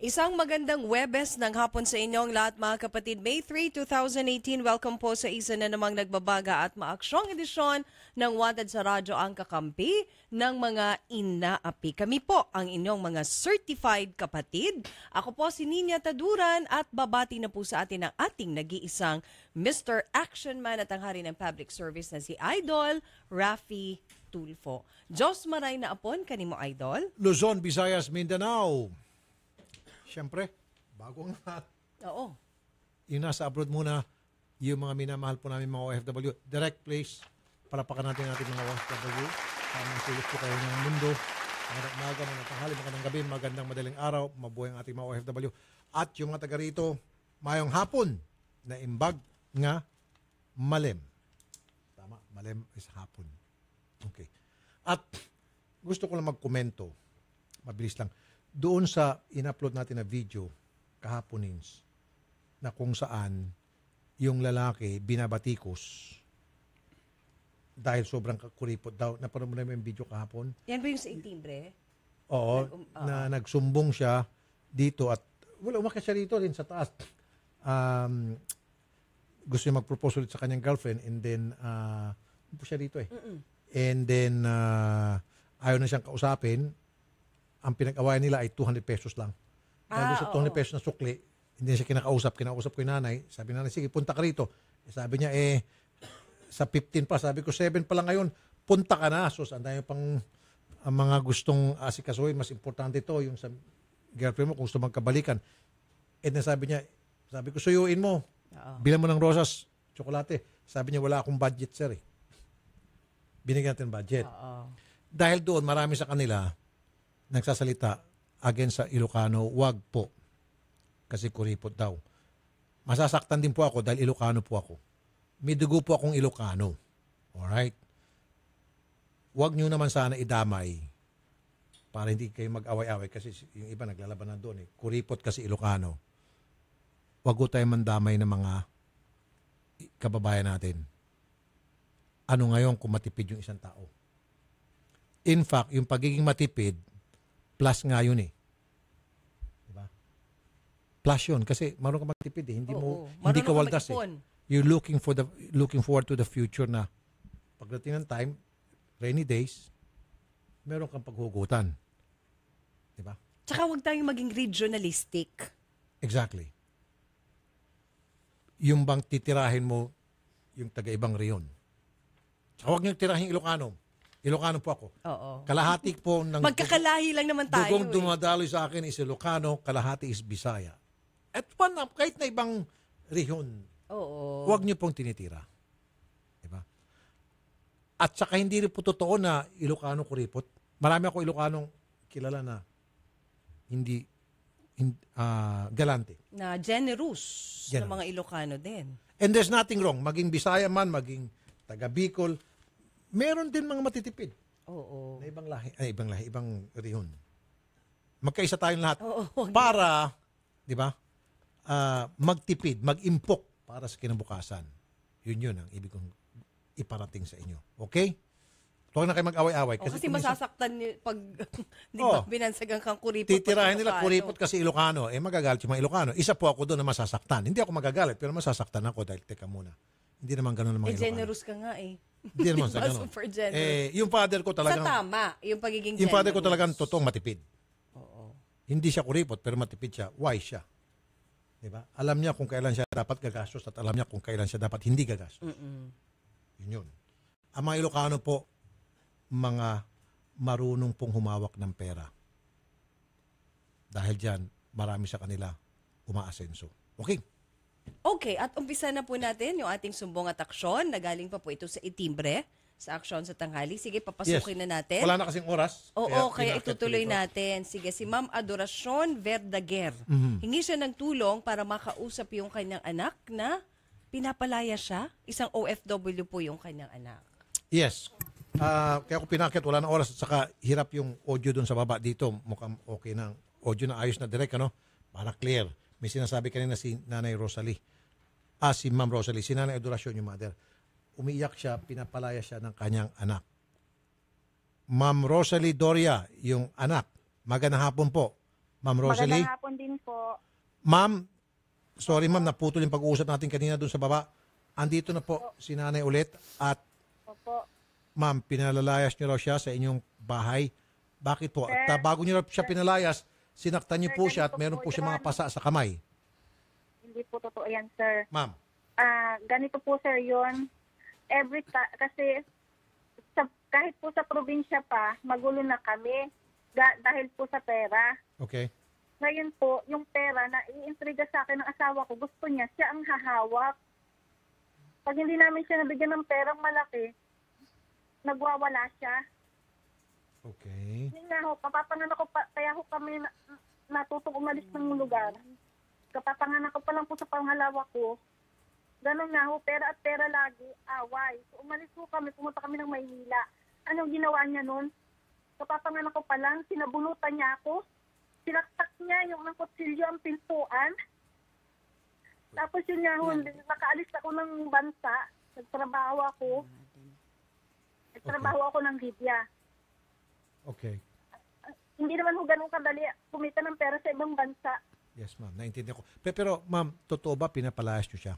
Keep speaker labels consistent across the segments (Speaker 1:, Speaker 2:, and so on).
Speaker 1: Isang magandang Webes ng hapon sa inyong lahat mga kapatid. May 3, 2018, welcome po sa isa na namang nagbabaga at maaksyong edisyon ng Wanted sa Radyo ang kakampi ng mga inaapi. Kami po ang inyong mga certified kapatid. Ako po si Ninya Taduran at babati na po sa atin ang ating nag-iisang Mr. Action Man at ang hari ng public service na si Idol Raffy Tulfo. Diyos maray na apon kanimo Idol.
Speaker 2: Luzon, Visayas, Mindanao. Siyempre, bago ang lahat.
Speaker 1: Oo.
Speaker 2: Yung nasa abroad muna, yung mga minamahal po namin mga OFW. Direct place, palapakan natin mga OFW. Tamang sulit po kayo ng mundo. Magandang umaga, magandang tanghali, magandang gabi, magandang madaling araw. Mabuhay ang ating mga OFW. At yung mga taga rito, mayong hapon na imbag nga malem. Tama, malem is hapon. Okay. At gusto ko lang magkomento. Mabilis lang. Doon sa in-upload natin na video kahaponins na kung saan yung lalaki binabatikos dahil sobrang kuripot daw. Napanood mo na yung video kahapon?
Speaker 1: Yan ba yung sa itimbre?
Speaker 2: Oo, na nagsumbong siya dito at umakyat siya dito rin sa taas. Gusto niya mag-propose ulit sa kanyang girlfriend and then upo siya dito eh. And then ayaw na siyang kausapin. Ang pinag-awayan nila ay 200 pesos lang. Dahil sa 200 pesos na sukli, hindi siya kinakausap. Kinausap ko yung nanay. Sabi nanay, sige, punta ka rito. Sabi niya, sa 15 pa. Sabi ko, 7 pa lang ngayon. Punta ka na. So, ang dami pang mga gustong asikasuhin. Mas importante ito, yung sa girlfriend mo, kung gusto magkabalikan. And then sabi niya, sabi ko, suyuin mo. Bilan mo ng rosas, tsokolate. Sabi niya, wala akong budget, sir. Binigyan natin budget. Dahil doon, marami sa kanila, nagsasalita against sa Ilocano, wag po. Kasi kuripot daw. Masasaktan din po ako dahil Ilocano po ako. May dugo po akong Ilocano. Alright? Wag nyo naman sana idamay para hindi kayo mag-away-away kasi yung iba naglalaban na doon eh. Kuripot kasi Ilocano. Wag ko tayo mandamay ng mga kababayan natin. Ano ngayon kung matipid yung isang tao? In fact, yung pagiging matipid, plus nga yun eh. Diba? Plus yun. Kasi marunong ka magtipid eh. Hindi ka waldas eh. You're looking forward to the future na pagdating ng time, rainy days, meron kang paghugutan. Diba?
Speaker 1: Tsaka huwag tayong maging regionalistic.
Speaker 2: Exactly. Yung bang titirahin mo yung taga-ibang reyon. Tsaka huwag niyong tirahin Ilocano. Ilocano po ako.
Speaker 1: Oo.
Speaker 2: Kalahati po ng
Speaker 1: magkakalahi lang naman tayo.
Speaker 2: Dugong dumadaloy sa akin is Ilocano, kalahati is Bisaya. At kahit na ibang rehiyon, huwag niyo pong tinitira. Diba? At saka hindi rin po totoo na Ilocano kuripot. Marami ako Ilocanong kilala na hindi galante.
Speaker 1: Na generous na mga Ilocano din.
Speaker 2: And there's nothing wrong. Maging Bisaya man, maging taga Bicol, meron din mga matitipid.
Speaker 1: Oo.
Speaker 2: Na ibang lahi, ibang rehiyon. Magkaisa tayong lahat. Para, di ba, magtipid, mag-impok para sa kinabukasan. Yun ang ibig kong iparating sa inyo. Okay? Huwag na kayo mag-away-away.
Speaker 1: Kasi masasaktan niyo pag di ba, binansagan kang kuripot.
Speaker 2: Titirahin nila kuripot kasi Ilocano. Magagalit yung mga Ilocano. Isa po ako doon na masasaktan. Hindi ako magagalit, pero masasaktan ako dahil teka muna. Hindi naman ganun ang mga Ilocano.
Speaker 1: Generous ka nga eh.
Speaker 2: Hindi naman sa ganun.
Speaker 1: Super generous.
Speaker 2: Yung father ko talagang...
Speaker 1: Sa tama, yung pagiging generous.
Speaker 2: Yung father ko talagang totoong matipid.
Speaker 1: Oo.
Speaker 2: Hindi siya kuripot, pero matipid siya. Wise siya. Diba? Alam niya kung kailan siya dapat gagastos at alam niya kung kailan siya dapat hindi gagastos. Yun. Ang mga Ilocano po, mga marunong pong humawak ng pera. Dahil dyan, marami sa kanila umaasenso. Okay?
Speaker 1: Okay, at umpisa na po natin yung ating sumbong at aksyon. Nagaling pa po ito sa itimbre, sa aksyon sa tanghali. Sige, papasukin na natin.
Speaker 2: Wala na kasing oras.
Speaker 1: Oo, kaya itutuloy natin. Sige, si Ma'am Adoracion Verdaguer. Hingi siya ng tulong para makausap yung kanyang anak na pinapalaya siya. Isang OFW po yung kanyang anak.
Speaker 2: Yes. Kaya ako pinakit, wala na oras. At saka hirap yung audio dun sa baba dito. Mukhang okay na. Audio na ayos na direct, ano? Para clear. May sinasabi kanina si Nanay Rosalie. Si Ma'am Rosalie. Si Nanay Adoracion, yung mother. Umiiyak siya, pinapalaya siya ng kanyang anak. Ma'am Rosalie Doria, yung anak. Magandang hapon po. Ma'am Rosalie.
Speaker 3: Magandang hapon din po.
Speaker 2: Ma'am, sorry ma'am, naputol yung pag-uusap natin kanina doon sa baba. Andito na po si nanay ulit at
Speaker 3: Opo.
Speaker 2: ma'am, pinalalayas niyo raw siya sa inyong bahay. Bakit po?
Speaker 3: Sir,
Speaker 2: At bago niyo raw siya pinalayas, sinaktan niyo po siya at
Speaker 3: ganito
Speaker 2: meron
Speaker 3: po
Speaker 2: po siya mga
Speaker 3: yan.
Speaker 2: pasa sa kamay.
Speaker 3: Hindi po totoo yan, sir.
Speaker 2: Ma'am,
Speaker 3: Ganito po, sir, yun. Kasi kahit po sa probinsya pa, magulo na kami dahil po sa pera.
Speaker 2: okay.
Speaker 3: Ngayon po, yung pera na iintriga sa akin ng asawa ko, gusto niya, siya ang hahawak. Pag hindi namin siya nabigyan ng perang malaki, nagwawala siya.
Speaker 2: Okay.
Speaker 3: Yun nga ho, kapapanganak ko pa, kaya ho kami natutong umalis ng lugar. Kapapanganak ko pa lang po sa pangalawa ko. Ganun nga ho, pera at pera lagi, away. So umalis ho kami, pumunta kami ng Maynila. Anong ginawa niya nun? Kapapanganak ko pa lang, sinabunutan niya ako. Sinaktak niya yung ng kutsilyo ang pintuan. Tapos yun nga ho, nakaalis ako ng bansa. Nagtrabaho ako ng Libya.
Speaker 2: Okay.
Speaker 3: Hindi naman ho ganun kadali kumita ng pera sa ibang bansa.
Speaker 2: Yes, ma'am. Naintindihan ko. Pero ma'am, totoo ba pinapalayas niyo siya?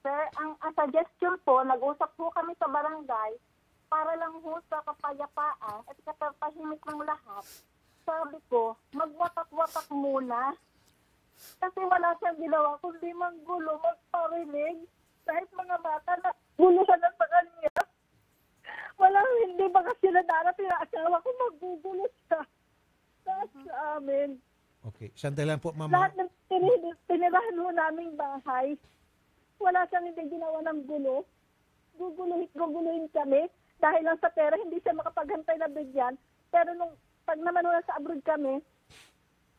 Speaker 3: Sir, ang suggestion po, nag-usap po kami sa barangay para lang ho sa kapayapaan at katahimik ng lahat. Sabi ko, magwatak-watak muna. Kasi wala siyang ginawa, kundi manggulo, magparinig. Kahit mga bata na guluhan na sa kanya. Walang hindi ba kasi nadarating na asawa ko, magugulo siya. Lahat sa amin.
Speaker 2: Okay. Sandali lang po, ma'am.
Speaker 3: Lahat ng tinirahan ho naming bahay. Wala siyang hindi ginawa ng gulo. Guguluhin kami. Dahil lang sa pera, hindi siya makapaghantay na bigyan. Pero nung pag naman wala sa abroad kami,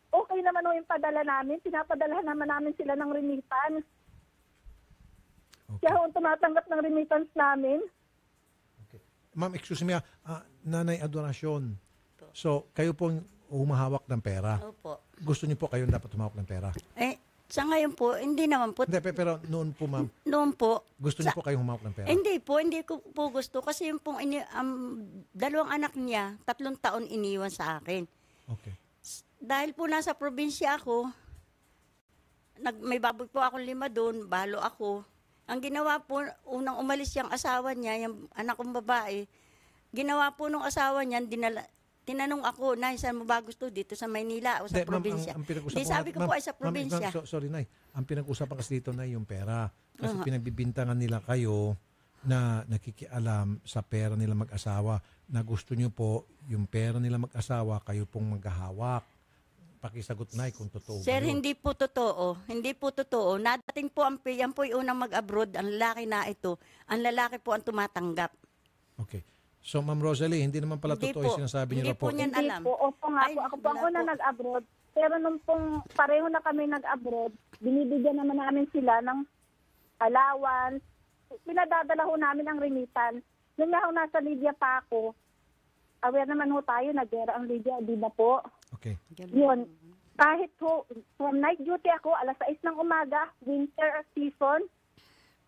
Speaker 3: okay naman yung padala namin. Pinapadalahan naman namin sila ng remittance.
Speaker 2: Okay.
Speaker 3: Siya ho tumatanggap ng remittance namin.
Speaker 2: Okay. Ma'am, excuse me, Nanay Adoracion. So, kayo pong humahawak ng pera.
Speaker 4: Opo.
Speaker 2: Gusto niyo po kayong dapat humawak ng pera?
Speaker 4: Sa ngayon po, hindi naman po.
Speaker 2: Hindi, pero noon po, ma'am,
Speaker 4: Noon po.
Speaker 2: gusto niyo po kayong humawak ng pera?
Speaker 4: Hindi ko po gusto. Kasi yung pong dalawang anak niya, 3 taon iniwan sa akin.
Speaker 2: Okay.
Speaker 4: Dahil po nasa probinsya ako, may baboy po akong 5 doon, balo ako. Ang ginawa po, unang umalis yung asawa niya, yung anak kong babae, ginawa po nung asawa niya, tinanong ako, Nay, saan mo ba gusto? Dito sa Maynila o sa
Speaker 2: Hindi, ma'am,
Speaker 4: probinsya?
Speaker 2: ang pinag-usapan
Speaker 4: Di sabi ko po ay sa probinsya.
Speaker 2: Sorry, Nay. Ang pinag-usapan kasi dito, Nay, yung pera. Kasi pinagbibintangan nila kayo na nakikialam sa pera nila mag-asawa na gusto nyo po yung pera nila mag-asawa, kayo pong maghahawak. Pakisagot, Nay, kung totoo ba
Speaker 4: Sir,
Speaker 2: yun.
Speaker 4: hindi po totoo. Hindi po totoo. Nadating po yan po yung unang mag-abroad, ang lalaki na ito. Ang lalaki po ang tumatanggap.
Speaker 2: Okay. So, Ma'am Rosalie, hindi naman pala
Speaker 4: Hindi
Speaker 2: totoo
Speaker 4: po.
Speaker 2: yung sinasabi niyo
Speaker 4: Hindi
Speaker 2: na po.
Speaker 4: po niyan
Speaker 3: Hindi
Speaker 4: alam.
Speaker 3: po, opo nga
Speaker 4: Ay,
Speaker 3: po. Ako po ang
Speaker 4: wala
Speaker 3: una
Speaker 4: po.
Speaker 3: nag-abroad. Pero nung pong pareho na kami nag-abroad, binibigyan naman namin sila ng allowance. Pinadadala ho namin ang remittance. Nung nga ho nasa Libya pa ako, aware naman ho tayo, nag-gera ang Libya, di ba po?
Speaker 2: Okay.
Speaker 3: Yun. Kahit ho, from night duty ako, 6:00 ng umaga, winter season,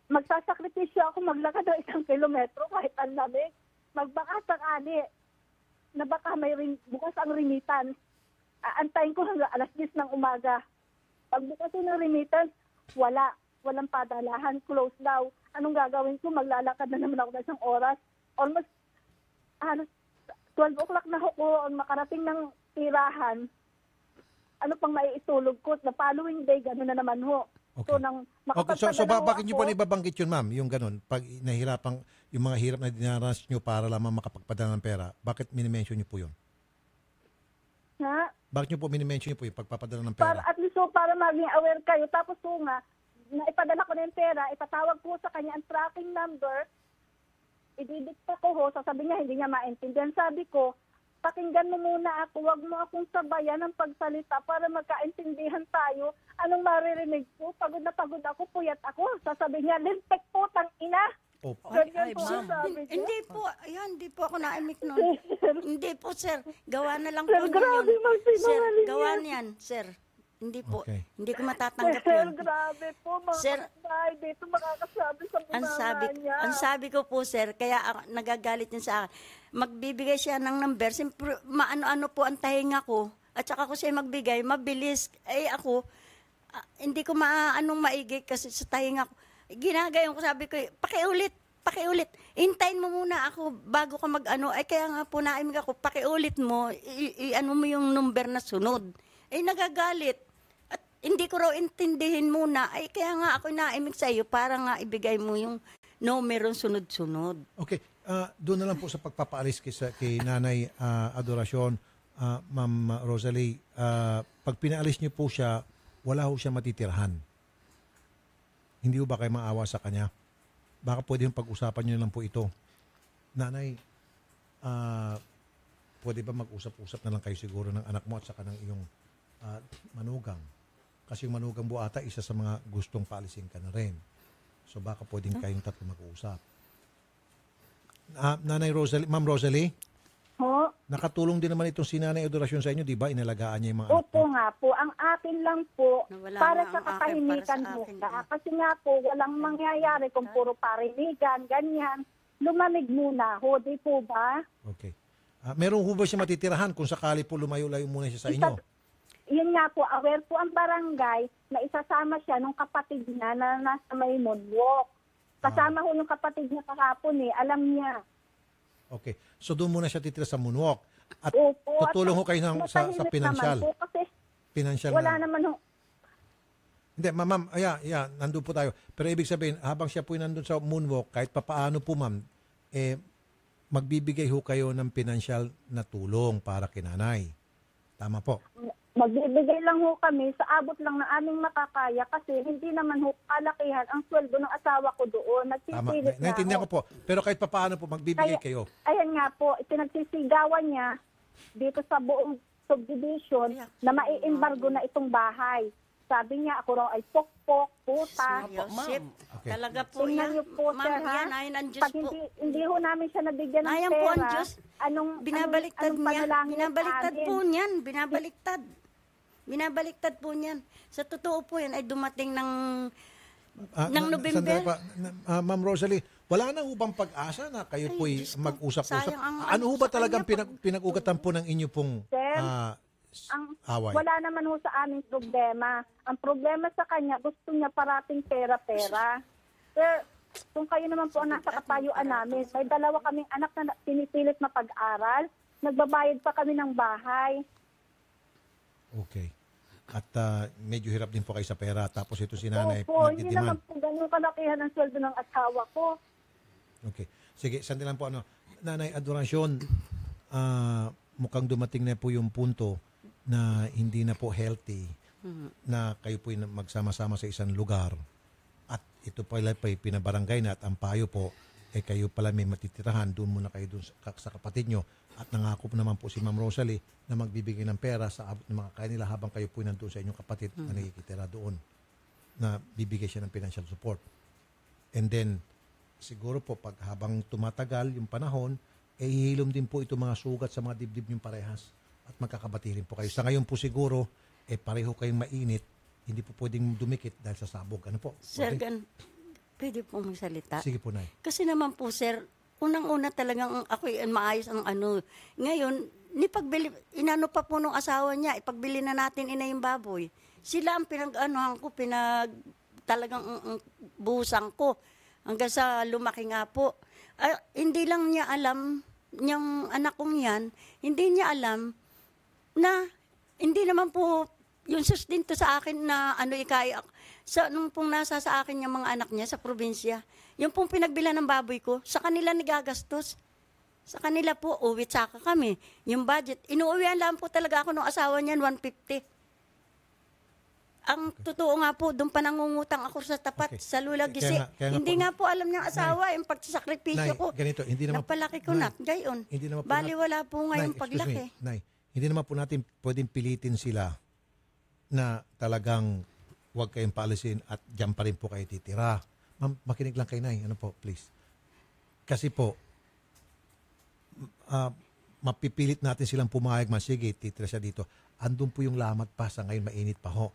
Speaker 3: magsasakripisyo ako maglakad ng 1 kilometro kahit ang lamig. Magbaka sakali na baka may bukas ang remittance. Aantayin ko hanggang 10:00 ng umaga. Pagbukas ko ng remittance, walang padalahan, close daw. Anong gagawin ko? Maglalakad na naman ako ng 1 oras. Almost 12 o'clock na ako makarating ng tirahan. Ano pang maiitulog ko? The following day, gano'n na naman ho.
Speaker 2: Okay.
Speaker 3: So, nang
Speaker 2: Okay, so
Speaker 3: makapagpadala
Speaker 2: bakit niyo
Speaker 3: ako-
Speaker 2: po nababanggit yun, ma'am? Yung ganun, pag nahihirapang, yung mga hirap na dinaranas niyo para lamang makapagpadala ng pera, bakit minimension niyo po yun?
Speaker 3: Ha?
Speaker 2: Bakit niyo po minimension niyo po yung pagpapadala ng
Speaker 3: Para,
Speaker 2: pera?
Speaker 3: at least so, para maging aware kayo. Tapos po nga, naipadala ko na yung pera, ipatawag po sa kanya ang tracking number, ididikta ko ho, sasabi niya, hindi niya maintindihan. Sabi ko, pakinggan mo muna ako, wag mo akong sabayan ng pagsalita para magkaintindihan tayo. Anong maririnig ko? Pagod na pagod ako, puyat ako. Sasabi niya, lintek po, tang ina.
Speaker 2: Opo.
Speaker 3: Ganyan
Speaker 1: ay,
Speaker 3: po
Speaker 1: ma'am.
Speaker 3: ang sabi niya.
Speaker 4: Hindi po, ayan, hindi po ako naimik noon. Hindi po, sir. Gawa na lang po
Speaker 3: Sir, grabe
Speaker 4: yun.
Speaker 3: magsinungaling
Speaker 4: Sir, gawa
Speaker 3: yan.
Speaker 4: niyan, sir. Hindi po.
Speaker 2: Okay.
Speaker 4: Hindi ko matatanggap
Speaker 3: Sir,
Speaker 4: yun.
Speaker 3: grabe po, mga
Speaker 4: Sir,
Speaker 3: kapitbahay dito makakasabi sa
Speaker 4: Ang
Speaker 3: bunganga niya.
Speaker 4: sabi ko po, sir, kaya nagagalit niya sa akin. Magbibigay siya ng number, siyempre, maano-ano po ang tahinga ko. at saka ko siya magbigay, mabilis. Ako, hindi ko maanong maigi kasi sa tahinga ko. Ginagayon ko, sabi ko, pakiulit. Hintayin mo muna ako bago ka mag-ano. Kaya nga po naimig ako, pakiulit mo, ano mo yung number na sunod. Nagagalit. At hindi ko raw intindihin muna. Kaya nga ako naimig sa iyo para nga ibigay mo yung numero sunod-sunod.
Speaker 2: Okay. Doon na lang po sa pagpapaalis kay Nanay Adoracion, Ma'am Rosalie, pag pinaalis niyo po siya, wala ho siya matitirahan. Hindi ho ba kayo maawa sa kanya? Baka pwede yung pag-usapan niyo lang po ito. Nanay, pwede ba mag-usap-usap na lang kayo siguro ng anak mo at saka ng iyong manugang? Kasi yung manugang mo ata isa sa mga gustong paalisin ka na rin. So baka pwedeng kayong tatlo mag-uusap. Nanay Rosalie, Ma'am Rosalie?
Speaker 3: Ho?
Speaker 2: Nakatulong din naman itong si Nanay Adoracion sa inyo, di ba? Inalagaan niya yung mga anak
Speaker 3: Opo
Speaker 2: mo.
Speaker 3: nga po. Ang akin lang po,
Speaker 4: Nawala
Speaker 3: para
Speaker 4: na
Speaker 3: sa
Speaker 4: ang akin,
Speaker 3: katahimikan
Speaker 4: para sa
Speaker 3: po
Speaker 4: akin,
Speaker 3: ka. Kasi nga po, walang mangyayari kung puro parinigan, ganyan. Lumamig muna ho, di po ba?
Speaker 2: Okay. Meron ho ba siya matitirahan kung sakali po lumayo-layo muna siya sa inyo?
Speaker 3: Yun nga po, aware po ang barangay na isasama siya nung kapatid niya na nasa may moonwalk. Kasama ho yung kapatid niya kahapon alam niya.
Speaker 2: Okay. So doon muna siya titira sa moonwalk. At
Speaker 3: Opo,
Speaker 2: tutulong ho kayo sa
Speaker 3: matahimik
Speaker 2: pinansyal.
Speaker 3: naman po kasi
Speaker 2: Pinansyal
Speaker 3: wala
Speaker 2: na.
Speaker 3: naman ho.
Speaker 2: Hindi, ma'am, nandun po tayo. Pero ibig sabihin, habang siya po nandun sa moonwalk, kahit papaano po ma'am, magbibigay ho kayo ng pinansyal na tulong para kinanay. Tama po.
Speaker 3: Magbibigay lang ho kami sa abot lang ng aming makakaya kasi hindi naman ho kalakihan ang sweldo ng asawa ko doon.
Speaker 2: Tama.
Speaker 3: Nagsipilit na
Speaker 2: Naintindihan
Speaker 3: ho.
Speaker 2: ko po. Pero kahit papaano po, magbibigay kayo.
Speaker 3: Ayan nga po, pinagsisigawan niya dito sa buong subdivision na mai-embargo na itong bahay. Sabi niya, ako raw ay pokpok, puta.
Speaker 4: Seryoship.
Speaker 2: Okay.
Speaker 4: Talaga po
Speaker 3: Tingnan
Speaker 4: yan.
Speaker 3: niyo po,
Speaker 4: Ma'am,
Speaker 3: sir, ha?
Speaker 4: yan, ayon ang Diyos
Speaker 3: Pag
Speaker 4: po.
Speaker 3: hindi ho namin siya nabigyan ng
Speaker 4: Ayan
Speaker 3: pera,
Speaker 4: po ang Diyos. Binabaliktad
Speaker 3: anong
Speaker 4: niya.
Speaker 3: panalangin
Speaker 4: Binabaliktad
Speaker 3: sa
Speaker 4: po
Speaker 3: amin?
Speaker 4: niyan. Binabaliktad po niyan. Sa totoo po yan ay dumating ng November.
Speaker 2: Sandali pa. Ma'am Rosalie, wala na ho bang pag-asa na kayo po'y
Speaker 4: Diyos ko,
Speaker 2: mag-usap-usap?
Speaker 4: sayang ang
Speaker 2: Ano ho
Speaker 4: ano
Speaker 2: ba
Speaker 4: sa
Speaker 2: talagang
Speaker 4: kanya
Speaker 2: pinag-ugatan po ng inyo pong
Speaker 3: Sir,
Speaker 2: away?
Speaker 3: Wala naman ho sa aming problema. Ang problema sa kanya, gusto niya parating pera-pera. Sir, kung kayo naman po ang nasa kapayuan namin, may dalawa kaming anak na pinipilit mapag-aral, nagbabayad pa kami ng bahay.
Speaker 2: Okay. At medyo hirap din po kayo sa pera. Tapos ito si nanay
Speaker 3: Opo, hindi
Speaker 2: nagdidiman.
Speaker 3: naman po ganun kalakihan ang sweldo ng asawa ko.
Speaker 2: Okay. Sige, sandali lang po. Nanay Adoracion, mukhang dumating na po yung punto na hindi na po healthy na kayo po magsama-sama sa isang lugar at ito pala pa pinabarangay na at ang payo po kayo pala may matitirahan, doon muna kayo doon sa kapatid nyo at nangako naman po si Ma'am Rosalie na magbibigay ng pera sa abot ng mga kaya nila habang kayo po nandun sa inyong kapatid na nakikitira doon na bibigay siya ng financial support. And then siguro po pag habang tumatagal yung panahon hihilom din po ito mga sugat sa mga dibdib niyong parehas at magkakabati rin po kayo. Sa ngayon po siguro, pareho kayong mainit, hindi po pwedeng dumikit dahil sa sabog. Ano po?
Speaker 4: Sir,
Speaker 2: Okay?
Speaker 4: pwede po magsalita.
Speaker 2: Sige po, Nay.
Speaker 4: Kasi naman po, sir, unang-una talagang ako'y maayos ang ano. Ngayon, inano pa po nung asawa niya, ipagbili na natin yung baboy. Sila ang pinag-anuhan ko, talagang busang ko. Hanggang sa lumaki nga po. Hindi lang niya alam, yung anak kong yan, hindi niya alam na hindi naman po yung sustento sa akin na ikaya. Nung pong nasa sa akin yung mga anak niya sa probinsya, yung pong pinagbila ng baboy ko, sa kanila nigagastos. Sa kanila po, uwit saka kami. Yung budget, inuuwian lang po talaga ako ng asawa niyan, 150. Ang totoo nga po, doon pa nangungutang ako sa tapat,
Speaker 2: Okay.
Speaker 4: sa lulagisi.
Speaker 2: Kaya nga
Speaker 4: Hindi
Speaker 2: po,
Speaker 4: nga po alam niyang asawa, yung pagsasakripisyo
Speaker 2: Nay,
Speaker 4: ko.
Speaker 2: ganito, hindi naman
Speaker 4: Napalaki ko
Speaker 2: Nay,
Speaker 4: na, gayon.
Speaker 2: hindi naman po
Speaker 4: Bali wala po nga yung
Speaker 2: Nay, excuse
Speaker 4: paglaki.
Speaker 2: me, Nay, hindi naman po natin pwedeng pilitin sila na talagang huwag kayong paalisin at dyan pa rin po kayo titira. Ma'am, makinig lang kay Nay. Ano po, please? Kasi po, mapipilit natin silang pumayag man. Sige, titira siya dito. Andun po yung lamat pa sa ngayon, mainit pa ho.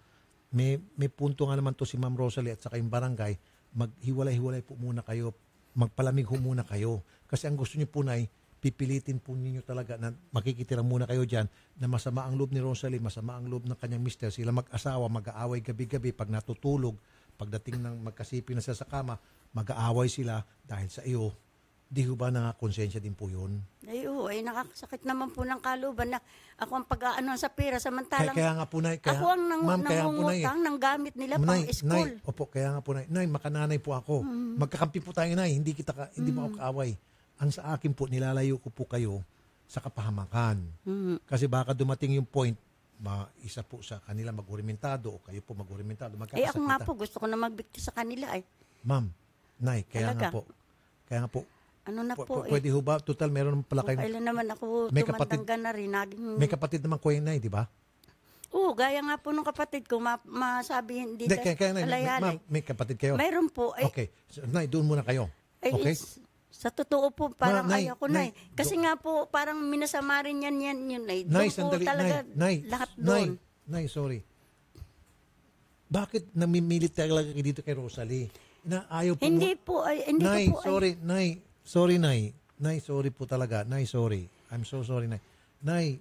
Speaker 2: May punto nga naman to si Ma'am Rosalie at saka yung barangay, maghiwalay-hiwalay po muna kayo, magpalamig ho muna kayo. Kasi ang gusto niyo po, Nay, pipilitin po ninyo talaga na makikitira muna kayo dyan na masama ang loob ni Rosalie, masama ang loob ng kanyang mister. Sila mag-asawa, mag-aaway gabi-gabi pag natutulog, pagdating ng magkasipin na sila sa kama, mag-aaway sila dahil sa iyo. Di ho ba nakakonsensya din po yun?
Speaker 4: Ay, oo, ay nakakasakit naman po ng kaluban na ako ang pag-aano sa pera samantalang
Speaker 2: Kaya nga po, Nay. Kaya,
Speaker 4: ako ang
Speaker 2: ma'am, kaya po, Nay.
Speaker 4: nangungutang ng gamit nila
Speaker 2: Nay,
Speaker 4: pang school.
Speaker 2: Nay, opo, kaya nga po, Nay. Nay, makananay po ako. Magkakampi po tayo, Nay. Hindi hindi mo ako kaaway. Ang sa akin po, nilalayo ko po kayo sa kapahamakan. Kasi baka dumating yung point, isa po sa kanila mag-urimentado o kayo po mag-urimentado.
Speaker 4: Eh ako nga po, gusto ko na magbikti sa kanila eh.
Speaker 2: Ma'am, Nay, kaya
Speaker 4: Talaga?
Speaker 2: nga po. Kaya nga po.
Speaker 4: Ano na po
Speaker 2: Pwede ho ba? Total, meron naman pala
Speaker 4: Kung
Speaker 2: kayo.
Speaker 4: kailan naman ako
Speaker 2: May kapatid-
Speaker 4: tumandangga na rin. Naging,
Speaker 2: May kapatid naman ko yung Nay, di ba?
Speaker 4: Oo, gaya nga po nung kapatid ko, masabi hindi
Speaker 2: Hindi, kaya Nay,
Speaker 4: alayalay.
Speaker 2: ma'am, may kapatid kayo.
Speaker 4: Mayroon po. Eh,
Speaker 2: Okay. So, Nay, doon muna kayo. Okay?
Speaker 4: Sa totoo po, parang
Speaker 2: Nay,
Speaker 4: ayaw ko na eh. Kasi nga po, parang minasama rin yan yun eh.
Speaker 2: Nay,
Speaker 4: Doon po
Speaker 2: sandali.
Speaker 4: talaga
Speaker 2: Nay,
Speaker 4: lahat
Speaker 2: Nay,
Speaker 4: doon.
Speaker 2: Nay, sorry. Bakit namimilit talaga kayo dito kay Rosalie? Na ayaw po
Speaker 4: Hindi po, ay, hindi
Speaker 2: Nay,
Speaker 4: ko po.
Speaker 2: sorry, Nay. Sorry, Nay. Nay, sorry po talaga. Nay, sorry. I'm so sorry, Nay. Nay,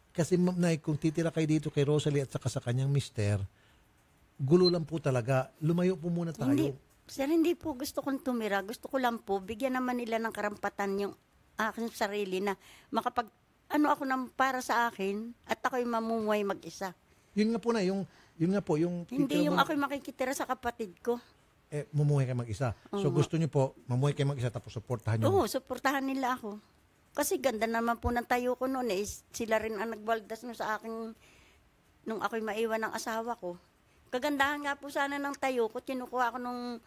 Speaker 2: kasi ma'am, Nay, kung titira kayo dito kay Rosalie at saka sa kanyang mister, gulo lang po talaga. Lumayo po muna tayo.
Speaker 4: Hindi, sir, hindi po gusto kong tumira. Gusto ko lang po, bigyan naman nila ng karampatan yung aking sarili na makapag, ako nang para sa akin at ako'y mamumuhay mag-isa.
Speaker 2: Yun nga po na, yun nga po, yung
Speaker 4: Hindi
Speaker 2: titira
Speaker 4: yung
Speaker 2: mo-
Speaker 4: ako'y makikitira sa kapatid ko.
Speaker 2: mamuhay kayo mag-isa. So gusto niyo po, mamuhay kayo mag-isa tapos suportahan niyo.
Speaker 4: Oo, suportahan nila ako. Kasi ganda naman po ng tayo ko noon eh. Sila rin ang nagbaldas no sa akin nung ako'y maiwan ng asawa ko. Kagandahan nga po sana ng tayo ko. Kinukuha ko nung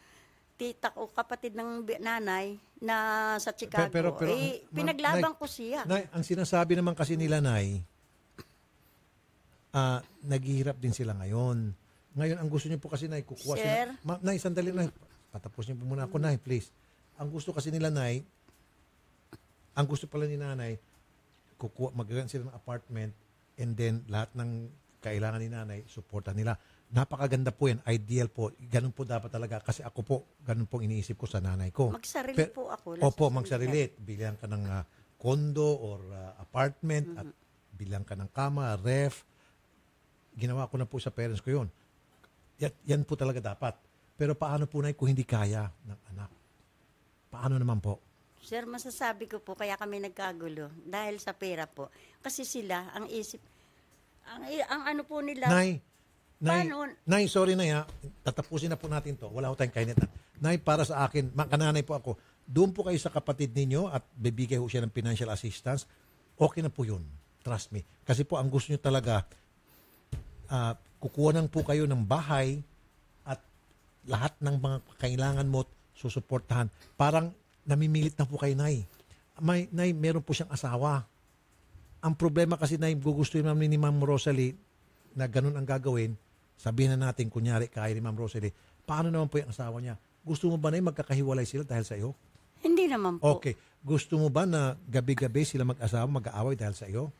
Speaker 4: tita ko, kapatid ng nanay na sa Chicago.
Speaker 2: Pero,
Speaker 4: eh, pinaglaban
Speaker 2: Nay,
Speaker 4: ko siya.
Speaker 2: Nay, ang sinasabi naman kasi nila, Nay, naghihirap din sila ngayon. Ngayon, ang gusto niyo po kasi, Nay, kukuha
Speaker 4: Sir?
Speaker 2: sila. Nay, sandali, Nay. Patapos niyo po muna ako, Nay, please. Ang gusto kasi nila, Nay, ang gusto pala ni Nanay, magagan sila ng apartment and then lahat ng kailangan ni Nanay, supportan nila. Napakaganda po yan. Ideal po. Ganun po dapat talaga. Kasi ako po, ganun po iniisip ko sa nanay ko.
Speaker 4: Magsarili po ako.
Speaker 2: Opo, magsarili. Bilang ka ng condo or apartment at bilang ka ng kama, ref. Ginawa ko na po sa parents ko yun. Yan po talaga dapat. Pero paano po, Nay, kung hindi kaya ng anak? Paano naman po?
Speaker 4: Sir, masasabi ko po, kaya kami nagkagulo. Dahil sa pera po. Kasi sila, ang isip, ang ano po nila, paano?
Speaker 2: Nay, sorry Nay ha. Tatapusin na po natin to. Wala ko tayong kainit na. Nay, para sa akin, kananay po ako. Doon po kayo sa kapatid ninyo at bibigay ho siya ng financial assistance. Okay na po yun. Trust me. Kasi po ang gusto nyo talaga, kukuha nang po kayo ng bahay at lahat ng mga kailangan mo susuportahan. Parang namimilit na po kayo, Nay. Nay, meron po siyang asawa. Ang problema kasi, Nay, gugustuhin namin ni Ma'am Rosalie na ganun ang gagawin. Sabihin na natin, kunyari, kaya ni Ma'am Rosalie, paano naman po yung asawa niya? Gusto mo ba na magkakahiwalay sila dahil sa iyo?
Speaker 4: Hindi naman po.
Speaker 2: Okay. Gusto mo ba na gabi-gabi sila mag-asawa, mag-aaway dahil sa iyo?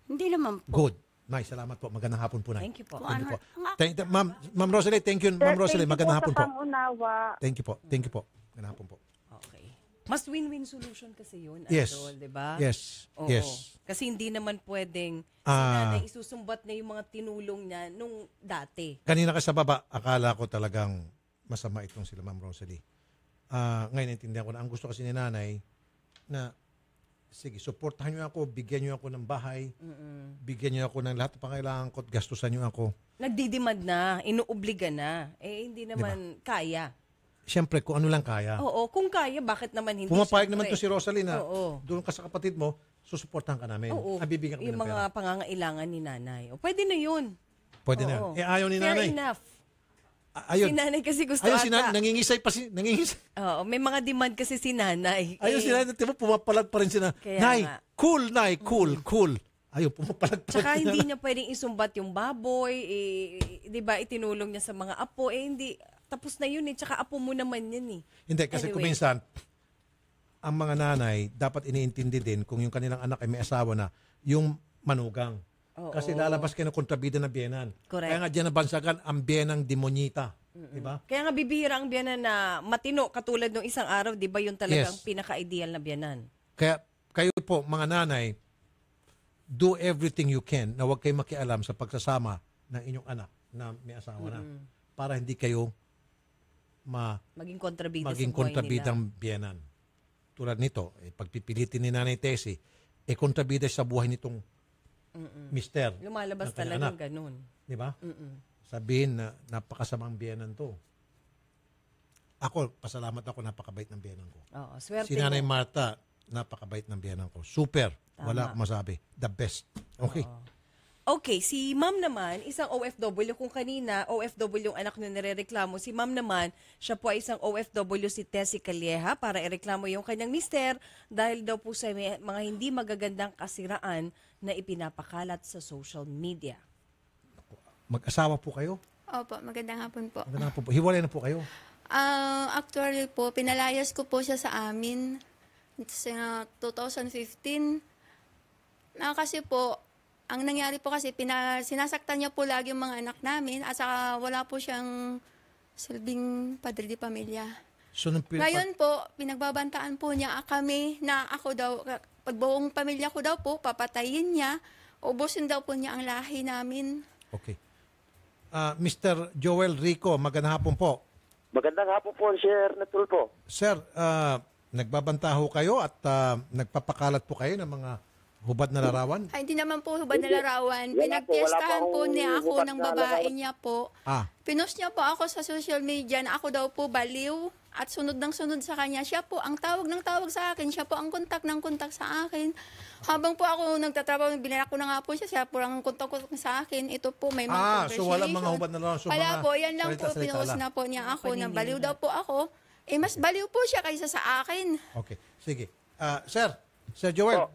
Speaker 4: Hindi naman po.
Speaker 2: Good. Nay, salamat po. Magandang hapon po, Nay.
Speaker 1: Thank you po.
Speaker 2: Thank you po. Ma'am Rosalie, thank you. Ma'am Rosalie, magandang hapon po.
Speaker 3: Pangunawa.
Speaker 2: Thank you po. Thank you po. Magandang hapon po.
Speaker 1: Okay. Mas win-win solution kasi yun,
Speaker 2: Yes.
Speaker 1: Idol, di ba?
Speaker 2: Yes.
Speaker 1: Oo.
Speaker 2: Yes.
Speaker 1: Kasi hindi naman pwedeng si
Speaker 2: Ah.
Speaker 1: nanay isusumbat na yung mga tinulong niya nung dati.
Speaker 2: Kanina ka sa baba, akala ko talagang masama itong sila Ma'am Rosalie. Ngayon, naintindihan ko na. Ang gusto kasi ni nanay na, sige, supportahan niyo ako, bigyan niyo ako ng bahay, bigyan niyo ako ng lahat ng pangailangan ko, at gastusan niyo ako.
Speaker 1: Nagdidemand na, inuobliga na. Eh, hindi naman kaya.
Speaker 2: Siyempre, kung ano lang kaya.
Speaker 1: Oo, kung kaya, bakit naman hindi?
Speaker 2: Pumapayag
Speaker 1: syempre?
Speaker 2: naman to si Rosalie na
Speaker 1: Oo.
Speaker 2: doon ka sa kapatid mo, susuportahan ka namin.
Speaker 1: Oo,
Speaker 2: Bibigyan ka
Speaker 1: yung
Speaker 2: ng pera.
Speaker 1: mga pangangailangan ni nanay. O, pwede na yun.
Speaker 2: Pwede na
Speaker 1: Oo.
Speaker 2: yun. Ayaw ni
Speaker 1: Fair
Speaker 2: nanay.
Speaker 1: enough.
Speaker 2: Ayun.
Speaker 1: Si nanay kasi gusto
Speaker 2: Ayun,
Speaker 1: ata.
Speaker 2: si nanay, nangingisay pa nangingisay.
Speaker 1: Oo, may mga demand kasi si nanay.
Speaker 2: Ayun, si nanay, di ba, pumapalag pa rin siya na,
Speaker 1: Kaya
Speaker 2: Nay,
Speaker 1: nga.
Speaker 2: cool, Nay, cool. Ayun, pumapalag pa rin
Speaker 1: Tsaka
Speaker 2: si
Speaker 1: hindi
Speaker 2: nanay.
Speaker 1: niya pwedeng isumbat yung baboy, 'di ba? Itinulong niya sa mga apo, hindi tapos na yun eh. Tsaka apo mo naman yan eh.
Speaker 2: Hindi, kasi kung
Speaker 1: Anyway.
Speaker 2: minsan, ang mga nanay, dapat iniintindi din kung yung kanilang anak ay may asawa na, yung manugang.
Speaker 1: Oo.
Speaker 2: Kasi lalabas kayo ng kontrabida na biyenan.
Speaker 1: Correct.
Speaker 2: Kaya nga dyan nabansagan ang biyenang demonyita. Diba?
Speaker 1: Kaya nga bibihira ang biyanan na matino katulad ng isang araw, 'di ba? Yun talagang
Speaker 2: Yes.
Speaker 1: pinaka-ideal na biyanan.
Speaker 2: Kaya kayo po, mga nanay, do everything you can na huwag kayo makialam sa pagsasama ng inyong anak na may asawa na. Para hindi kayo
Speaker 1: Maging kontrabida
Speaker 2: maging
Speaker 1: sa buhay
Speaker 2: kontrabidang
Speaker 1: nila.
Speaker 2: biyenan. Tulad nito, pagpipilitin ni Nanay Tessie, kontrabida sa buhay nitong mister.
Speaker 1: Lumalabas
Speaker 2: ng kanyang
Speaker 1: talagang
Speaker 2: anak.
Speaker 1: ganun.
Speaker 2: Di ba? Sabihin na napakasamang biyenan to. Ako, pasalamat ako, napakabait ng biyenan ko.
Speaker 1: Oo, swerte
Speaker 2: Si Nanay
Speaker 1: mo.
Speaker 2: Marta, napakabait ng biyenan ko. Super. Wala akong masabi. The best. Okay.
Speaker 1: Okay, si ma'am naman, isang OFW. Kung kanina, OFW yung anak na nirereklamo. Si ma'am naman, siya po ay isang OFW, si Tessie Calleja, para ireklamo yung kanyang mister dahil daw po sa mga hindi magagandang kasiraan na ipinapakalat sa social media.
Speaker 2: Mag-asawa po kayo?
Speaker 5: Opo, magandang hapon po.
Speaker 2: Magandang po. Hiwalay na po kayo?
Speaker 5: Actually po, pinalayas ko po siya sa amin sa 2015. Kasi po, ang nangyari po kasi, sinasaktan niya po lagi yung mga anak namin at saka wala po siyang silbing padre de pamilya.
Speaker 2: So,
Speaker 5: Ngayon po, pinagbabantaan po niya kami na ako daw, pag buong pamilya ko daw po, papatayin niya, ubusin daw po niya ang lahi namin.
Speaker 2: Okay. Mr. Joel Rico, magandang hapon po.
Speaker 6: Magandang hapon po, Sir na Tulfo.
Speaker 2: Sir, nagbabanta ho kayo at nagpapakalat po kayo ng mga hubad na larawan?
Speaker 5: Ay, hindi naman po hubad na larawan.
Speaker 6: Wala
Speaker 5: Pinagpiestahan
Speaker 6: po
Speaker 5: po niya ako
Speaker 6: hubad
Speaker 5: ng
Speaker 6: na
Speaker 5: babae
Speaker 6: larawan.
Speaker 5: niya po. Pinost niya po ako sa social media na ako daw po baliw at sunod ng sunod sa kanya. Siya po ang tawag ng tawag sa akin. Siya po ang kontak ng kontak sa akin. Habang po ako nagtatrabaho, binara ko na nga po siya. Siya po ang kontak sa akin. Ito po, may mga
Speaker 2: so wala mga hubad na larawan. So
Speaker 5: wala
Speaker 2: mga
Speaker 5: po, yan lang po.
Speaker 2: salita-salita
Speaker 5: Pinost
Speaker 2: lang.
Speaker 5: na po niya ako na baliw daw po ako. Mas baliw po siya kaysa sa akin.
Speaker 2: Okay. Sige. Sir Joel,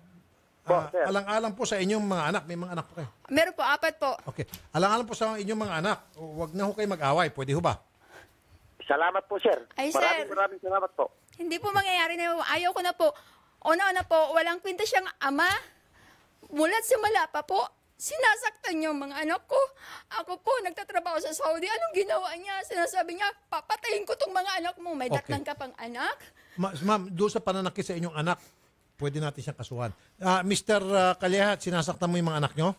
Speaker 6: Sir.
Speaker 2: alang-alang po sa inyong mga anak. May mga anak po kayo.
Speaker 5: Meron po, 4 po.
Speaker 2: Okay. Alang-alang po sa inyong mga anak. Huwag na ho kayo mag-away. Pwede ho ba?
Speaker 6: Salamat po, Sir.
Speaker 5: Ay, sir.
Speaker 6: Maraming salamat po.
Speaker 5: Hindi po mangyayari na ayaw ko na po. Una po, walang kwenta siyang ama. Mula't simula pa po, sinasaktan niyo ang mga anak ko. Ako po, nagtatrabaho sa Saudi. Anong ginawa niya? Sinasabi niya, papatayin ko tong mga anak mo. May
Speaker 2: Okay.
Speaker 5: datnan ka pang anak.
Speaker 2: Ma'am, doon sa pananakit sa inyong anak, pwede natin siyang kasuhan. Mr. Calleja, sinasaktan mo yung mga anak nyo?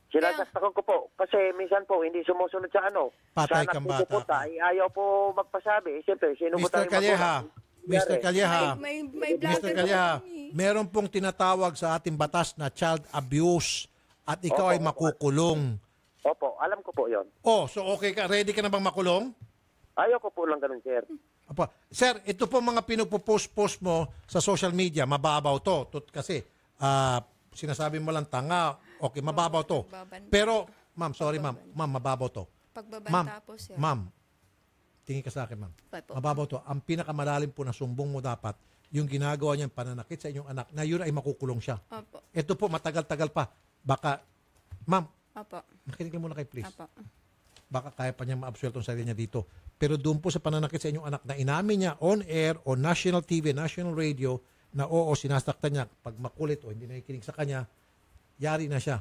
Speaker 6: Sinasaktan ko po. Kasi minsan po, hindi sumusunod sa ano.
Speaker 2: Patay
Speaker 6: Sa
Speaker 2: kang
Speaker 6: anak
Speaker 2: bata
Speaker 6: pupunta,
Speaker 2: ka.
Speaker 6: ayaw po magpasabi. Siyempre, sino ba
Speaker 2: Mr.
Speaker 6: tayo
Speaker 2: Calleja,
Speaker 6: magulang?
Speaker 2: Mr. Calleja,
Speaker 5: May
Speaker 2: Mr.
Speaker 5: vlogger
Speaker 2: Calleja,
Speaker 5: po kami.
Speaker 2: meron pong tinatawag sa ating batas na child abuse at ikaw
Speaker 6: Opo,
Speaker 2: ay makukulong.
Speaker 6: Opo, alam ko po yon.
Speaker 2: So okay ka, ready ka na bang makulong?
Speaker 6: Ayaw ko po lang ganun, Sir.
Speaker 2: Apa, sir, ito po mga pinagpo-post mo sa social media, mababaw to. Kasi sinasabi mo lang tanga, okay, mababaw to. Pero, ma'am, sorry ma'am, mababaw to.
Speaker 5: Pagbabanta po, sir.
Speaker 2: Ma'am, tingin ka sa akin, ma'am.
Speaker 5: Opo.
Speaker 2: Mababaw to. Ang pinakamalalim po na sumbong mo dapat, yung ginagawa niyang pananakit sa inyong anak, na yun ay makukulong siya.
Speaker 5: Opo.
Speaker 2: Ito po, matagal-tagal pa. Baka, ma'am,
Speaker 5: Opo.
Speaker 2: makinig lang muna kayo, please.
Speaker 5: Opo.
Speaker 2: Baka kaya pa niya ma-absuelto ang sarili niya dito. Pero doon po sa pananakit sa inyong anak na inamin niya on air o national TV, national radio na oo, sinasaktan niya pag makulit o hindi nakikinig sa kanya, yari na siya.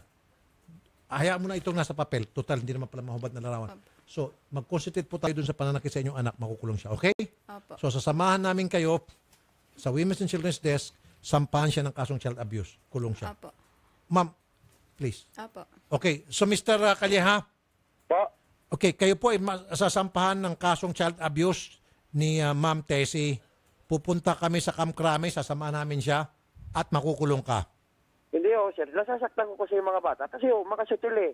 Speaker 2: Hayaan mo na itong nasa papel. Total, hindi naman pala mahubad na larawan. So, mag-concentrate po tayo doon sa pananakit sa inyong anak, makukulong siya. Okay?
Speaker 5: Opo.
Speaker 2: So, sasamahan namin kayo sa Women's and Children's Desk, sampahan siya ng kasong child abuse. Kulong siya.
Speaker 5: Opo.
Speaker 2: Ma'am, please.
Speaker 5: Opo.
Speaker 2: Okay. So, Mr. Calleja,
Speaker 6: Po,
Speaker 2: okay, kayo po ay sasampahan ng kasong child abuse ni Ma'am Tessie. Pupunta kami sa Camp Crame, sasamahan namin siya at makukulong ka.
Speaker 6: hindi ho, Sir. Nasasaktan ko kasi yung mga bata. Kasi ho, makasutil eh.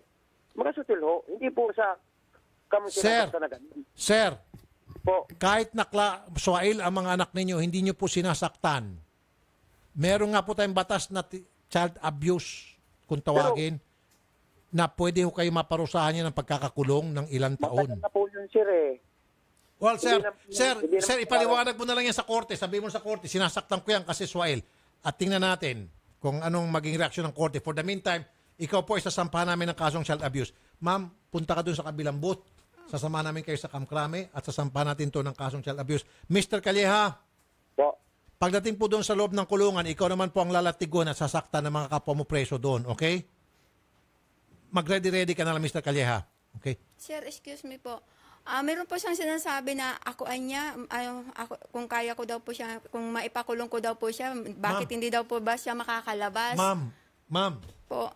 Speaker 6: Makasutil ho. Hindi po sa kami
Speaker 2: Sir.
Speaker 6: sinasaktan na ganun.
Speaker 2: Sir,
Speaker 6: Po,
Speaker 2: kahit swail ang mga anak ninyo, hindi nyo po sinasaktan. Meron nga po tayong batas na child abuse, kung tawagin, na pwede ho kayo maparusahan niya ng pagkakakulong ng ilang taon.
Speaker 6: matagal na po yun, Sir eh.
Speaker 2: Well, sir,
Speaker 6: Hindi naman-
Speaker 2: ipaliwanag mo na lang yan sa korte. Sabi mo sa korte, sinasaktan ko yan kasi swail. At tingnan natin kung anong maging reaksyon ng korte. For the meantime, ikaw po ay sasampahan namin ng kasong child abuse. Ma'am, punta ka dun sa kabilang booth. Sasamahan namin kayo sa Camp Crame at sasampahan natin to ng kasong child abuse. Mr. Calleja,
Speaker 6: Po,
Speaker 2: pagdating po doon sa loob ng kulungan, ikaw naman po ang lalatigon at sasaktan ng mga kapwa mo preso doon, okay? Mag-ready-ready ka na lang, Mr. Calleja. Okay?
Speaker 5: Sir, excuse me po. Meron po siyang sinasabi na ako kung kaya ko daw po siya, kung maipakulong ko daw po siya, bakit hindi daw po ba siya makakalabas?
Speaker 2: Ma'am.
Speaker 5: Po.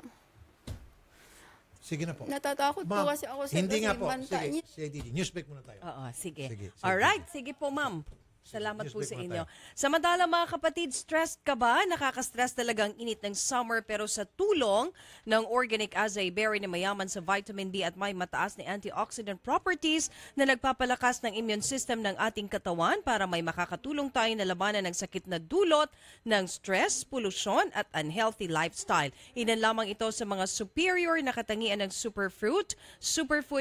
Speaker 2: Sige na po.
Speaker 5: Natatakot po kasi ako sa
Speaker 2: Hindi nga po.
Speaker 5: banta niya.
Speaker 2: Sige, newsbreak muna tayo.
Speaker 1: Oo, sige.
Speaker 2: Sige.
Speaker 1: Alright, sige po ma'am. Salamat po
Speaker 2: Newsbreak
Speaker 1: sa
Speaker 2: muna
Speaker 1: inyo.
Speaker 2: tayo.
Speaker 1: Samantala mga kapatid, stressed ka ba? Nakaka-stress talaga ang init ng summer pero sa tulong ng organic acai berry na mayaman sa vitamin B at may mataas na antioxidant properties na nagpapalakas ng immune system ng ating katawan para may makakatulong tayo na labanan ng sakit na dulot ng stress, polusyon at unhealthy lifestyle. Ilan lamang ito sa mga superior na katangian ng superfood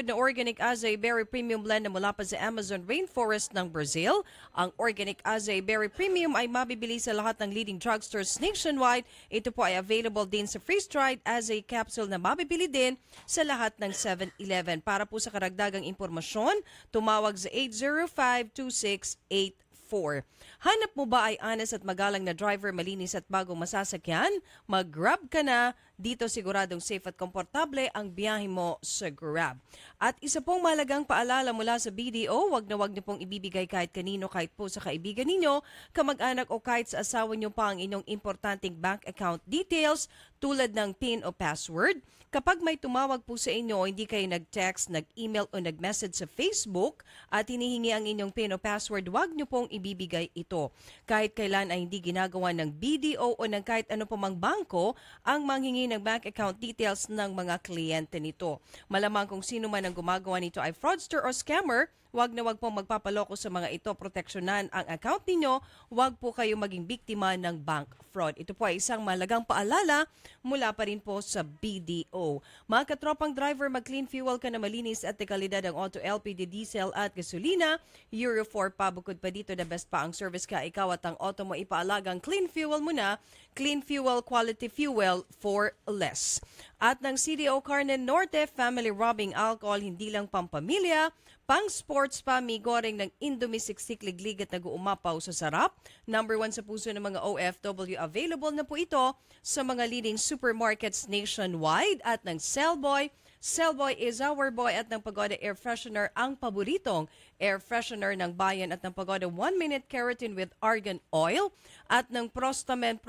Speaker 1: na organic acai berry premium blend na mula pa sa Amazon rainforest ng Brazil. Ang organic acai berry premium ay mabibili sa lahat ng leading drugstores nationwide. Ito po ay available din sa freeze-dried acai capsule na mabibili din sa lahat ng 7-Eleven. Para po sa karagdagang impormasyon, tumawag sa 805-2684. Hanap mo ba ay honest at magalang na driver, malinis at bagong masasakyan? Mag-Grab ka na. Dito siguradong safe at komportable ang biyahe mo sa Grab. At isa pong malagang paalala mula sa BDO, wag niyo pong ibibigay kahit kanino, kahit po sa kaibigan ninyo, kamag-anak o kahit sa asawa niyo pa ang inyong importanteng bank account details tulad ng PIN o password. Kapag may tumawag po sa inyo, hindi kayo nag-text, nag-email o nag-message sa Facebook at hinihingi ang inyong PIN o password, wag niyo pong ibibigay ito. Kahit kailan ay hindi ginagawa ng BDO o ng kahit ano pamang bangko ang manghingi ng bank account details ng mga kliyente nito. Malamang kung sino man ang gumagawa nito ay fraudster o scammer, wag na wag pong magpapaloko sa mga ito, proteksyonan ang account ninyo, wag po kayo maging biktima ng bank fraud. Ito po ay isang malagang paalala mula pa rin po sa BDO. Mga katropang driver, mag-clean fuel ka na malinis at dekalidad ang auto, LPG, diesel at gasolina. Euro 4 pa, bukod pa dito, the best pa ang service ka, ikaw at ang auto mo ipaalagang clean fuel mo na. Clean fuel, quality fuel for less. At ng CDO Carnen Norte, family robbing alcohol, hindi lang pampamilya, pang sports pa, may goreng ng Indomie siksik liglig at nag-uumapaw sa sarap. Number 1 sa puso ng mga OFW, available na po ito sa mga leading supermarkets nationwide. At ng Cellboy, Cellboy is our boy at ng Pagoda Air Freshener, ang paboritong air freshener ng bayan, at ng Pagoda 1-minute keratin with argan oil, at ng Prostamen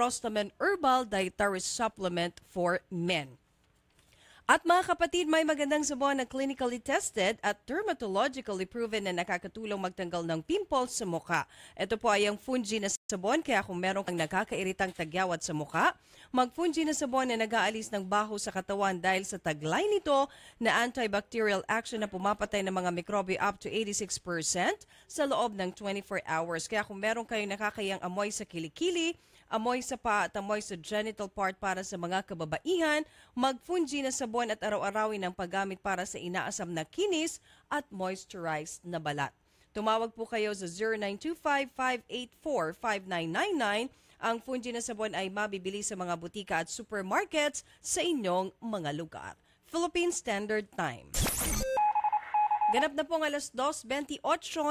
Speaker 1: Herbal Dietary Supplement for Men. At mga kapatid, may magandang sabon na clinically tested at dermatologically proven na nakakatulong magtanggal ng pimples sa mukha. Ito po ay ang Fungi na sabon, kaya kung meron kang nakakairitang tagyawat sa mukha, mag-Fungi na sabon na nag-aalis ng baho sa katawan dahil sa taglay nito na antibacterial action na pumapatay ng mga mikrobe up to 86% sa loob ng 24 hours. Kaya kung meron kayong nakakayang amoy sa kilikili, amoy sa paa at amoy sa genital part para sa mga kababaihan, mag-Fungi na sabon at araw-arawin ang paggamit para sa inaasam na kinis at moisturized na balat. Tumawag po kayo sa 0925-584-5999. Ang Fungi na sabon ay mabibili sa mga butika at supermarkets sa inyong mga lugar. Philippine Standard Time. Ganap na pong 2:28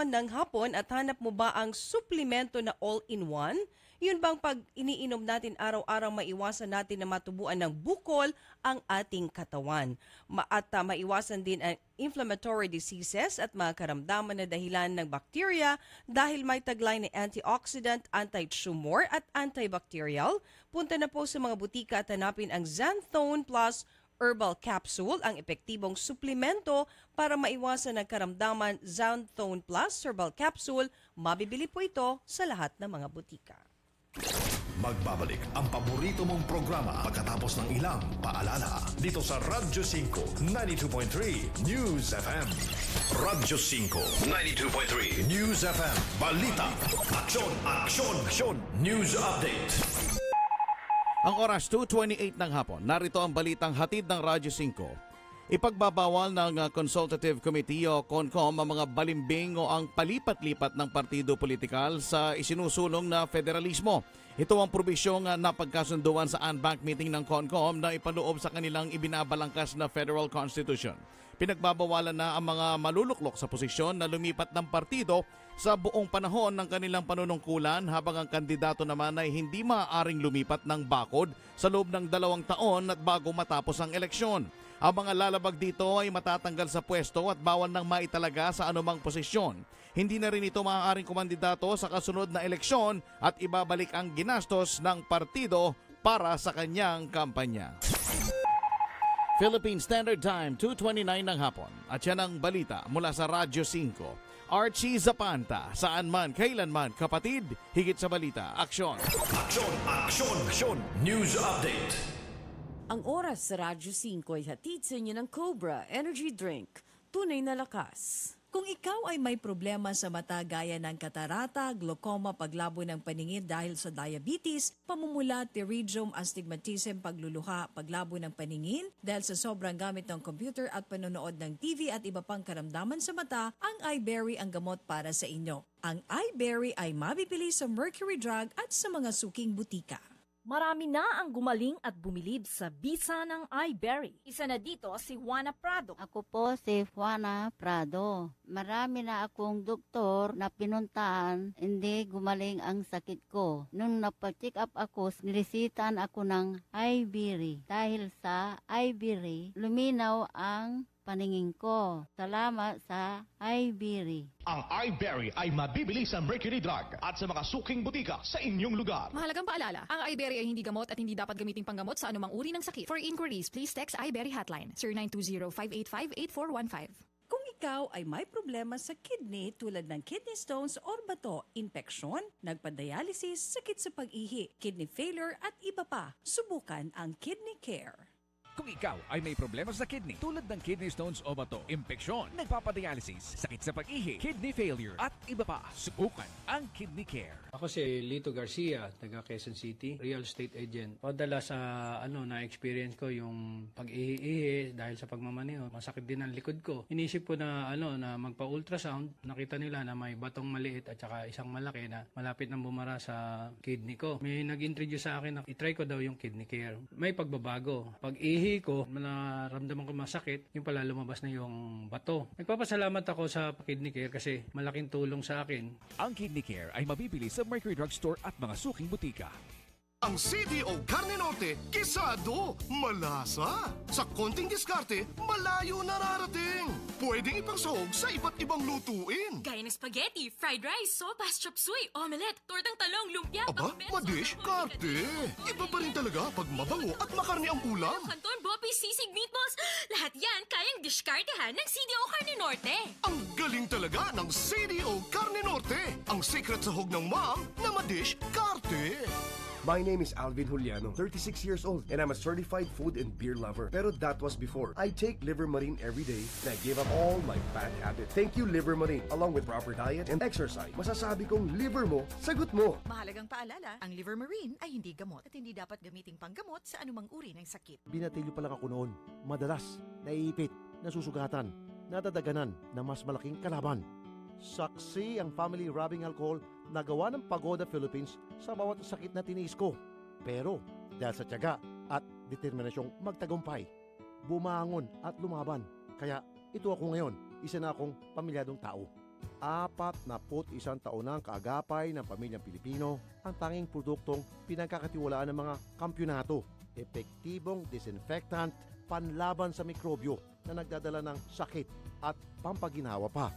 Speaker 1: ng hapon at hanap mo ba ang suplemento na all-in-one? Yun bang pag iniinom natin araw-araw, maiwasan natin na matubuan ng bukol ang ating katawan. At maiwasan din ang inflammatory diseases at mga karamdaman na dahilan ng bacteria dahil may taglay na antioxidant, anti-tumor at antibacterial. Punta na po sa mga butika at hanapin ang Xanthone Plus Herbal Capsule, ang epektibong suplemento para maiwasan ang karamdaman. Xanthone Plus Herbal Capsule, mabibili po ito sa lahat ng mga butika.
Speaker 7: Magbabalik ang paborito mong programa pagkatapos ng ilang paalala dito sa Radyo 5 92.3 News FM. Radyo 5 92.3 News FM. Balita, aksyon, aksyon, aksyon. News update.
Speaker 8: Ang oras 2:28 ng hapon. Narito ang balitang hatid ng Radyo 5. Ipagbabawal ng Consultative Committee o CONCOM ang mga balimbing o ang palipat-lipat ng partido politikal sa isinusulong na federalismo. Ito ang probisyong napagkasunduan sa unbanked meeting ng CONCOM na ipaloob sa kanilang ibinabalangkas na Federal Constitution. Pinagbabawalan na ang mga maluluklok sa posisyon na lumipat ng partido sa buong panahon ng kanilang panunungkulan, habang ang kandidato naman ay hindi maaaring lumipat ng bakod sa loob ng 2 taon at bago matapos ang eleksyon. Ang mga lalabag dito ay matatanggal sa pwesto at bawal nang maitalaga sa anumang posisyon. Hindi na rin ito maaaring kumandidato sa kasunod na eleksyon at ibabalik ang ginastos ng partido para sa kanyang kampanya. Philippine Standard Time, 2:29 ng hapon. At yan ang balita mula sa Radyo 5. Archie Zapanta, saan man, kailanman, kapatid, higit sa balita, aksyon.
Speaker 7: Aksyon, aksyon, aksyon. News Update.
Speaker 9: Ang oras sa Radyo 5 ay hatid sa inyo ng Cobra Energy Drink. Tunay na lakas.
Speaker 1: Kung ikaw ay may problema sa mata gaya ng katarata, glaucoma, paglabo ng paningin dahil sa diabetes, pamumula, pterygium, astigmatism, pagluluha, paglabo ng paningin, dahil sa sobrang gamit ng computer at panonood ng TV at iba pang karamdaman sa mata, ang iBerry ang gamot para sa inyo. Ang iBerry ay mabibili sa Mercury Drug at sa mga suking butika.
Speaker 10: Marami na ang gumaling at bumilib sa bisa ng iBerry. Isa na dito si Juana Prado.
Speaker 4: Ako po si Juana Prado. Marami na akong doktor na pinuntahan, hindi gumaling ang sakit ko. Nung napa-check up ako, nilisitan ako ng iBerry. Dahil sa iBerry, luminaw ang paningin ko. Salamat sa iBerry.
Speaker 11: Ang iBerry ay mabibili sa Mercury Drug at sa mga suking butika sa inyong lugar.
Speaker 12: Mahalagang paalala, ang iBerry ay hindi gamot at hindi dapat gamiting panggamot sa anumang uri ng sakit. For inquiries, please text iBerry hotline 0920-585-8415.
Speaker 1: Kung ikaw ay may problema sa kidney tulad ng kidney stones or bato, infeksyon, nagpa-dialysis, sakit sa pag-ihi, kidney failure at iba pa, subukan ang Kidney Care.
Speaker 13: Kung ikaw ay may problema sa kidney tulad ng kidney stones o bato, impeksyon, nagpapadialysis, sakit sa pag-ihi, kidney failure at iba pa, subukan ang Kidney Care.
Speaker 14: Ako si Lito Garcia, taga Quezon City, real estate agent. Padala sa na-experience ko yung pag-ihi dahil sa pagmamaneho. Masakit din ang likod ko. Inisip ko na na magpa-ultrasound. Nakita nila na may batong maliit at saka isang malaki na malapit nang bumara sa kidney ko. May nag-introduce sa akin na itry ko daw yung Kidney Care. May pagbabago. Pag-ihi ko, naramdaman ko masakit, yung pala lumabas na yung bato. Nagpapasalamat ako sa Kidney Care kasi malaking tulong sa akin.
Speaker 13: Ang Kidney Care ay mabibili sa Mercury Drug Store at mga suking butika.
Speaker 11: Ang CDO Carne Norte, kisado, malasa. Sa konting diskarte, malayo nararating. Pwedeng ipangsahog sa iba't ibang lutuin.
Speaker 15: Gaya ng spaghetti, fried rice, sopas, chop suey, omelette, tortang talong, lumpia,
Speaker 11: Aba, madish, karte. Iba pa rin talaga pag mabango at makarni ang ulam.
Speaker 15: Canton, bopis, sisig, meatballs, lahat yan kayang diskartehan ng CDO Carne Norte.
Speaker 11: Ang galing talaga ng CDO Carne Norte. Ang secret sahog ng mom na madish, karte.
Speaker 16: My name is Alvin Juliano, 36 years old, and I'm a certified food and beer lover. Pero that was before. I take Liver Marine every day, and I gave up all my bad habits. Thank you, Liver Marine. Along with proper diet and exercise, masasabi kong liver mo, sagot mo.
Speaker 17: Mahalagang paalala, ang Liver Marine ay hindi gamot at hindi dapat gamiting panggamot sa anumang uri ng sakit.
Speaker 18: Binatilyo pa lang ako noon. Madalas, naiipit, nasusugatan, nadadaganan na mas malaking kalaban. Saksi ang family rubbing alcohol na gawa ng Pagoda Philippines sa bawat sakit na tiniis ko. Pero dahil sa tiyaga at determinasyong magtagumpay, bumangon at lumaban. Kaya ito ako ngayon, isa na akong pamilyadong tao. 41 taon na ang kaagapay ng pamilyang Pilipino, ang tanging produktong pinagkakatiwalaan ng mga kampyonato. Epektibong disinfectant, panlaban sa mikrobyo na nagdadala ng sakit at pampaginawa pa.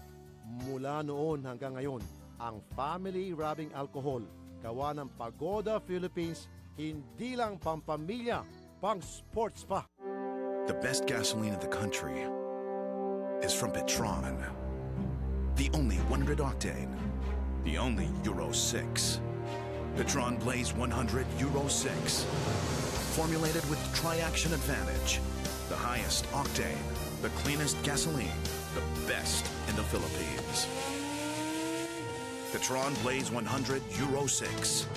Speaker 18: Mula noon hanggang ngayon, ang family rubbing alcohol, gawa ng Pagoda Philippines, hindi lang pampamilya, pang sports pa.
Speaker 7: The best gasoline in the country is from Petron. The only 100 octane. The only Euro 6. Petron Blaze 100 Euro 6. Formulated with Tri-Action Advantage. The highest octane. The cleanest gasoline. The best in the Philippines. Petron Blaze 100 Euro 6.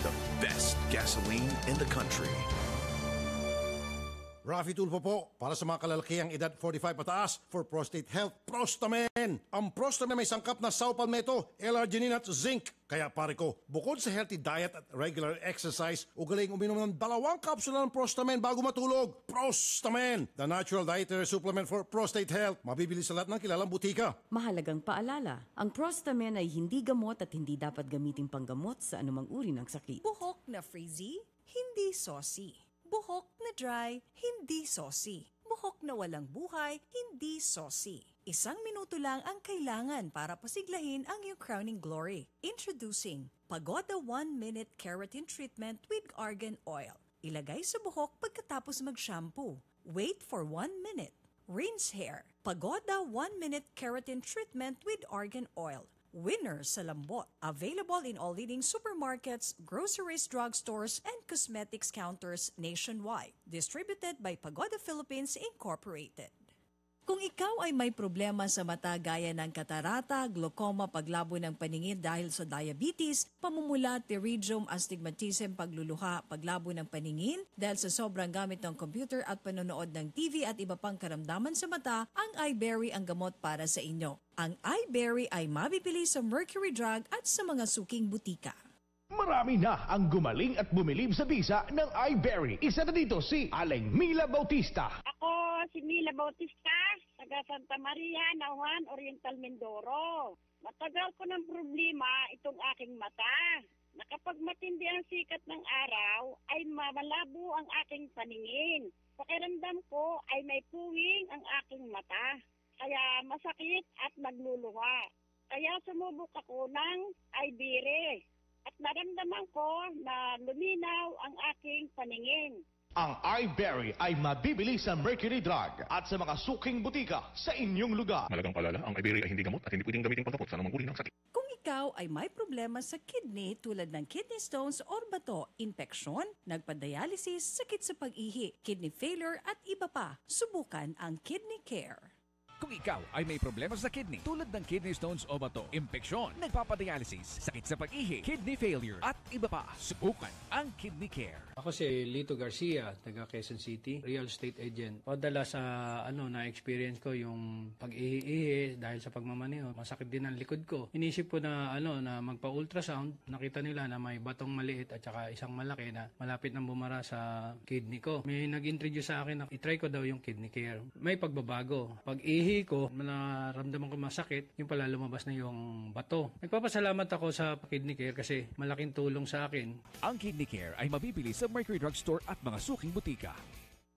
Speaker 7: The best gasoline in the country.
Speaker 2: Raffy Tulfo po, para sa mga kalalakihang edad 45 pataas for prostate health, Prostamen. Ang Prostamen may sangkap na saw palmetto, L-arginine at zinc. Kaya pare ko, bukod sa healthy diet at regular exercise, ugaling uminom ng 2 kapsula ng Prostamen bago matulog. Prostamen, the natural dietary supplement for prostate health. Mabibili sa lahat ng kilalang butika.
Speaker 9: Mahalagang paalala, ang Prostamen ay hindi gamot at hindi dapat gamiting panggamot sa anumang uri ng sakit.
Speaker 1: Buhok na frizzy, hindi saucy. Buhok na dry, hindi saucy.
Speaker 19: buhok na walang buhay, hindi saucy. 1 minuto lang ang kailangan para pasiglahin ang iyong crowning glory. Introducing Pagoda 1-Minute Keratin Treatment with Argan Oil. Ilagay sa buhok pagkatapos mag-shampoo. Wait for 1 minute. Rinse hair. Pagoda 1-Minute Keratin Treatment with Argan Oil. Winner sa lambot. Available in all leading supermarkets, groceries, drugstores, and cosmetics counters nationwide. Distributed by Pagoda Philippines Incorporated. Kung ikaw ay may problema sa mata gaya ng katarata, glaucoma, paglabo ng paningin dahil sa diabetes, pamumula, pterygium, astigmatism, pagluluha, paglabo ng paningin dahil sa sobrang gamit ng computer at panonood ng TV at iba pang karamdaman sa mata, ang iBerry ang gamot para sa inyo. Ang iBerry ay mabibili sa Mercury Drug at sa mga suking butika.
Speaker 13: Marami na ang gumaling at bumilib sa bisa ng iBerry. Isa na dito si Aling Mila Bautista.
Speaker 20: Ako si Mila Bautista, taga Santa Maria, Nauhan, Oriental, Mindoro. Matagal ko ng problema itong aking mata. Na kapag matindi ang sikat ng araw, ay malabo ang aking paningin. Pakiramdam ko ay may puwing ang aking mata. Kaya masakit at nagluluha. Kaya sumubok ako ng iBerry. At naramdaman ko na luminaw ang aking paningin.
Speaker 13: Ang iBerry ay mabibili sa Mercury Drug at sa mga suking butika sa inyong lugar.
Speaker 21: Malagang paalala, ang iBerry ay hindi gamot at hindi pwedeng gamitin panggamot sa anumang uri ng sakit.
Speaker 19: Kung ikaw ay may problema sa kidney tulad ng kidney stones or bato, infeksyon, nagpa-dialysis, sakit sa pag-ihi, kidney failure at iba pa, subukan ang Kidney Care.
Speaker 13: Kung ikaw ay may problema sa kidney tulad ng kidney stones o bato, impeksyon, nagpapadialysis, sakit sa pag-ihi, kidney failure at iba pa, subukan ang Kidney Care.
Speaker 14: Ako si Lito Garcia, taga Quezon City, real estate agent. Padala sa na-experience ko yung pag-ihi dahil sa pagmamaneho. Masakit din ang likod ko. Inisip ko na na magpa-ultrasound. Nakita nila na may batong maliit at saka isang malaki na malapit nang bumara sa kidney ko. May nag-introduce sa akin na itry ko daw yung Kidney Care. May pagbabago. Pag-ihi ko, naramdaman ko masakit, yung pala lumabas na yung bato. Nagpapasalamat ako sa Kidney Care kasi malaking tulong sa akin.
Speaker 13: Ang Kidney Care ay mabibili sa Mercury Drug Store at mga suking butika.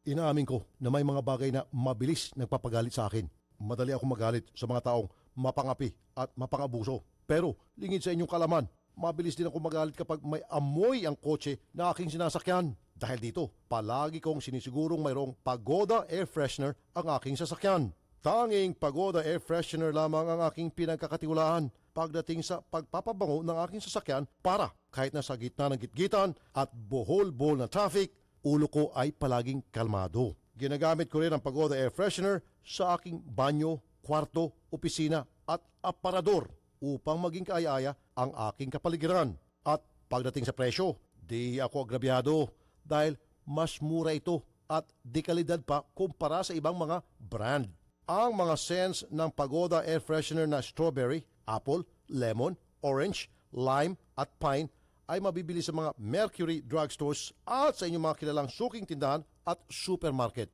Speaker 18: Inaamin ko na may mga bagay na mabilis nagpapagalit sa akin. Madali ako magalit sa mga taong mapangapi at mapangabuso. Pero lingid sa inyong kalaman, mabilis din ako magalit kapag may amoy ang kotse na aking sinasakyan. Dahil dito, palagi kong sinisigurong mayroong Pagoda Air Freshener ang aking sasakyan. Tanging Pagoda Air Freshener lamang ang aking pinagkakatiwalaan pagdating sa pagpapabango ng aking sasakyan para kahit nasa gitna ng gitgitan at bohol-bohol na traffic, ulo ko ay palaging kalmado. Ginagamit ko rin ang Pagoda Air Freshener sa aking banyo, kwarto, opisina at aparador upang maging kaaya-aya ang aking kapaligiran. At pagdating sa presyo, di ako agrabyado dahil mas mura ito at di kalidad pa kumpara sa ibang mga brand. Ang mga scents ng Pagoda Air Freshener na strawberry, apple, lemon, orange, lime at pine ay mabibili sa mga Mercury drugstores at sa inyong mga kilalang suking tindahan at supermarket.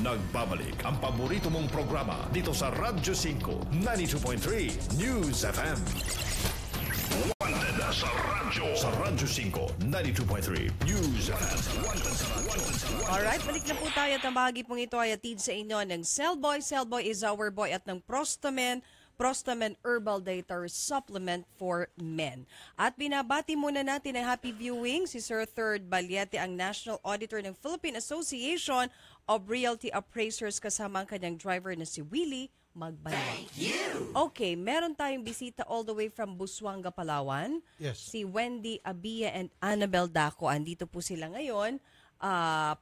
Speaker 7: Nagbabalik ang paborito mong programa dito sa Radyo 5, 92.3 News FM. Wanted sa Radyo. Sa Radyo 5, 92.3 News FM.
Speaker 1: Alright, balik na po tayo at ang bahagi pong ito ay atid sa inyo ng Cellboy. Cellboy is our boy at ng Prostamen Herbal Dietary Supplement for Men. At binabati muna natin ang happy viewing si Sir Third Baliete, ang National Auditor ng Philippine Association of Realty Appraisers, kasama ang kanyang driver na si Willie Magbanwa. Okay, meron tayong bisita all the way from Busuanga, Palawan.
Speaker 2: Yes.
Speaker 1: Si Wendy Abia and Annabel Daco. Andito po sila ngayon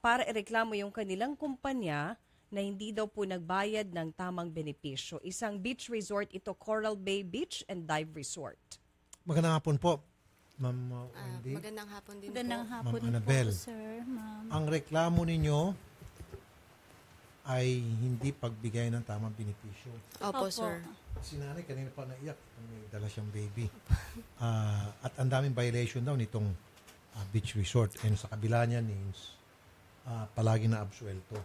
Speaker 1: para ireklamo yung kanilang kumpanya na hindi daw po nagbayad ng tamang benepisyo. Isang beach resort ito, Coral Bay Beach and Dive Resort.
Speaker 2: Magandang hapon po, Ma'am Wendy.
Speaker 22: Magandang hapon din
Speaker 4: Magandang
Speaker 22: po.
Speaker 4: hapon
Speaker 2: Ma'am Annabel.
Speaker 4: po, sir, ma'am.
Speaker 2: Ang reklamo ninyo ay hindi pagbigay ng tamang benepisyo.
Speaker 22: Opo, sir.
Speaker 2: Si nanay kanina pa naiyak kung may dala siyang baby. At ang daming violation daw nitong beach resort. And sa kabila niya means palagi na absuelto.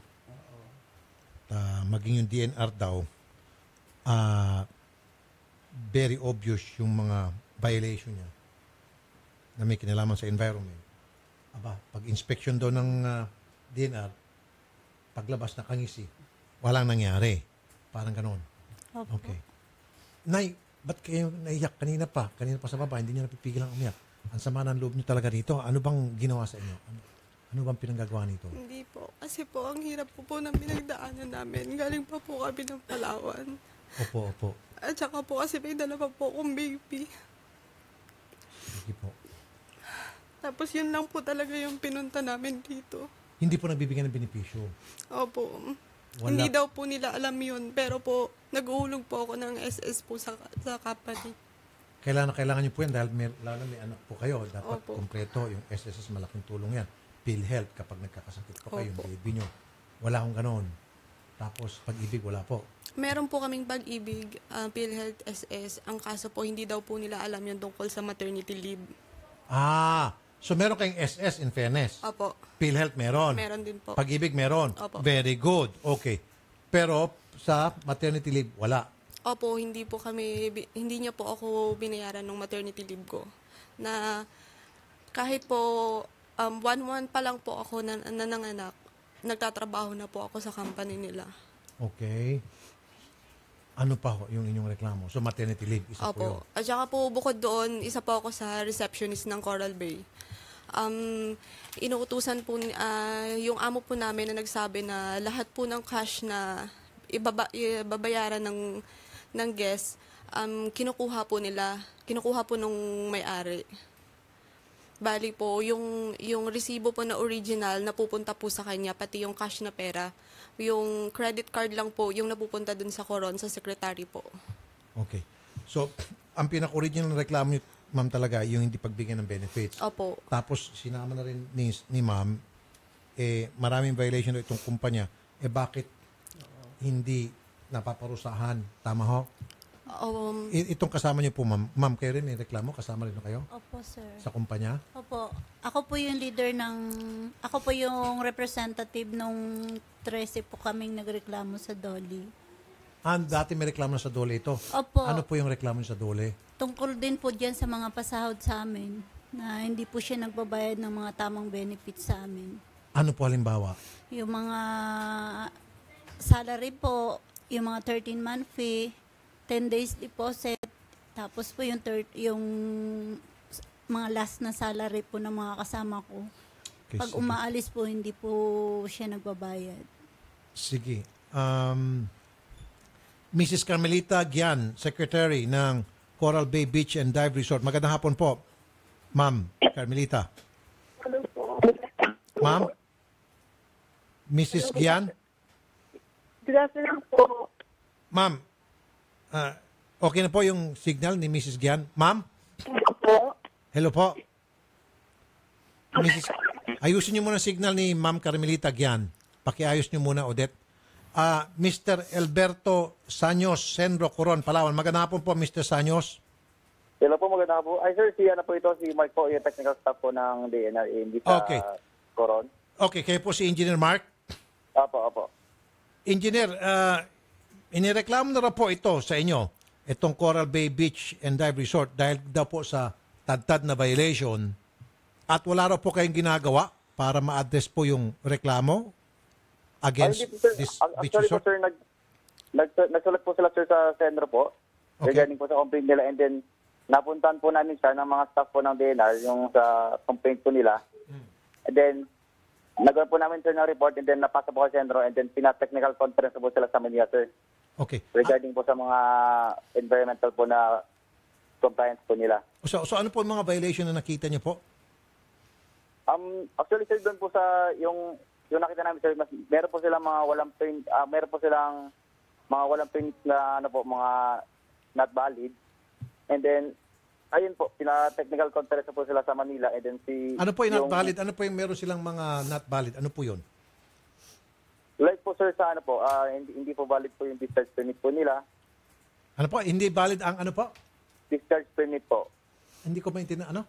Speaker 2: Maging yung DNR daw, very obvious yung mga violation niya na may kinalaman sa environment. Pag inspection daw ng DNR, paglabas nakangisi, walang nangyari. Parang ganon.
Speaker 4: Opo.
Speaker 2: Okay. Nay, ba't kayo naiyak kanina pa? Kanina pa sa baba, hindi niyo napipigil ang umiyak. Ang sama ng loob niyo talaga dito. Ano bang ginawa sa inyo? Ano bang pinanggagawa nito?
Speaker 3: Hindi po. Kasi po, ang hirap po ng pinagdaanan namin. Galing pa po kami ng Palawan.
Speaker 2: Opo.
Speaker 3: At saka po kasi may dala pa po akong baby.
Speaker 2: Sige po.
Speaker 3: Tapos yun lang po talaga yung pinunta namin dito.
Speaker 2: Hindi po nagbibigyan ng benepisyo.
Speaker 3: Opo.
Speaker 2: Wala.
Speaker 3: Hindi daw po nila alam yun. Pero po, nag-uulog po ako ng SS po sa company.
Speaker 2: Kailangan niyo po yan dahil lalo may anak po kayo. Dapat
Speaker 3: Opo.
Speaker 2: kompleto. Yung SSS, malaking tulong yan. PhilHealth, kapag nagkakasakit po kayo, yung
Speaker 3: Opo.
Speaker 2: baby nyo. Wala akong ganon. Tapos, pag-ibig, wala po.
Speaker 3: Meron po kaming pag-ibig, PhilHealth SS. Ang kaso po, hindi daw po nila alam yun tungkol sa maternity leave.
Speaker 2: So meron kayong SS in fairness?
Speaker 3: Opo.
Speaker 2: PhilHealth meron?
Speaker 3: Meron din po.
Speaker 2: Pag-ibig meron?
Speaker 3: Opo.
Speaker 2: Very good. Okay. Pero sa maternity leave, wala.
Speaker 3: Opo, hindi niya po ako binayaran ng maternity leave ko. Na kahit po 1 month pa lang po ako na nanganak, nagtatrabaho na po ako sa company nila.
Speaker 2: Okay. Ano pa ho yung inyong reklamo? So maternity leave, isa po yun.
Speaker 3: Opo. At saka po bukod doon, isa po ako sa receptionist ng Coral Bay. Inuutusan po yung amo po namin na nagsabi na lahat po ng cash na ibabayaran ng guest, kinukuha po nung may-ari. Bali po, yung resibo po na original na pupunta po sa kanya, pati yung cash na pera, yung credit card lang po, yung napupunta dun sa Coron, sa secretary po.
Speaker 2: Okay. So, ang pinaka-original na reklamo niyo, ma'am, talaga, yung hindi pagbigyan ng benefits.
Speaker 3: Opo.
Speaker 2: Tapos, sinama na rin ni ma'am, maraming violation na itong kumpanya. Bakit hindi napaparusahan? Tama ho? Itong kasama niyo po, ma'am. Ma'am, kayo rin may reklamo? Kasama rin kayo?
Speaker 4: Opo, sir.
Speaker 2: Sa kumpanya?
Speaker 4: Opo. Ako po yung leader ako po yung representative nung 13 po kaming nagreklamo sa Dolly.
Speaker 2: Dati may reklamo na sa Dole ito.
Speaker 4: Opo.
Speaker 2: Ano po yung reklamo niyo sa Dole?
Speaker 4: Tungkol din po dyan sa mga pasahod sa amin na hindi po siya nagbabayad ng mga tamang benefits sa amin.
Speaker 2: Ano po halimbawa?
Speaker 4: Yung mga salary po, yung mga 13-month fee, 10 days deposit, tapos po yung mga last na salary po ng mga kasama ko.
Speaker 2: Okay,
Speaker 4: Pag
Speaker 2: sige.
Speaker 4: umaalis po, hindi po siya nagbabayad.
Speaker 2: Sige. Mrs. Carmelita Gian, Secretary ng Coral Bay Beach and Dive Resort. Magandang hapon po, Ma'am Carmelita. Ma'am? Mrs. Gian?
Speaker 22: Good afternoon po.
Speaker 2: Ma'am, okay na po yung signal ni Mrs. Gian. Ma'am? Hello po. Mrs. Ayusin niyo muna signal ni Ma'am Carmelita Gian. Pakiayos niyo muna, Odette. Mr. Alberto Sanyos, Senro Coron, Palawan. Magandang hapon po, Mr. Sanyos.
Speaker 6: Hello po, magandang hapon. Ay sir, si Mark po, yung technical staff po ng DNR hindi sa Coron.
Speaker 2: Okay, kayo po si Engineer Mark?
Speaker 6: Opo.
Speaker 2: Engineer, inireklamo na raw po ito sa inyo, itong Coral Bay Beach and Dive Resort dahil daw po sa tad na violation at wala raw po kayong ginagawa para ma-address po yung reklamo against this beach resort?
Speaker 6: Actually po sir, nagsulat po sila sir sa Senro po regarding po sa complaint nila and then napuntahan po namin siya ng mga staff po ng DNR yung sa complaint po nila. And then nagawa po namin sir ng report and then napasa po sa Senro and then pina-technical conference po sila sa Manila sir.
Speaker 2: Okay.
Speaker 6: Regarding po sa mga environmental po na compliance po nila.
Speaker 2: So ano po yung mga violation na nakita niyo po?
Speaker 6: Actually sir, doon po sa yung nakita namin sir, meron po silang mga walang print, meron po silang mga walang print na mga not valid. And then ayun po, pina-technical conference po sila sa Manila and then
Speaker 2: Ano po yung not valid? Ano po yung meron silang mga not valid? Ano po yun?
Speaker 6: Like po sir sa hindi po valid po yung discharge permit po nila.
Speaker 2: Ano po? Hindi valid ang ano po?
Speaker 6: Discharge permit po.
Speaker 2: Hindi ko maintindihan. Ano?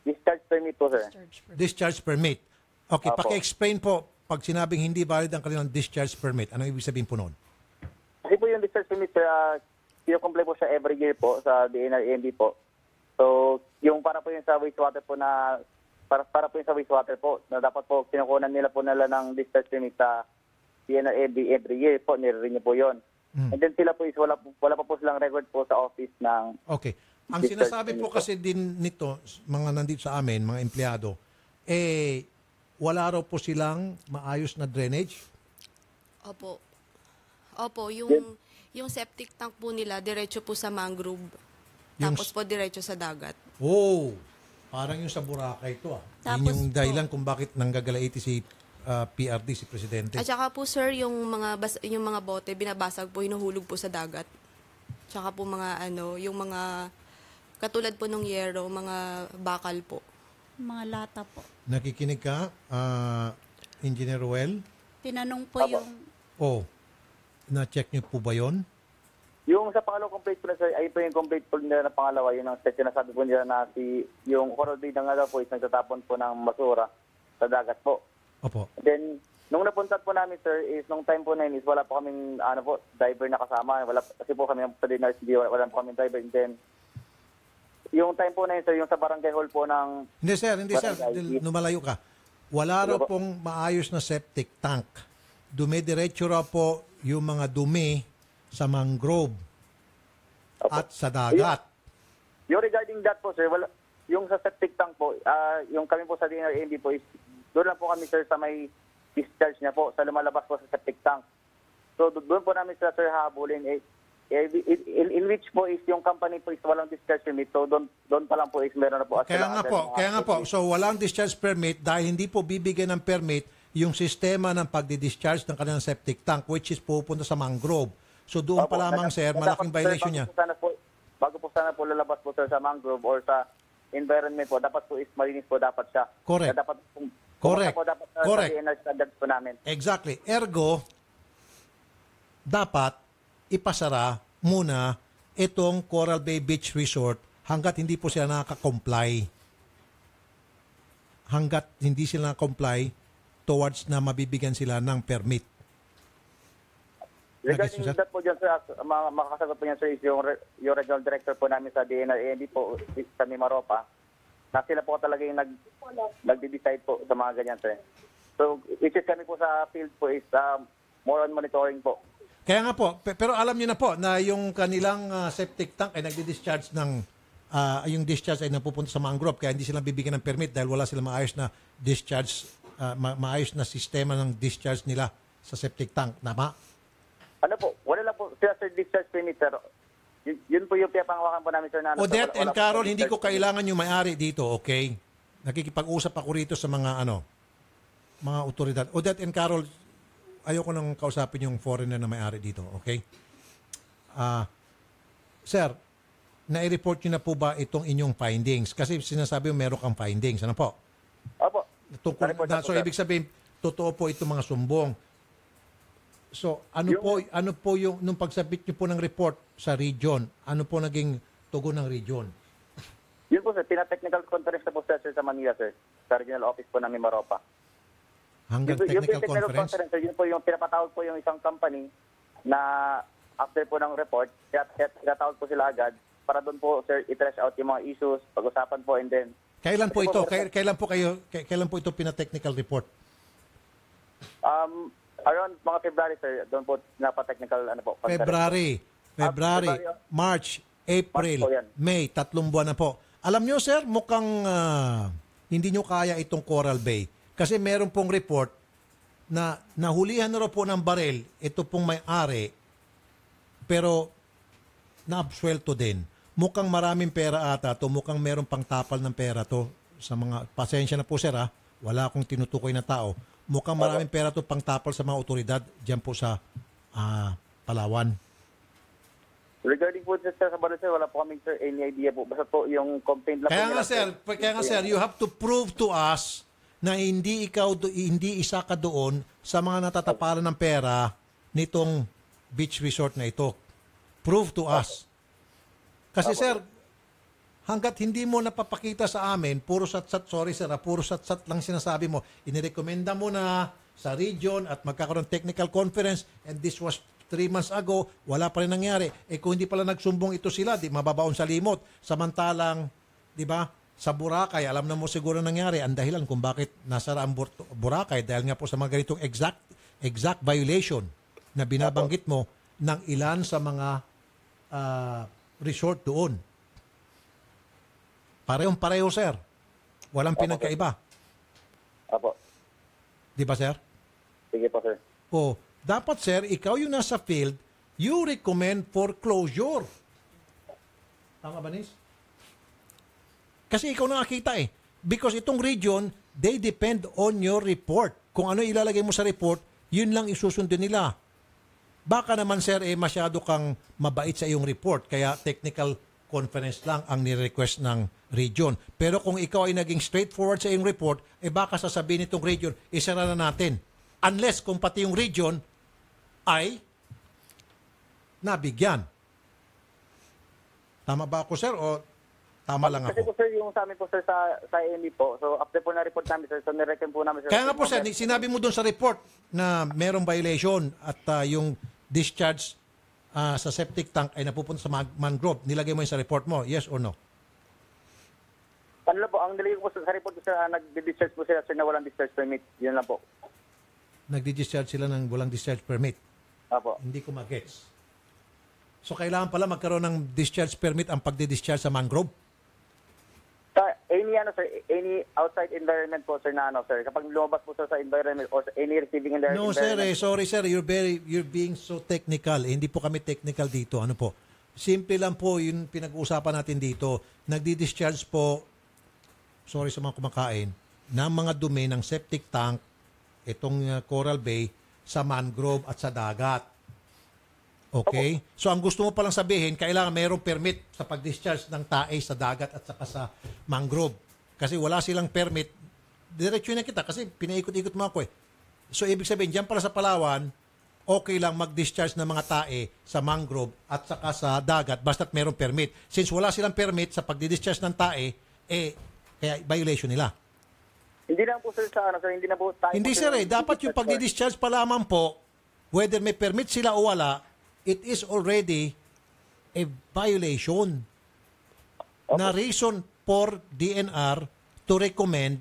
Speaker 6: Discharge permit po sir.
Speaker 2: Discharge permit. Okay,
Speaker 6: Opo.
Speaker 2: paki-explain po pag sinabing hindi valid ang kanilang discharge permit. Ano ibig sabihin po noon?
Speaker 6: Kasi po yung discharge permit sir, i-comply po siya every year po sa DNR EMB po. So, yung para po yung sa wastewater po para po yung sa wastewater po, na dapat po kinukunan nila po ng discharge permit sa every year po, nire-renew po yun. And then sila po is wala pa po silang record po sa office ng...
Speaker 2: Okay. Ang sinasabi po kasi din nito, mga nandito sa amin, mga empleyado, wala raw po silang maayos na drainage?
Speaker 3: Opo. Opo, yung septic tank po nila, diretso po sa mangrove. Tapos po diretso sa dagat.
Speaker 2: Oh, parang yung sa Boracay ito. Tapos yun yung dahilan kung bakit nanggagalaiti si PRD, si Presidente.
Speaker 3: At saka po sir, yung mga bote, binabasag po, hinuhulog po sa dagat. Tsaka po yung mga, katulad po ng yero, mga bakal po.
Speaker 4: Mga lata po.
Speaker 2: Nakikinig ka, Engineer Ruel?
Speaker 4: Tinanong po
Speaker 2: na-check niyo po ba yun?
Speaker 6: Yung sa pangalawang complaint po na sir, ay po yung complaint po nila na pangalawa, yun ang sinasabi po nila na yung coral bay na nga po is nagtatapon po ng basura sa dagat po.
Speaker 2: Opo.
Speaker 6: Then, nung napunta po namin sir, is nung time po na yun is wala po kaming diver na kasama. Kasi po kami sa dinner, wala po kaming diver. And then, yung time po na yun sir, yung sa barangay hall po ng...
Speaker 2: Hindi sir, lumalayo ka. Wala raw pong maayos na septic tank. Dumidiretso raw po yung mga dumi sa mangrove at sa dagat.
Speaker 6: Yung regarding that po sir, yung sa septic tank po, yung kami po sa dinner AMD po is doon lang po kami sir sa may discharge niya po, sa lumalabas po sa septic tank. So doon po namin sir habulin in which po is yung company po is walang discharge permit. So doon pa lang po is meron na po.
Speaker 2: Kaya nga po. So walang discharge permit dahil hindi po bibigyan ng permit yung sistema ng pagdi-discharge ng kanilang septic tank which is pupunta sa mangrove. So doon pa lamang sir, malaking violation niya.
Speaker 6: Bago po sana po lalabas po sir sa mangrove or sa environment po, dapat po is malinis po dapat siya.
Speaker 2: Correct.
Speaker 6: Correct. Standards po namin.
Speaker 2: Exactly. Ergo, dapat ipasara muna itong Coral Bay Beach Resort hanggat hindi po sila nakaka-comply. Hanggat hindi sila nakaka-comply towards na mabibigyan sila ng permit.
Speaker 6: Regarding that po dyan sir, makakasagot po yan sir is yung regional director po namin sa DNR AND po sa Mimaropa. Na sila po talaga yung nag-decide po sa mga ganyan sir. So, which is kami po sa field po is more on monitoring po.
Speaker 2: Kaya nga po, pero alam niyo na po na yung kanilang septic tank ay nagdi-discharge ng, yung discharge ay napupunta sa mangrove kaya hindi sila bibigyan ng permit dahil wala silang maayos na discharge, maayos na sistema ng discharge nila sa septic tank. Tama?
Speaker 6: Ano po, wala lang po sila sir discharge permit sir. Yun po yung pinapangawakan po namin sir na...
Speaker 2: Odette and Carol, hindi ko kailangan yung may-ari dito, okay? Nakikipag-usap ako rito sa mga mga otoridad. Odette and Carol, ayoko nang kausapin yung foreigner na may-ari dito, okay? Sir, nai-report nyo na po ba itong inyong findings? Kasi sinasabi mo meron kang findings. Ano po?
Speaker 6: Opo.
Speaker 2: So, ibig sabihin, totoo po itong mga sumbong. So, ano po yung, nung pagsabit nyo po ng report sa region, ano po naging tugon ng region?
Speaker 6: Yun po sir, pina-technical conference na po sir sa Manila sir, sa regional office po ng Mimaropa.
Speaker 2: Hanggang technical conference?
Speaker 6: Yun po yung pinapatawag po yung isang company na after po ng report, pinatawag po sila agad para doon po sir i-trash out yung mga issues, pag-usapan po and then...
Speaker 2: Kailan po ito? Kailan po ito pina-technical report?
Speaker 6: Around mga February, sir, doon po pinapa-technical
Speaker 2: February, March, April, May, 3 buwan na po. Alam nyo, sir, mukhang hindi nyo kaya itong Coral Bay. Kasi meron pong report na nahulihan na raw po ng barel, ito pong may-ari, pero na-absuelto din. Mukhang maraming pera ata to, mukhang meron pang tapal ng pera to. Sa mga, pasensya na po, sir, wala akong tinutukoy na tao. Mukhang maraming pera to pang tapal sa mga otoridad dyan po sa Palawan.
Speaker 6: Regarding po sir, sa baril sir, wala po kaming sir any idea po. Basta po yung complaint lang
Speaker 2: kaya nga sir, you have to prove to us na hindi isa ka doon sa mga natatapalan ng pera nitong beach resort na ito. Prove to us. Kasi sir, hanggat hindi mo napapakita sa amin, puro sat-sat lang sinasabi mo. Inirekomenda mo na sa region at magkakaroon technical conference and this was 3 months ago, wala pa rin nangyari. Kung hindi pala nagsumbong ito sila, di mababaon sa limot. Samantalang, di ba, sa Boracay, alam na mo siguro nangyari ang dahilan kung bakit nasara ang Boracay dahil nga po sa mga ganitong exact exact violation na binabanggit mo ng ilan sa mga resort doon. Parehong-pareho, sir. Walang pinagkaiba.
Speaker 6: Apo.
Speaker 2: Di ba, sir?
Speaker 6: Sige po, sir.
Speaker 2: O, dapat, sir, ikaw yung nasa field, you recommend foreclosure. Tama ba, Nis? Kasi ikaw nakakita eh. Because itong region, they depend on your report. Kung ano ilalagay mo sa report, yun lang isusundin nila. Baka naman, sir, masyado kang mabait sa iyong report. Kaya technical conference lang ang ni-request ng region. Pero kung ikaw ay naging straightforward sa iyong report, baka sasabihin itong region, isara na natin. Unless kung pati yung region ay nabigyan. Tama ba ako, sir, o tama lang
Speaker 6: Kasi
Speaker 2: ako?
Speaker 6: po, sir, yung sa amin po, sir, sa AME po, so after po na-report namin, sir, so nireckon po namin, sir.
Speaker 2: Kaya nga po, sir, sinabi mo doon sa report na merong violation at yung discharge sa septic tank ay napupunta sa mangrove. Nilagay mo yun sa report mo, yes or no?
Speaker 6: Ano lang po, ang nilagay ko po sa report, sir, nag-discharge po sila, sir, na walang discharge permit. Yun lang po.
Speaker 2: Nagdi-discharge sila ng walang discharge permit.
Speaker 6: Apo.
Speaker 2: Hindi ko magets. So, kailangan pala magkaroon ng discharge permit ang pagdi-discharge sa mangrove?
Speaker 6: Sa any outside environment po, sir, na sir, kapag lumabas po, sir, sa environment or any receiving environment.
Speaker 2: No, sir, sorry, sir, you're being so technical. Hindi po kami technical dito. Ano po? Simple lang po yung pinag-uusapan natin dito. Nagdi-discharge po, sorry sa mga kumakain, ng mga dumi ng septic tank, itong Coral Bay, sa mangrove at sa dagat. Okay? So, ang gusto mo palang sabihin, kailangan mayroong permit sa pag-discharge ng tae sa dagat at saka sa mangrove. Kasi wala silang permit. Diretso na kita kasi pinaikot-ikot mo ako eh. So, ibig sabihin, dyan pala sa Palawan, okay lang mag-discharge ng mga tae sa mangrove at saka sa dagat basta't mayroong permit. Since wala silang permit sa pag-discharge ng tae, kaya violation nila.
Speaker 6: Hindi lang po, sir, sa sir, hindi na po tayo.
Speaker 2: Hindi, sir, dapat yung pag-discharge pa lamang po, whether may permit sila o wala, it is already a violation na reason for DNR to recommend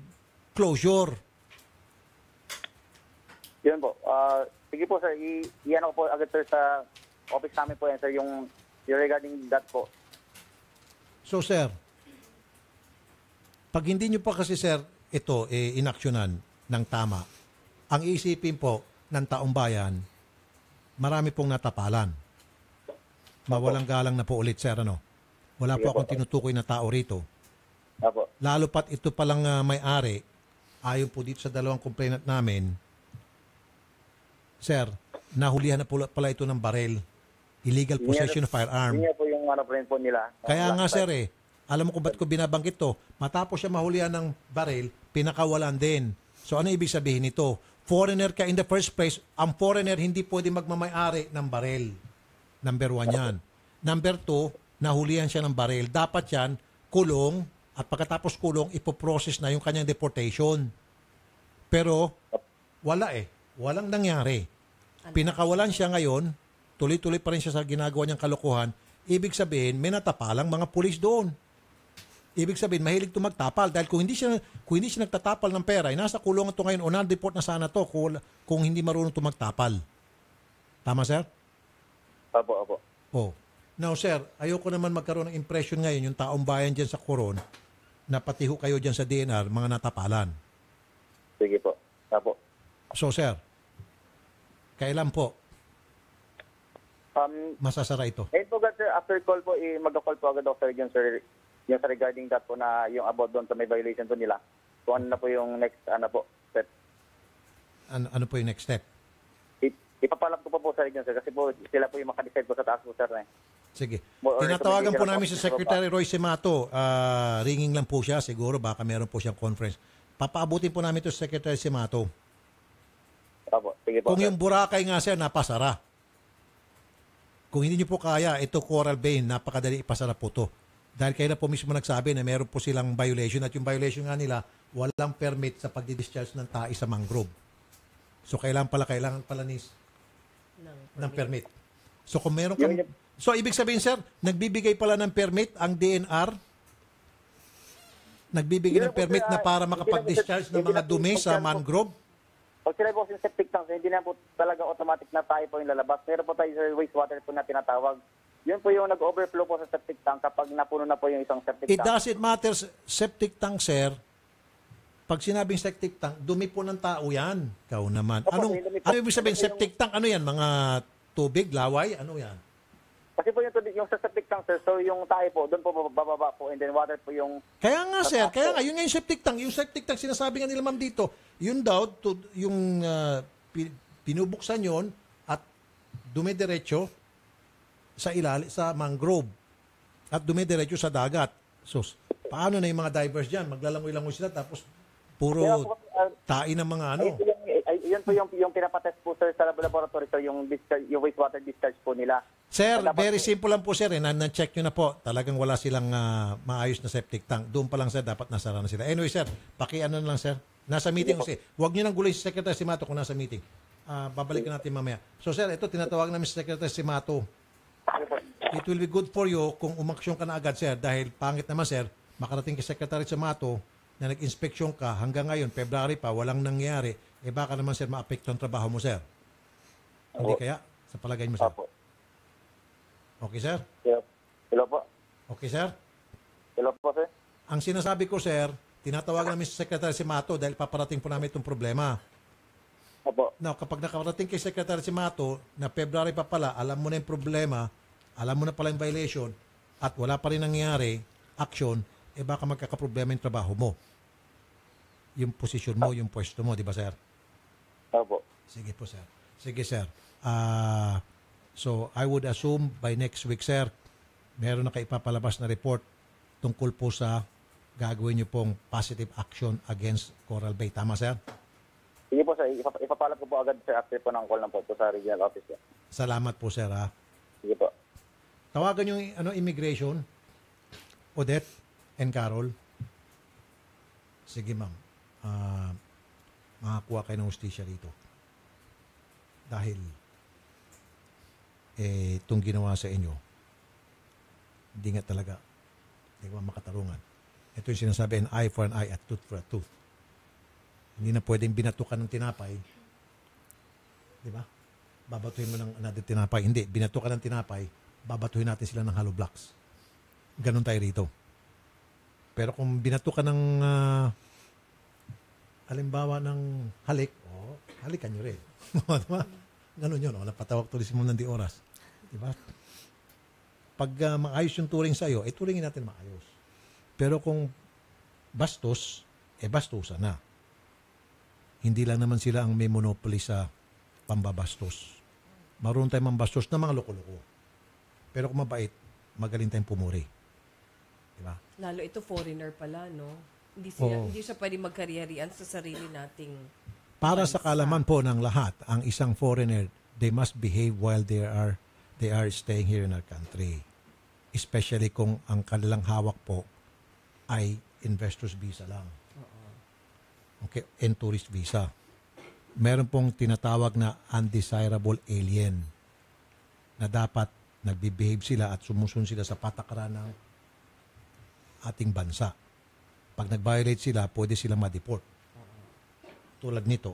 Speaker 2: closure.
Speaker 6: Yun po. Sige po, sir, iyan ko po agad, sir, sa office namin po yan, sir, yung regarding that po.
Speaker 2: So, sir, pag hindi nyo pa kasi, sir, ito, inaksyonan ng tama, ang iisipin po ng taong bayan, marami pong natapalan. Mawalang galang na po ulit, sir, ano? Wala po akong tinutukoy na tao rito. Lalo pat ito palang may-ari, ayon po dito sa dalawang complainant namin, sir, nahulihan na pala ito ng barel. Illegal possession of firearm.
Speaker 6: Yun po yung friend po nila.
Speaker 2: Kaya nga, sir, alam mo kung ba't ko binabanggit to? Matapos siya mahulihan ng baril, pinakawalan din. So ano ibig sabihin nito? Foreigner ka in the first place. Ang foreigner hindi pwede magmamayari ng baril. Number 1 yan. Number 2, nahulihan siya ng baril. Dapat yan, kulong, at pagkatapos kulong, ipoprocess na yung kanyang deportation. Pero, wala Walang nangyari. Pinakawalan siya ngayon, tuloy-tuloy pa rin siya sa ginagawa niyang kalokohan. Ibig sabihin, may natapalang mga pulis doon. Ibig sabihin, mahilig ito magtapal. Dahil kung hindi siya nagtatapal ng pera, nasa kulungan ito ngayon o na-deport na sana ito kung hindi marunong ito magtapal. Tama, sir?
Speaker 6: Opo.
Speaker 2: Oh. Now, sir, ayoko naman magkaroon ng impression ngayon yung taong bayan dyan sa Coron na patiho kayo dyan sa DNR, mga natapalan.
Speaker 6: Sige po. Opo.
Speaker 2: So, sir, kailan po masasara ito?
Speaker 6: Po, sir, after call po, mag-call po agad ako, sir, yung sa regarding that po na yung about doon sa may violation po nila. So, ano na po yung next, step?
Speaker 2: Ano po yung next step?
Speaker 6: Ipapalap ko po, sir, sir, kasi po sila po yung makadecide po sa taas po, sir.
Speaker 2: Sige. Tinatawagan po namin si Secretary Roy Simato. Ringing lang po siya. Siguro baka meron po siyang conference. Papaabutin po namin ito sa Secretary Simato.
Speaker 6: Sige po,
Speaker 2: kung yung Boracay nga, sir, napasara. Kung hindi nyo po kaya, ito Coral Bay, napakadali ipasara po to. Dahil kayo na po mismo nagsabi na meron po silang violation at yung violation nga nila, walang permit sa pagdi-discharge ng tae sa mangrove. So, kailangan pala ng permit. So, kung meron kang... So, ibig sabihin, sir, nagbibigay pala ng permit ang DNR? Nagbibigay ng permit na para makapag-discharge ng mga dumi sa mangrove?
Speaker 6: Pag sila po yung septic tank, hindi na po talaga automatic na tayo po yung lalabas. Meron po tayo sir, wastewater po na tinatawag. Yun po yung nag-overflow po sa septic tank kapag napuno na po yung isang septic
Speaker 2: It
Speaker 6: tank.
Speaker 2: doesn't matter, septic tank, sir. Pag sinabing septic tank, dumi po ng tao yan. Ikaw naman. Ano ibig sabihin septic tank? Ano yan? Mga tubig, laway? Ano yan?
Speaker 6: Kasi po yung sa septic tank, sir, so yung tayo po, doon po bababa po, and then water po yung...
Speaker 2: Kaya nga, sir. Kaya nga, yun nga yung septic tank. Yung septic tank, sinasabi nga nila ma'am dito, yun daw, yung pinubuksan yun at dumidiretso sa sa mangrove at dumidiretso sa dagat. So, paano na yung mga divers dyan? Maglalangoy-langoy sila tapos puro tain ng mga ano.
Speaker 6: Yun po yung pinapatest po, sir, sa laboratory, sir, yung wastewater discharge po nila.
Speaker 2: Sir, very simple lang po, sir. Na-check nyo na po. Talagang wala silang maayos na septic tank. Doon pa lang, sir, dapat nasara na sila. Anyway, sir, pakiano na lang, sir. Nasa meeting kasi. Huwag nyo nang gulay si Secretary Simato kung nasa meeting. Babalikan natin mamaya. So, sir, ito, tinatawag namin si Secretary Simato. It will be good for you kung umaksyon ka na agad, sir. Dahil pangit naman, sir, makarating kay Secretary Simato na nag-inspeksyon ka hanggang ngayon, February pa, walang nangyari. Baka naman, sir, maapekto ang trabaho mo, sir. Hindi kaya? Sa palagay mo, sir? Okay, sir?
Speaker 6: Hello po.
Speaker 2: Okay, sir?
Speaker 6: Hello po, sir.
Speaker 2: Ang sinasabi ko, sir, tinatawag namin si Secretary Simato dahil paparating po namin itong problema. Now, kapag nakarating kay Secretary Simato na February pa pala, alam mo na yung problema, alam mo na pala yung violation, at wala pa rin nangyari, action, baka magkakaproblema yung trabaho mo. Yung posisyon mo, yung pwesto mo, di ba, sir?
Speaker 6: Opo.
Speaker 2: Sige po, sir. Sige, sir. So, I would assume by next week, sir, meron na kayo ipapalabas na report tungkol po sa gagawin niyo pong positive action against Coral Bay. Tama, sir?
Speaker 6: Sige po, sir. Ipapalap ko po agad, sir, after po ng call na po sa regional office. Sir.
Speaker 2: Salamat po, sir.
Speaker 6: Sige po.
Speaker 2: Tawagan yung immigration, Odette and Carol. Sige, ma'am. Makakuha kayo ng hustisya rito. Dahil itong ginawa sa inyo, hindi nga talaga, hindi nga makatarungan. Ito yung sinasabi, an eye for an eye at tooth for a tooth. Hindi na pwedeng binatukan ng tinapay. Di ba? Babatuhin mo ng another tinapay. Hindi, binatukan ng tinapay, babatuhin natin sila ng hollow blocks. Ganon tayo rito. Pero kung binatukan ng halimbawa ng halik, halikan nyo rin. Diba? Ganon yun. Napatawag tulis mo ng di oras. Diba? Pag maayos yung turing sa'yo, turingin natin maayos. Pero kung bastos, bastusan na. Hindi lang naman sila ang may monopoly sa pambabastos. Marunong tayong mambastos na mga loko-loko. Pero kung mabait, magaling tayong pumuri. Diba?
Speaker 1: Lalo ito foreigner pala, no? Hindi siya pwede magkaryarian sa sarili nating
Speaker 2: para sa kalaman po ng lahat, ang isang foreigner, they must behave while they are staying here in our country. Especially kung ang kanilang hawak po ay investor's visa lang. Okay, and tourist visa. Meron pong tinatawag na undesirable alien na dapat nagbe-behave sila at sumusunod sila sa patakaran ng ating bansa. Pag nag-violate sila, pwede silang ma-deport. Tulad nito,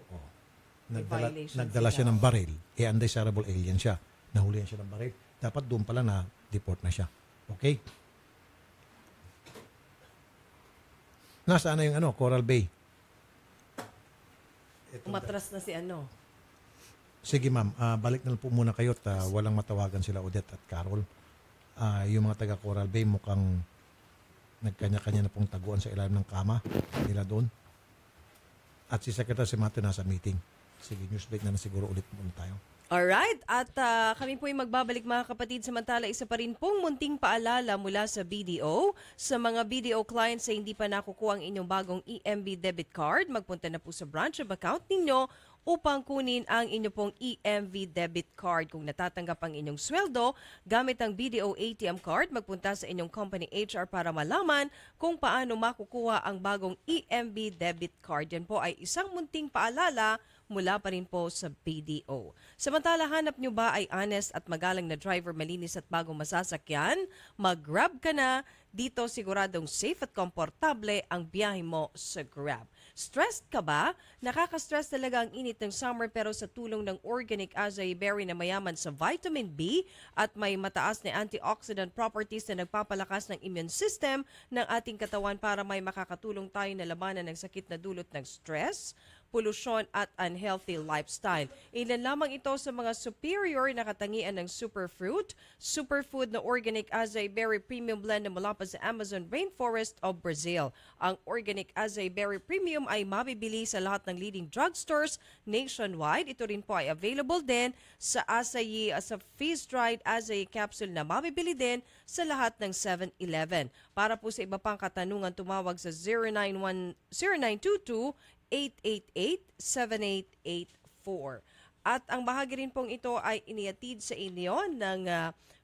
Speaker 2: nagdala siya ng baril, undesirable alien siya. Nahulihan siya ng baril. Dapat doon pala na-deport na siya. Okay? Nasaan na yung Coral Bay?
Speaker 1: Umatras na si
Speaker 2: Sige ma'am, balik na lang po muna kayo at walang matawagan sila Odette at Carol. Yung mga taga Coral Bay mukhang nagkanya-kanya na pong taguan sa ilalim ng kama nila doon. At si Secretary Simato nasa meeting. Sige, news break na siguro ulit muna tayo.
Speaker 1: Alright, at kami po ay magbabalik mga kapatid. Samantala, isa pa rin pong munting paalala mula sa BDO. Sa mga BDO clients na hindi pa nakukuha ang inyong bagong EMV debit card, magpunta na po sa branch of account ninyo upang kunin ang inyong pong EMV debit card. Kung natatanggap ang inyong sweldo, gamit ang BDO ATM card, magpunta sa inyong company HR para malaman kung paano makukuha ang bagong EMV debit card. Yan po ay isang munting paalala mula pa rin po sa BDO. Samantala, hanap nyo ba ay honest at magalang na driver, malinis at bagong masasakyan? Mag-Grab ka na. Dito siguradong safe at komportable ang biyahe mo sa Grab. Stressed ka ba? Nakaka-stress talaga ang init ng summer pero sa tulong ng organic acai berry na mayaman sa vitamin B at may mataas na antioxidant properties na nagpapalakas ng immune system ng ating katawan para may makakatulong tayo na labanan ng sakit na dulot ng stress, polusyon at unhealthy lifestyle. Ilan lamang ito sa mga superior na katangian ng superfruit, superfood na organic acai berry premium blend na mula pa sa Amazon rainforest of Brazil. Ang organic acai berry premium ay mabibili sa lahat ng leading drugstores nationwide. Ito rin po ay available din sa acai, sa freeze-dried acai capsule na mabibili din sa lahat ng 7-Eleven. Para po sa iba pang katanungan, tumawag sa 0922 888-7884. At ang bahagi rin pong ito ay iniatid sa inyo ng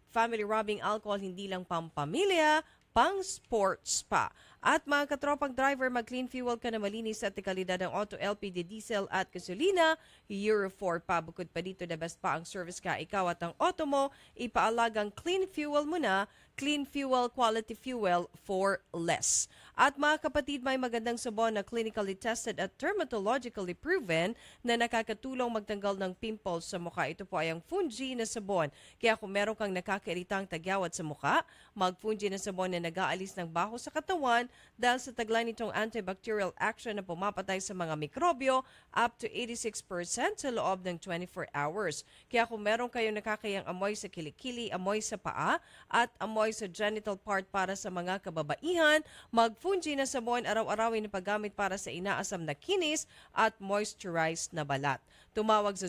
Speaker 1: Family Robbing Alcohol, hindi lang pampamilya, pang sports pa. At mga katropang driver, mag-clean fuel ka na malinis at kalidad ng auto, LPG, diesel at gasolina, Euro 4 pa. Bukod pa dito, the best pa ang service ka. Ikaw at ang auto mo, ipaalagang clean fuel mo na, clean fuel, quality fuel for less. At mga kapatid, may magandang sabon na clinically tested at dermatologically proven na nakakatulong magtanggal ng pimples sa mukha. Ito po ay ang Fungi na sabon. Kaya kung meron kang nakakairitang tagyawat sa mukha, mag-Fungi na sabon na nag-aalis ng baho sa katawan dahil sa taglay nitong antibacterial action na pumapatay sa mga mikrobyo up to 86% sa loob ng 24 hours. Kaya kung meron kayong nakakayang amoy sa kilikili, amoy sa paa, at amoy sa genital part para sa mga kababaihan, mag-Fungi na sabon araw-arawin na paggamit para sa inaasam na kinis at moisturized na balat. Tumawag sa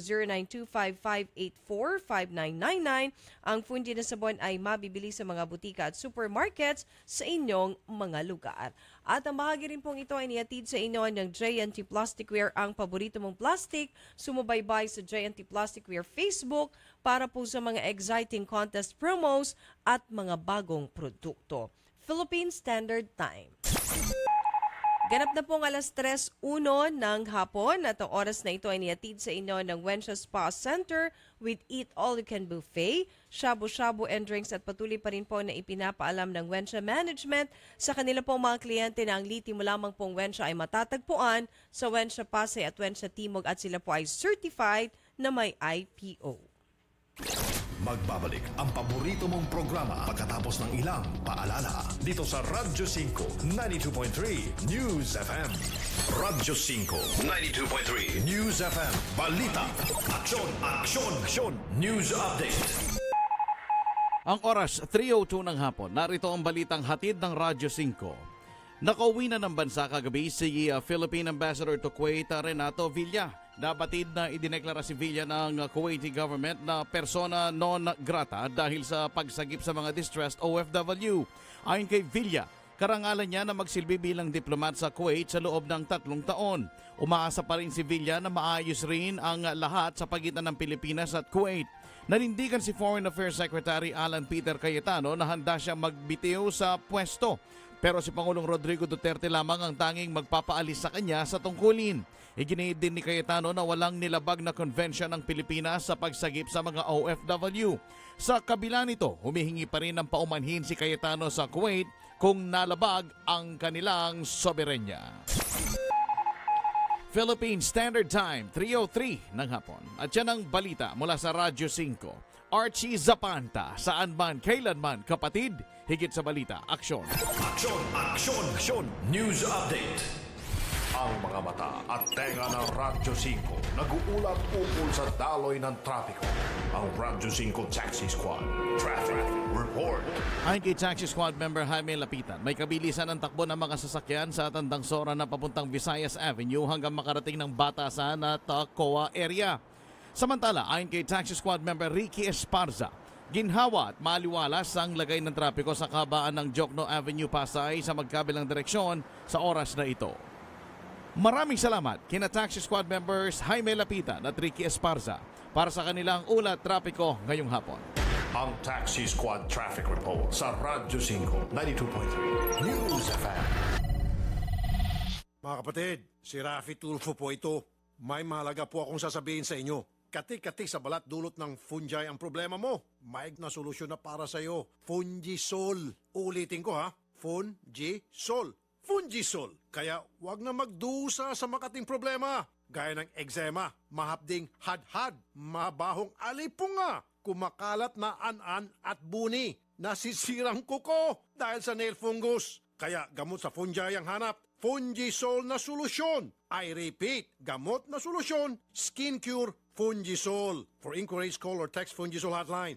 Speaker 1: 0925-584-5999. Ang Fungi na sabon ay mabibili sa mga butika at supermarkets sa inyong mga lugar. At ang bahagi rin pong ito ay niatid sa inyo ng J&T Plasticware, ang paborito mong plastic. Sumubaybay sa J&T Plasticware Facebook para po sa mga exciting contest promos at mga bagong produkto. Philippine Standard Time. Ganap na pong alas 3:01 ng hapon at ang oras na ito ay niatid sa inyo ng Wensha Spa Center with Eat All You Can Buffet, shabu-shabu and drinks at patuloy pa rin po na ipinapaalam ng Wensha Management sa kanila pong mga kliyente na ang liti mo lamang pong Wensha ay matatagpuan sa Wensha Pasay at Wensha Timog at sila po ay certified na may IPO.
Speaker 7: Magbabalik ang paborito mong programa pagkatapos ng ilang paalala dito sa Radyo 5 92.3 News FM. Radyo 5 92.3 News FM. Balita, aksyon, aksyon, aksyon, news update.
Speaker 5: Ang oras 3:02 ng hapon. Narito ang balitang hatid ng Radyo 5. Nakauwi na ng bansa kagabi si Philippine Ambassador to Kuwait, Renato Villa. Nabatid na idineklara si Villa ng Kuwaiti government na persona non grata dahil sa pagsagip sa mga distressed OFW. Ayon kay Villa, karangalan niya na magsilbi bilang diplomat sa Kuwait sa loob ng 3 taon. Umaasa pa rin si Villa na maayos rin ang lahat sa pagitan ng Pilipinas at Kuwait. Nanindigan si Foreign Affairs Secretary Alan Peter Cayetano na handa siyang magbitiw sa pwesto. Pero si Pangulong Rodrigo Duterte lamang ang tanging magpapaalis sa kanya sa tungkulin. Iginiit din ni Cayetano na walang nilabag na convention ng Pilipinas sa pagsagip sa mga OFW. Sa kabila nito, humihingi pa rin ng paumanhin si Cayetano sa Kuwait kung nalabag ang kanilang soberenya. Philippine Standard Time, 3:03 ng hapon. At yan ang balita mula sa Radyo 5. Archie Zapanta, saan man, kailanman, kapatid, higit sa balita, aksyon.
Speaker 7: Aksyon, aksyon, aksyon, news update. Ang mga mata at tenga ng Radyo 5 nag-uulat ukol sa daloy ng trapiko. Ang Radyo 5 Taxi Squad Traffic Report.
Speaker 5: Ayon kay Taxi Squad member Jaime Lapitan, may kabilisan ang takbo ng mga sasakyan sa Tandang Sora na papuntang Visayas Avenue hanggang makarating ng Batasan at Coa area. Samantala, ayon kay Taxi Squad member Ricky Esparza, ginhawa at maliwalas ang lagay ng trapiko sa kabaan ng Jokno Avenue, Pasay sa magkabilang direksyon sa oras na ito. Maraming salamat kina Taxi Squad members Jaime Lapitan at Ricky Esparza para sa kanilang ulat trapiko ngayong hapon.
Speaker 7: Ang Taxi Squad Traffic Report sa Radyo 5 92.3 News FM.
Speaker 18: Mga kapatid, si Raffy Tulfo po ito. May mahalaga po akong sasabihin sa inyo. Kati-kati sa balat dulot ng fungi ang problema mo. Maig na solusyon na para sa iyo. Fungisol. Ulitin ko ha. Fungisol. Fungi
Speaker 8: Fungisol. Kaya wag na magdusa sa makating problema. Gaya ng eczema, mahapding hadhad, mabahong alipunga, kumakalat na an-an at buni, nasisirang kuko dahil sa nail fungus. Kaya gamot sa fungi ang hanap, Fungisol na solusyon. I repeat, gamot na solusyon, skin cure, Fungisol. For inquiries, call or text Fungisol hotline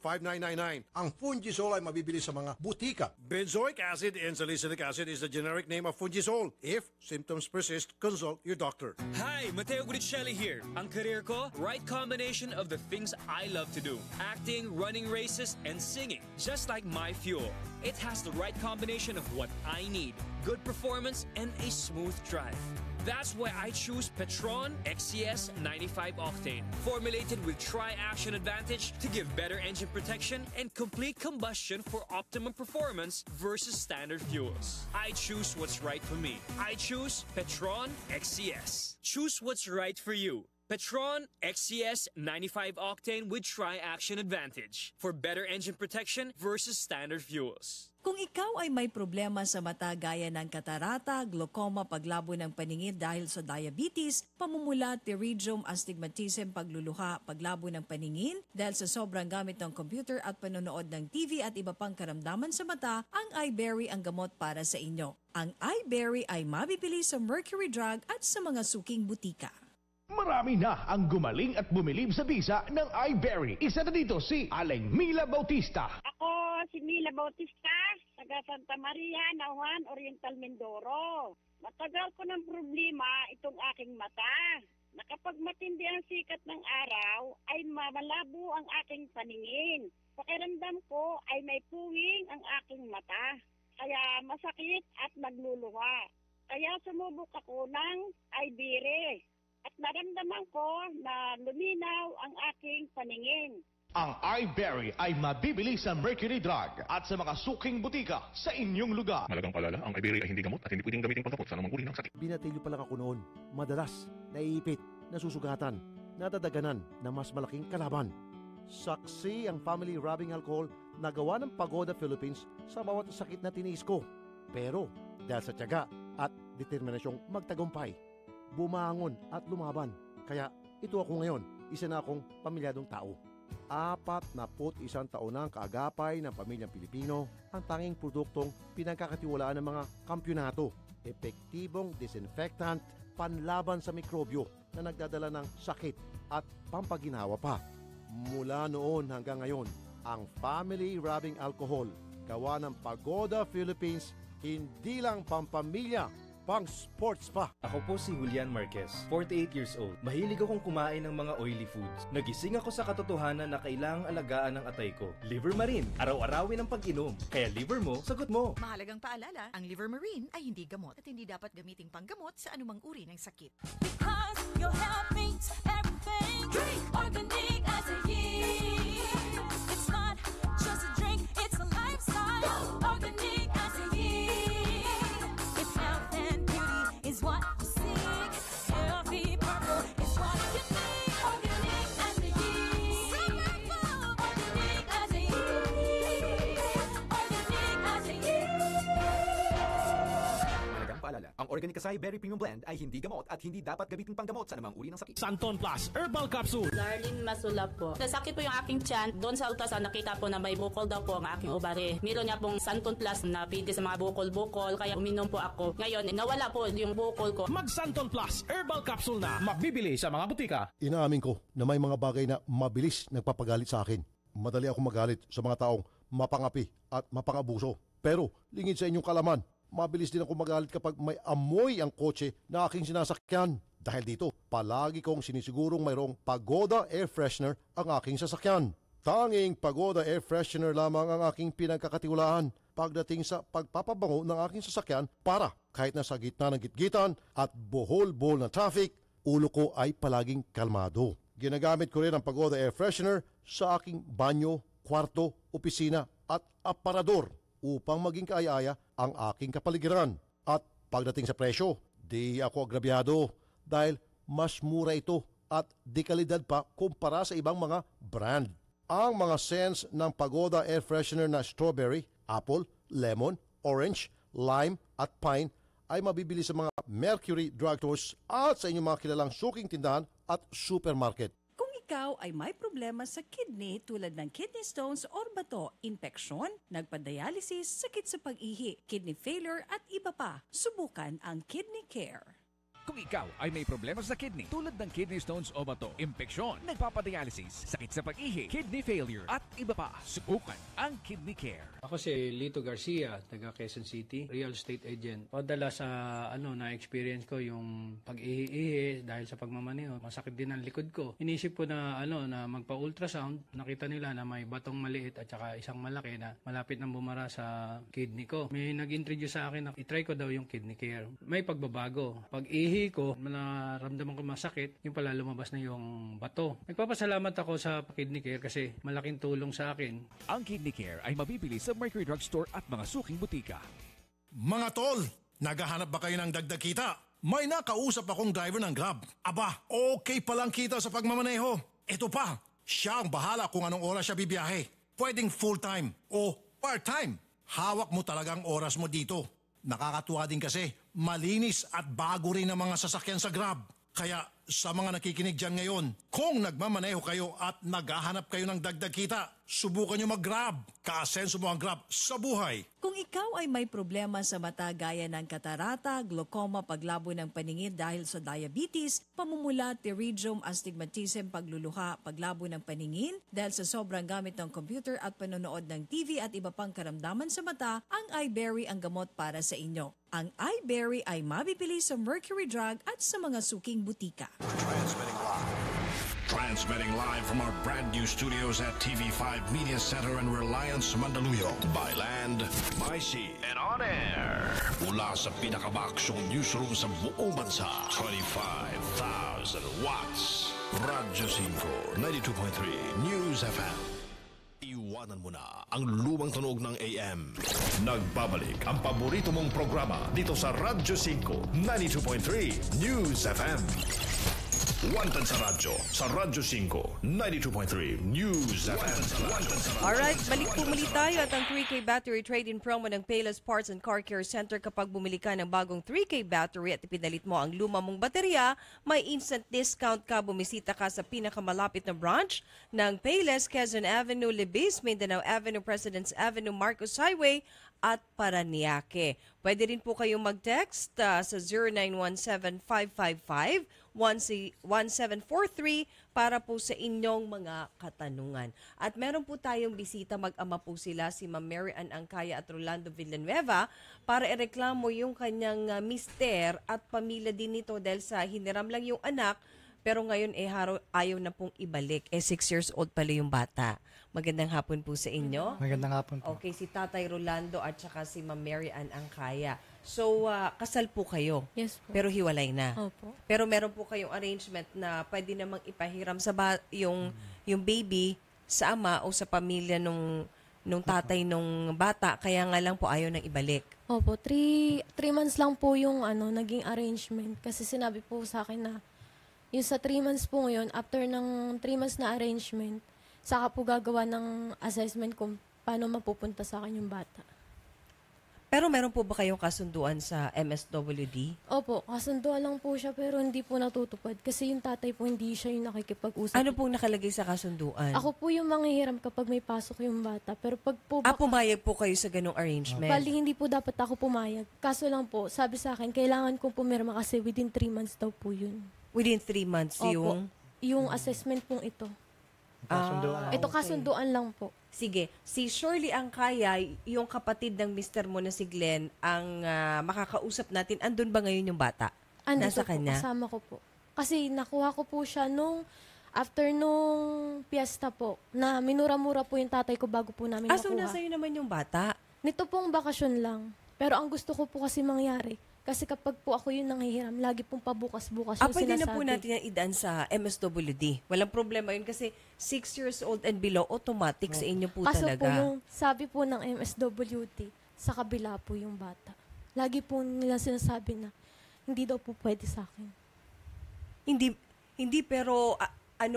Speaker 8: 0925-584-5999.
Speaker 2: Ang Fungisol ay mabibili sa mga butika.
Speaker 8: Benzoic acid and salicylic acid is the generic name of Fungisol. If symptoms persist, consult your doctor.
Speaker 10: Hi, Mateo Guricelli here. Ang career ko, right combination of the things I love to do. Acting, running races, and singing. Just like my fuel. It has the right combination of what I need. Good performance and a smooth drive. That's why I choose Petron XCS 95 Octane, formulated with Tri-Action Advantage to give better engine protection and complete combustion for optimum performance versus standard fuels. I choose what's right for me. I choose Petron XCS. Choose what's right for you. Petron XCS 95 Octane with Tri-Action Advantage for better engine protection versus standard fuels.
Speaker 19: Kung ikaw ay may problema sa mata gaya ng katarata, glaucoma, paglabo ng paningin dahil sa diabetes, pamumula, pterygium, astigmatism, pagluluha, paglabo ng paningin dahil sa sobrang gamit ng computer at panonood ng TV at iba pang karamdaman sa mata, ang iBerry ang gamot para sa inyo. Ang iBerry ay mabibili sa Mercury Drug at sa mga suking butika.
Speaker 13: Marami na ang gumaling at bumilib sa bisa ng iBerry. Isa na dito si Aling Mila Bautista.
Speaker 20: Ako si Mila Bautista, taga Santa Maria, Nauhan, Oriental, Mindoro. Matagal ko ng problema itong aking mata. Na kapag matindi ang sikat ng araw, ay malabo ang aking paningin. Pakiramdam ko ay may puwing ang aking mata. Kaya masakit at nagluluha. Kaya sumubok ako ng iBerry. At naramdaman ko na luminaw ang aking paningin.
Speaker 13: Ang iBerry ay mabibili sa Mercury Drug at sa mga suking butika sa inyong lugar.
Speaker 21: Malagang palala, ang iBerry ay hindi gamot at hindi pwedeng gamitin panggamot sa anumang uri ng sakit.
Speaker 18: Binatilyo pa lang ako noon. Madalas, naiipit, nasusugatan, nadadaganan na mas malaking kalaban. Saksi ang family rubbing alcohol na gawa ng Pagoda Philippines sa bawat sakit na tiniis ko. Pero dahil sa tiyaga at determinasyong magtagumpay, bumangon at lumaban. Kaya ito ako ngayon, isa na akong pamilyadong tao. 41 taon na ang kaagapay ng pamilyang Pilipino, ang tanging produktong pinagkakatiwalaan ng mga kampyonato. Epektibong disinfectant, panlaban sa mikrobyo na nagdadala ng sakit at pampaginawa pa. Mula noon hanggang ngayon, ang family rubbing alcohol, gawa ng Pagoda Philippines, hindi lang pampamilya, pang sports pa.
Speaker 23: Ako po si Julian Marquez, 48 years old. Mahilig akong kumain ng mga oily foods. Nagising ako sa katotohanan na kailangang alagaan ng atay ko. Liver Marine, araw-arawin ang pag-inom. Kaya liver mo, sagot mo.
Speaker 17: Mahalagang paalala, ang Liver Marine ay hindi gamot at hindi dapat gamiting panggamot sa anumang uri ng sakit.
Speaker 15: Because your health means everything. Drink organic as a year. It's not just a drink, it's a lifestyle. Organic as a year. If health and beauty is what you seek, healthy purple is what you need. Organic as a year. Organic as a year. Organic as a year.
Speaker 24: Malagang paalala, ang Organic Acai Berry Premium Blend ay hindi gamot at hindi dapat gamitin panggamot sa anumang uri ng sakit.
Speaker 13: Santon Plus Herbal Capsule.
Speaker 25: Darlene Masula po. Nasakit po yung aking tiyan. Doon sa ultrasound nakita po na may bukol daw po ang aking ovary. Meron niya pong Santon Plus na pwede sa mga bukol-bukol. Kaya uminom po ako. Ngayon, nawala po yung bukol ko.
Speaker 13: Mag Santon Plus Herbal Capsule na. Mabibili sa mga butika.
Speaker 18: Inaamin ko na may mga bagay na mabilis nagpapagalit sa akin. Madali akong magalit sa mga taong mapangapi at mapangabuso. Pero lingid sa inyong kalaman, mabilis din ako magalit kapag may amoy ang kotse na aking sinasakyan. Dahil dito, palagi kong sinisigurong mayroong Pagoda Air Freshener ang aking sasakyan. Tanging Pagoda Air Freshener lamang ang aking pinagkakatiwalaan pagdating sa pagpapabango ng aking sasakyan para kahit nasa gitna ng gitgitan at bohol-bohol na traffic, ulo ko ay palaging kalmado. Ginagamit ko rin ang Pagoda Air Freshener sa aking banyo, kwarto, opisina at aparador upang maging kaaya-aya ang aking kapaligiran. At pagdating sa presyo, di ako agrabyado dahil mas mura ito at di kalidad pa kumpara sa ibang mga brand. Ang mga scents ng Pagoda Air Freshener na strawberry, apple, lemon, orange, lime at pine ay mabibili sa mga Mercury Drugstores at sa inyong mga kilalang suking tindahan at supermarket.
Speaker 19: Kung ikaw ay may problema sa kidney tulad ng kidney stones or bato, impeksyon, nagpa-dialysis, sakit sa pag-ihi, kidney failure at iba pa, subukan ang Kidney Care.
Speaker 13: Kung ikaw ay may problema sa kidney tulad ng kidney stones o bato, impeksyon, nagpapadialysis, sakit sa pag-ihi, kidney failure at iba pa, subukan ang Kidney Care.
Speaker 9: Ako si Lito Garcia, taga Quezon City, real estate agent. Padala sa na-experience ko yung pag-ihi-ihi dahil sa pagmamaneho. Masakit din ang likod ko. Inisip ko na na magpa-ultrasound. Nakita nila na may batong maliit at saka isang malaki na malapit nang bumara sa kidney ko. May nag-introduce sa akin na itry ko daw yung Kidney Care. May pagbabago. Pag-ihi ko, naramdaman ko masakit, yung pala lumabas na yung bato. Nagpapasalamat ako sa Kidney Care kasi malaking tulong sa akin.
Speaker 13: Ang Kidney Care ay mabibili sa Mercury Drugstore at mga suking butika.
Speaker 8: Mga tol, naghahanap ba kayo ng dagdag kita? May nakausap akong driver ng Grab. Aba, okay palang kita sa pagmamaneho. Ito pa, siya ang bahala kung anong oras siya bibiyahe. Pwedeng full-time o part-time. Hawak mo talagang oras mo dito. Nakakatuwa din kasi malinis at bago rin ang mga sasakyan sa Grab. Kaya sa mga nakikinig dyan ngayon, kung nagmamaneho kayo at naghahanap kayo ng dagdag kita, subukan nyo mag-Grab. Kaasenso mo ang Grab sa buhay.
Speaker 19: Kung ikaw ay may problema sa mata gaya ng katarata, glaucoma, paglabo ng paningin dahil sa diabetes, pamumula, pterygium, astigmatism, pagluluha, paglabo ng paningin dahil sa sobrang gamit ng computer at panonood ng TV at iba pang karamdaman sa mata, ang iBerry ang gamot para sa inyo. Ang iBerry ay mabibili sa Mercury Drug at sa mga suking butika.
Speaker 7: Transmitting live from our brand new studios at TV5 Media Center and Reliance Mandaluyong. By land, by sea, and on air. Mula sa pinakabaksyong newsroom sa buong bansa. 25,000 watts. Radyo 5, 92.3 News FM. Iwanan mo na ang lumang tunog ng AM. Nagbabalik ang paborito mong programa dito sa Radyo 5, 92.3 News FM. Wanted sa radyo, sa Radyo 5, 92.3 News FM.
Speaker 1: Alright, balik po muli tayo at ang 3K battery trade-in promo ng Payless Parts and Car Care Center. Kapag bumili ka ng bagong 3K battery at ipinalit mo ang luma mong baterya, may instant discount ka. Bumisita ka sa pinakamalapit na branch ng Payless, Quezon Avenue, Libis, Mindanao Avenue, Presidents Avenue, Marcos Highway at Paranaque. Pwede rin po kayong mag-text sa 0917-555-1743 para po sa inyong mga katanungan. At meron po tayong bisita, mag-ama po sila, si Ma'am Mary Ann Angkaya at Rolando Villanueva, para ireklamo yung kanyang mister at pamilya din nito dahil sa hiniram lang yung anak, pero ngayon ayaw na pong ibalik. 6 years old pala yung bata. Magandang hapon po sa inyo.
Speaker 11: Magandang hapon po.
Speaker 1: Okay, si Tatay Rolando at saka si Ma'am Mary Ann Angkaya. So, kasal po kayo?
Speaker 12: Yes po.
Speaker 1: Pero hiwalay na?
Speaker 12: Opo.
Speaker 1: Pero meron po kayong arrangement na pwede namang ipahiram sa yung baby sa ama o sa pamilya nung tatay nung bata, kaya nga lang po ayaw nang ibalik.
Speaker 12: Opo, 3 months lang po yung naging arrangement. Kasi sinabi po sa akin na yung sa 3 months po ngayon, after ng 3 months na arrangement, saka po gagawa ng assessment kung paano mapupunta sa akin yung bata.
Speaker 1: Pero meron po ba kayong kasunduan sa MSWD?
Speaker 12: Opo, kasunduan lang po siya pero hindi po natutupad kasi yung tatay po hindi siya yung nakikipag-usap.
Speaker 1: Ano pong nakalagay sa kasunduan?
Speaker 12: Ako po yung manghihiram kapag may pasok yung bata. Pero pag po...
Speaker 1: pumayag po kayo sa ganong arrangement?
Speaker 12: Bali, hindi po dapat ako pumayag. Kaso lang po, sabi sa akin, kailangan kong pumirma kasi within 3 months daw po yun.
Speaker 1: Within 3 months
Speaker 12: Opo, yung assessment pong ito. Ito kasunduan lang po.
Speaker 1: Sige, si Shirley Angkaya, yung kapatid ng mister mo na si Glenn, ang makakausap natin. Andun ba ngayon yung bata?
Speaker 12: Andito
Speaker 1: Nasa kanya?
Speaker 12: Po, kasama ko po. Kasi nakuha ko po siya after nung piyesta po, na minura-mura po yung tatay ko bago po namin nakuha.
Speaker 1: So nasa iyo naman yung bata?
Speaker 12: Nito pong bakasyon lang. Pero ang gusto ko po kasi mangyari, kasi kapag po ako yung nanghihiram, lagi pong pabukas-bukas yung
Speaker 1: pwede
Speaker 12: sinasabi.
Speaker 1: na po natin yung idaan sa MSWD. Walang problema yun kasi 6 years old and below, automatic sa inyo po
Speaker 12: Kaso
Speaker 1: talaga.
Speaker 12: po yung sabi po ng MSWD, sa kabila po yung bata. Lagi po nila sinasabi na hindi daw po pwede sa akin.
Speaker 1: Hindi pero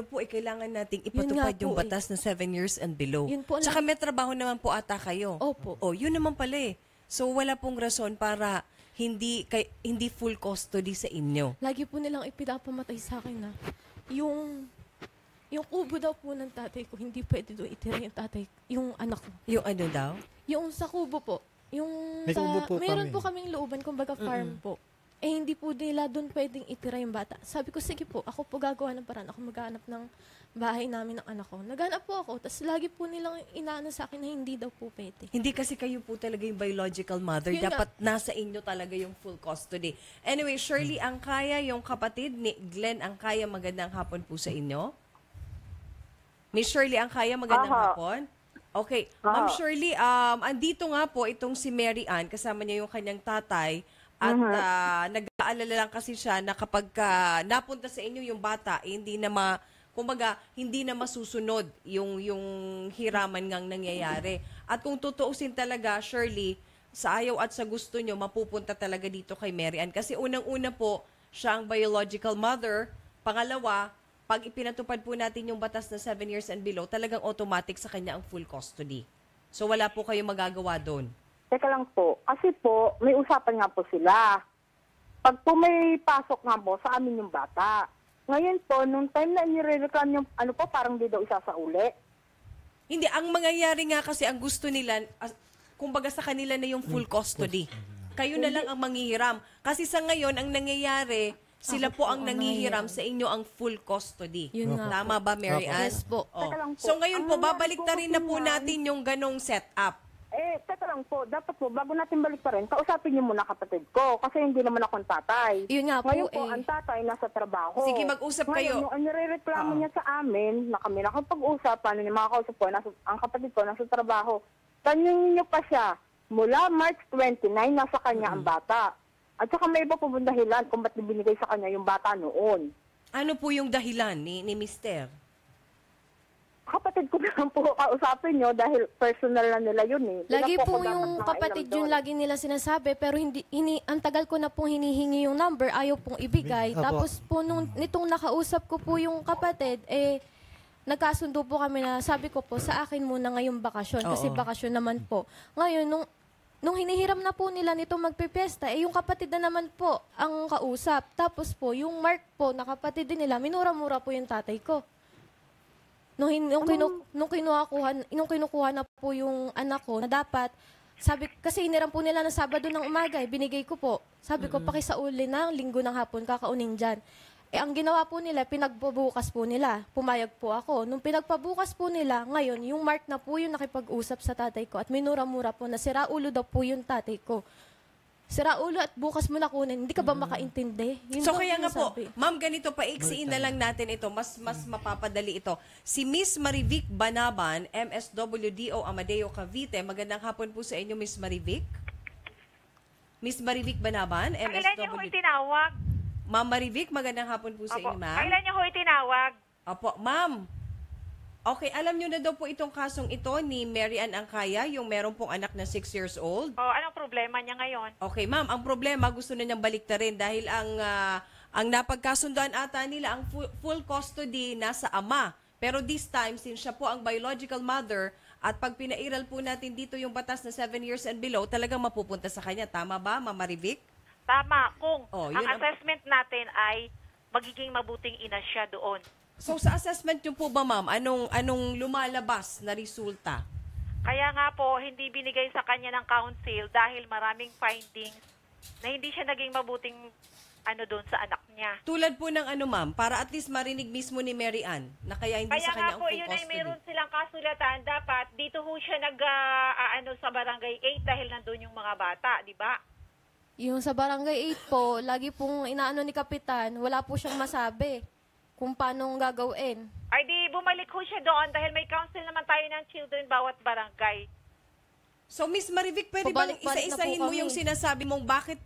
Speaker 1: kailangan nating ipatupad yung batas na 7 years and below.
Speaker 12: Yun po
Speaker 1: Tsaka may trabaho naman po ata kayo.
Speaker 12: Opo.
Speaker 1: Yun naman pala eh. So wala pong rason para hindi full custody sa inyo.
Speaker 12: Lagi po nilang ipinapamatay sa akin na yung kubo daw po ng tatay ko, hindi pwede doon itira yung anak ko.
Speaker 1: Yung ano daw?
Speaker 12: Yung sa kubo po. Yung
Speaker 2: May kubo po
Speaker 12: mayroon
Speaker 2: kami.
Speaker 12: po kaming looban, kumbaga farm po. Eh, hindi po nila doon pwedeng itira yung bata. Sabi ko, sige po, ako po gagawa ng paraan. Ako maghanap ng bahay namin ng anak ko. Naghanap po ako, tapos lagi po nilang inaano sa akin na hindi daw po pwede.
Speaker 1: Hindi kasi kayo po talaga yung biological mother.
Speaker 12: Yun
Speaker 1: Dapat nasa inyo talaga yung full custody. Anyway, Shirley Angkaya, yung kapatid ni Glenn Angkaya, magandang hapon po sa inyo. Miss Shirley Angkaya, magandang hapon. Okay. Ma'am Shirley, andito nga po itong si Mary Ann, kasama niya yung kanyang tatay, at nag-aalala lang kasi siya na kapag napunta sa inyo yung bata, hindi na hindi na masusunod yung hiraman ngang nangyayari. At kung tutuusin talaga, Shirley, sa ayaw at sa gusto nyo, mapupunta talaga dito kay Mary Ann. Kasi unang-una po, siya ang biological mother. Pangalawa, pag ipinatupad po natin yung batas na 7 years and below, talagang automatic sa kanya ang full custody. So wala po kayong magagawa doon.
Speaker 3: Teka lang po, kasi po, may usapan nga po sila. Pag po may pasok nga po, sa amin yung bata. Ngayon po, nung time na nire-reclam yung, parang di daw isasauli.
Speaker 1: Hindi, ang mangyayari nga kasi ang gusto nila, kumbaga sa kanila na yung full custody. Kayo na lang ang manghihiram. Kasi sa ngayon, ang nangyayari, sila po ang nangihiram sa inyo ang full custody.
Speaker 12: Yun nga
Speaker 1: Tama ba, Mary Ann?
Speaker 12: Yes po.
Speaker 1: Oh.
Speaker 3: Teka lang po.
Speaker 1: So ngayon po,
Speaker 3: Ang
Speaker 1: babalik na rin na po
Speaker 3: nangyari po
Speaker 1: natin yung ganong setup.
Speaker 3: Teka lang po, dapat po, bago natin balik pa rin, kausapin niyo muna kapatid ko, kasi hindi naman akong tatay.
Speaker 12: Yun nga po,
Speaker 3: Ngayon po, ang tatay nasa trabaho.
Speaker 1: Sige, mag-usap kayo.
Speaker 3: Ngayon, ang nirereklamo niya sa amin, na kami nakapag-usap, paano niya makakausap po, ang kapatid ko nasa trabaho. Tanungin niyo pa siya, mula March 29, nasa kanya ang bata. At saka may iba po pong dahilan kung ba't binigay sa kanya yung bata noon.
Speaker 1: Ano po yung dahilan ni Mister?
Speaker 3: Kapatid ko na lang po kausapin nyo dahil personal na nila yun eh.
Speaker 12: Lagi
Speaker 3: Hindi na
Speaker 12: po
Speaker 3: ako
Speaker 12: yung
Speaker 3: dapat
Speaker 12: kapatid
Speaker 3: nakailam
Speaker 12: yung
Speaker 3: doon.
Speaker 12: lagi nila sinasabi, pero ang tagal ko na pong hinihingi yung number, ayaw pong ibigay.
Speaker 2: Apo.
Speaker 12: Tapos po nitong nakausap ko po yung kapatid, nagkasundo po kami na sabi ko po, sa akin muna ngayong bakasyon, kasi bakasyon naman po. Ngayon, nung hinihiram na po nila nito magpipiesta, yung kapatid na naman po ang kausap. Tapos po, yung Mark po, na kapatid din nila, minura-mura po yung tatay ko. Nung kinukuha na po yung anak ko, na dapat, kasi iniram po nila ng Sabado ng umaga, binigay ko po. Sabi ko, pakisauli na, linggo ng hapon, kakaunin dyan. Ang ginawa po nila, pinagpabukas po nila. Pumayag po ako. Nung pinagpabukas po nila, ngayon, yung Mark na po yung nakipag-usap sa tatay ko at minura-mura po na sira ulo daw po yung tatay ko. Sira ulo at bukas mo na kunin. Hindi ka ba makaintindi? Yun
Speaker 1: So
Speaker 12: daw
Speaker 1: kaya nga po,
Speaker 12: sinasabi.
Speaker 1: ma'am, ganito, paiksiin na lang natin ito. Mas mapapadali ito. Si Miss Marivic Banaban, MSWDO Amadeo Cavite. Magandang hapon po sa inyo, Miss Marivic. Miss Marivic Banaban,
Speaker 11: Kailan niyo ho
Speaker 1: MSWDO.
Speaker 11: itinawag?
Speaker 1: Ma'am Marivic, magandang hapon po sa inyo, ma'am.
Speaker 11: Kailan niyo ho itinawag?
Speaker 1: Opo, ma'am. Okay, alam niyo na daw po itong kasong ito ni Mary Ann Angkaya, yung meron pong anak na 6 years old.
Speaker 11: Anong problema niya ngayon?
Speaker 1: Okay, ma'am, ang problema gusto na niyang baliktarin dahil ang napagkasunduan ata nila, ang full custody nasa ama. Pero this time, since siya po ang biological mother, at pag pinairal po natin dito yung batas na 7 years and below, talagang mapupunta sa kanya. Tama ba, Ma'am Marivic?
Speaker 11: Tama, kung
Speaker 1: yun
Speaker 11: ang assessment natin ay magiging mabuting ina siya doon.
Speaker 1: So sa assessment niyo po ba, ma'am, anong lumalabas na resulta?
Speaker 11: Kaya nga po, hindi binigay sa kanya ng council dahil maraming findings na hindi siya naging mabuting doon sa anak niya.
Speaker 1: Tulad po ng ma'am, para at least marinig mismo ni Mary Ann na kaya hindi
Speaker 11: Kaya
Speaker 1: sa kanya
Speaker 11: nga
Speaker 1: ang
Speaker 11: po,
Speaker 1: full
Speaker 11: yun ay
Speaker 1: custody.
Speaker 11: meron silang kasulatan. Dapat dito ho siya sa barangay 8 dahil nandun yung mga bata, di ba?
Speaker 12: Yung sa barangay 8 po, lagi pong inaano ni Kapitan, wala po siyang masabi kung paano gagawin.
Speaker 11: Ay di bumalik ho siya doon dahil may council naman tayo ng children bawat barangay.
Speaker 1: So Miss Marivic, pwede bang
Speaker 12: Pabalik-balik na po
Speaker 1: isa-isahin mo
Speaker 12: kami.
Speaker 1: yung sinasabi mong bakit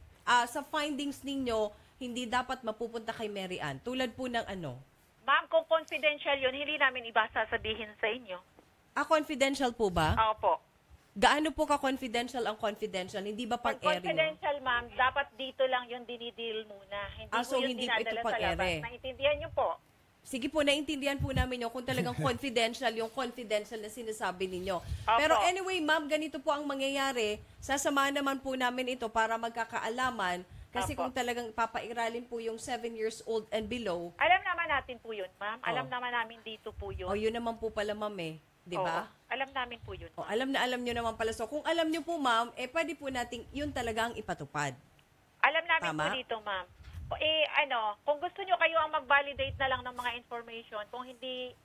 Speaker 1: sa findings ninyo hindi dapat mapupunta kay Mary Ann? Tulad po ng
Speaker 11: Ma'am, kung confidential yun, hindi namin iba sasabihin sa inyo.
Speaker 1: confidential po ba?
Speaker 11: Opo.
Speaker 1: Gaano po ka-confidential ang confidential? Hindi ba
Speaker 11: Pag
Speaker 1: pang-airing?
Speaker 11: confidential, ma'am, dapat dito lang yung dinideal muna. Hindi
Speaker 1: So
Speaker 11: po yung
Speaker 1: hindi po ito
Speaker 11: dinadala sa
Speaker 1: pang-ere.
Speaker 11: labas. Naintindihan niyo po?
Speaker 1: Sige po, naintindihan po namin yun kung talagang confidential, yung confidential na sinasabi ninyo.
Speaker 11: Opo.
Speaker 1: Pero anyway, ma'am, ganito po ang mangyayari. Sasamahan naman po namin ito para magkakaalaman. Kasi
Speaker 11: Opo.
Speaker 1: kung talagang papairalin po yung 7 years old and below.
Speaker 11: Alam naman natin po yun, ma'am. Alam naman namin dito po yun.
Speaker 1: O yun naman po pala, ma'am di ba?
Speaker 11: Oo, alam namin po yun.
Speaker 1: O, alam nyo naman pala. So kung alam nyo po, ma'am, pwede po nating yun talaga ang ipatupad.
Speaker 11: Alam namin
Speaker 1: Tama?
Speaker 11: po dito, ma'am. Kung gusto nyo kayo ang mag-validate na lang ng mga information, kung hindi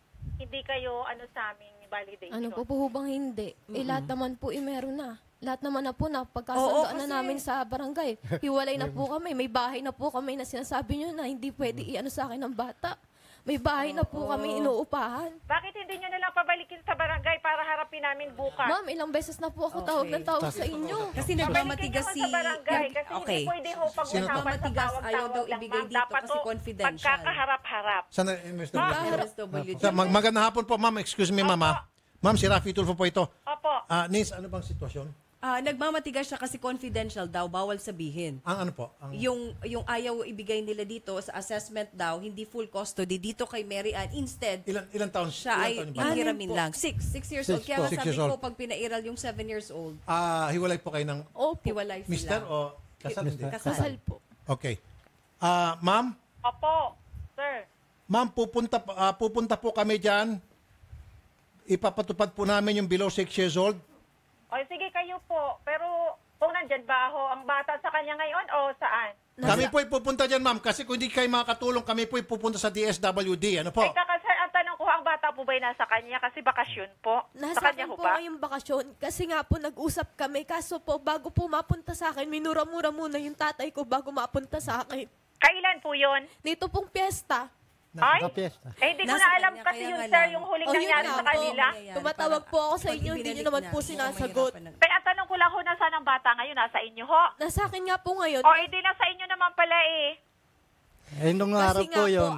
Speaker 11: kayo sa aming validation.
Speaker 12: Ano po hubang hindi? Lahat naman po meron na. Lahat naman na po na pagkasandaan na namin sa barangay. Hiwalay na po kami. May bahay na po kami na sinasabi nyo na hindi pwede i-ano sa akin ng bata. May bahay na po kami inuupahan.
Speaker 11: Bakit hindi nyo nalang pabalikin sa barangay para harapin namin bukas?
Speaker 12: Ma'am, ilang beses na po ako tawag ng tawag sa inyo.
Speaker 1: Kasi nagmamatigas si...
Speaker 11: Sa barangay, kasi hindi pwede ho pag-usapan sa
Speaker 1: Nagmamatigas, ayaw daw
Speaker 11: tawag-tawag
Speaker 1: ibigay
Speaker 11: lang,
Speaker 1: dito
Speaker 11: dapat
Speaker 1: kasi
Speaker 11: ho,
Speaker 1: confidential.
Speaker 11: pagkakaharap-harap.
Speaker 2: Sana,
Speaker 1: MSWD.
Speaker 2: magandang hapon po, ma'am. Excuse me, ma'am. Ma'am, si Raffy Tulfo po ito.
Speaker 11: Opo.
Speaker 2: Nis, ano bang sitwasyon?
Speaker 1: Nagmamatigas siya kasi confidential daw, bawal sabihin.
Speaker 2: Ang ano po?
Speaker 1: Yung ayaw ibigay nila dito sa assessment daw, hindi full custody dito kay Mary Ann. Instead,
Speaker 2: ilan taon
Speaker 1: siya ay hihiramin lang. 6 years old. Kaya nga sabi ko, pag pinairal yung 7 years old.
Speaker 2: Hiwalay po kayo ng
Speaker 1: hiwalay sila.
Speaker 2: mister o kasal?
Speaker 1: Kasal po.
Speaker 2: Okay. Ma'am?
Speaker 11: Opo, sir.
Speaker 2: Ma'am, pupunta po kami dyan. Ipapatupad po namin yung below 6 years old.
Speaker 11: O sige kayo po, pero kung nandyan ba ho ang bata sa kanya ngayon o saan?
Speaker 2: Kami po'y pupunta dyan, ma'am. Kasi kung hindi kayo makakatulong, kami po'y pupunta sa DSWD. Ano po?
Speaker 11: Teka kasi ang tanong ko, ang bata po ba nasa kanya? Kasi bakasyon po.
Speaker 12: Nasa
Speaker 11: sa kanya
Speaker 12: akin
Speaker 11: ho
Speaker 12: po
Speaker 11: ba?
Speaker 12: yung bakasyon. Kasi nga po nag-usap kami. Kaso po, bago po mapunta sa akin, minura-mura muna yung tatay ko bago mapunta sa akin.
Speaker 11: Kailan po yun?
Speaker 12: Dito pong piyesta.
Speaker 11: Ay? Hindi ko na alam kasi yun, sir, yung huling nangyari sa kanila.
Speaker 12: Tumatawag po ako sa inyo, hindi nyo naman po sinasagot.
Speaker 11: Kaya ang tanong ko lang ho, nasaan ang bata ngayon? Nasa inyo ho?
Speaker 12: Nasa akin nga po ngayon.
Speaker 11: O, hindi nasa inyo naman pala
Speaker 4: nung araw po yun.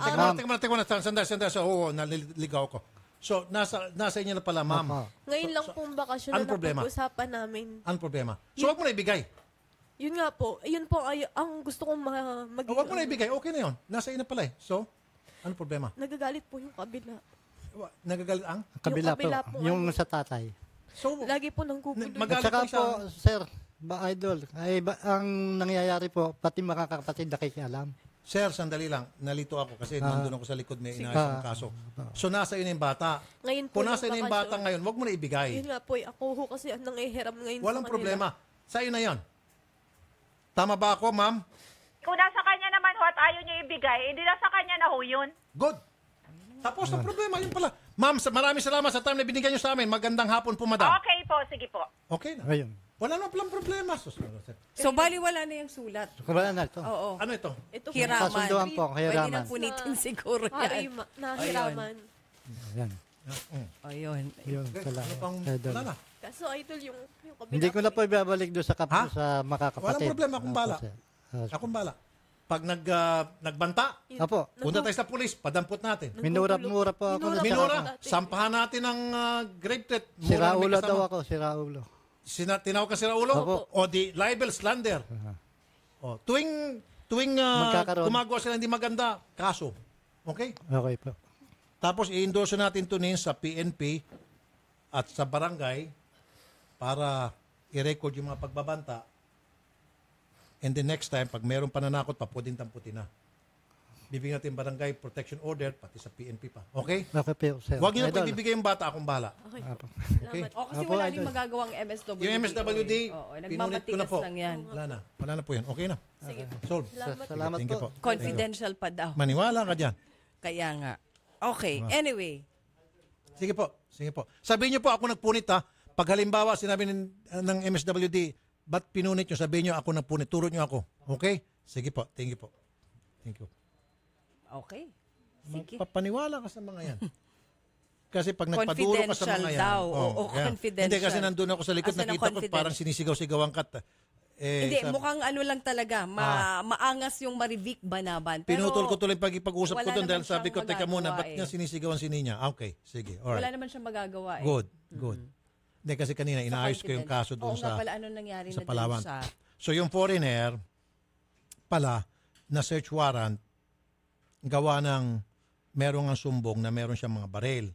Speaker 2: Teka muna, sandali. Oo, naliligaw ko. So, nasa inyo na pala, ma'am.
Speaker 12: Ngayon lang pong bakasyon na napag-usapan namin.
Speaker 2: Anong problema? So, huwag mo na ibigay.
Speaker 12: Yun nga po. Yun po ang gusto kong
Speaker 2: huwag mo na ibigay. Okay na yun. Nasa inyo na pala eh. So, anong problema?
Speaker 12: Nagagalit po yung kabila.
Speaker 2: Nagagalit ang?
Speaker 4: Kabila po. Yung sa tatay.
Speaker 2: So,
Speaker 12: lagi po nang gugulo.
Speaker 4: At saka po, sir, idol, ang nangyayari po, pati mga kapatid nakikialam.
Speaker 2: Sir, sandali lang. Nalito ako kasi nandun ako sa likod, may inaayos ang kaso. So, nasa inyo yung bata.
Speaker 12: Ngayon po
Speaker 2: kung nasa inyo yung bata ngayon, huwag mo na ibigay.
Speaker 12: Yun nga po, ako ho kasi ang nangihiram ngayon
Speaker 2: walang
Speaker 12: sa kanila.
Speaker 2: problema. Sa iyo na yan. Tama ba ako, ma'am?
Speaker 11: Kung nasa kanya naman ho at ayaw niyo ibigay, hindi nasa kanya na ho yun.
Speaker 2: Good. Tapos ang problema, yun pala. Ma'am, maraming salamat sa time na binigyan niyo sa amin. Magandang hapon po, madam.
Speaker 11: Okay po, sige po.
Speaker 2: Okay na.
Speaker 4: Ayun.
Speaker 2: Wala na palang problema.
Speaker 1: So, bali wala na yung sulat.
Speaker 4: Wala na ito.
Speaker 1: Oo.
Speaker 2: Ano ito?
Speaker 1: Hiraman.
Speaker 4: Kasunduan po, hiraman.
Speaker 1: Pwede nang punitin siguro yan.
Speaker 12: Hiraman.
Speaker 4: Ayan.
Speaker 1: Ayun.
Speaker 4: Yun,
Speaker 2: Wala na.
Speaker 12: Kaso idol yung kabila.
Speaker 4: Hindi ko na po ibabalik doon sa sa makakapatid.
Speaker 2: Walang problema, akong bala. Akong bala. Pag nagbanta, punta tayo sa pulis, padampot natin.
Speaker 4: Minura-mura po ako.
Speaker 2: Minura, sampahan natin ng grade threat.
Speaker 4: Siraulo daw ako, siraulo.
Speaker 2: Tinawag ka siraulo? O di libel, slander. O, tuwing gumagawa sila hindi maganda, kaso. Okay?
Speaker 4: Okay po.
Speaker 2: Tapos i-endorse natin ito sa PNP at sa barangay para i-record yung mga pagbabanta. And the next time, pag mayroong pananakot, papudin-tamputin na. Bibigyan natin barangay protection order, pati sa PNP pa. Okay?
Speaker 4: Okay po, sir.
Speaker 2: Huwag niyo na ibibigay yung bata, akong bahala.
Speaker 1: Okay. O, kasi wala rin magagawang MSWD.
Speaker 2: Yung MSWD, pinulit ko na po.
Speaker 1: Lang yan.
Speaker 2: Wala na po yan. Okay na.
Speaker 1: Sige.
Speaker 2: Solve.
Speaker 4: Salamat po.
Speaker 1: Confidential pa daw.
Speaker 2: Maniwala ka dyan.
Speaker 1: Kaya nga. Okay. Anyway.
Speaker 2: Sige po. Sabihin niyo po, ako nagpunit ha. Pag halimbawa, sinabi ng MSWD, ba't pinunit nyo? Sabihin nyo, ako nagpunit. Turo nyo ako. Okay? Sige po. Thank you po. Thank you.
Speaker 1: Okay. Sige.
Speaker 2: Paniwala ka sa mga yan. Kasi pag nagpaduro ka sa mga yan.
Speaker 1: Daw. Confidential.
Speaker 2: Hindi kasi nandun ako sa likod, nakita ko parang sinisigaw-sigawan ka.
Speaker 1: Hindi, mukhang ano lang talaga, maangas yung Marivic Banaban. Pero
Speaker 2: pinutol ko tuloy pag-usap ko doon dahil sabi ko, teka muna, ba't nga sinisigawan si Ninya? Okay, sige. Alright.
Speaker 1: Wala naman siyang magagawa eh.
Speaker 2: Good. Hindi kasi kanina, inaayos ko yung kaso doon sa Palawan. So yung foreigner, pala, na search warrant, gawa ng meron ang sumbong na meron siyang mga baril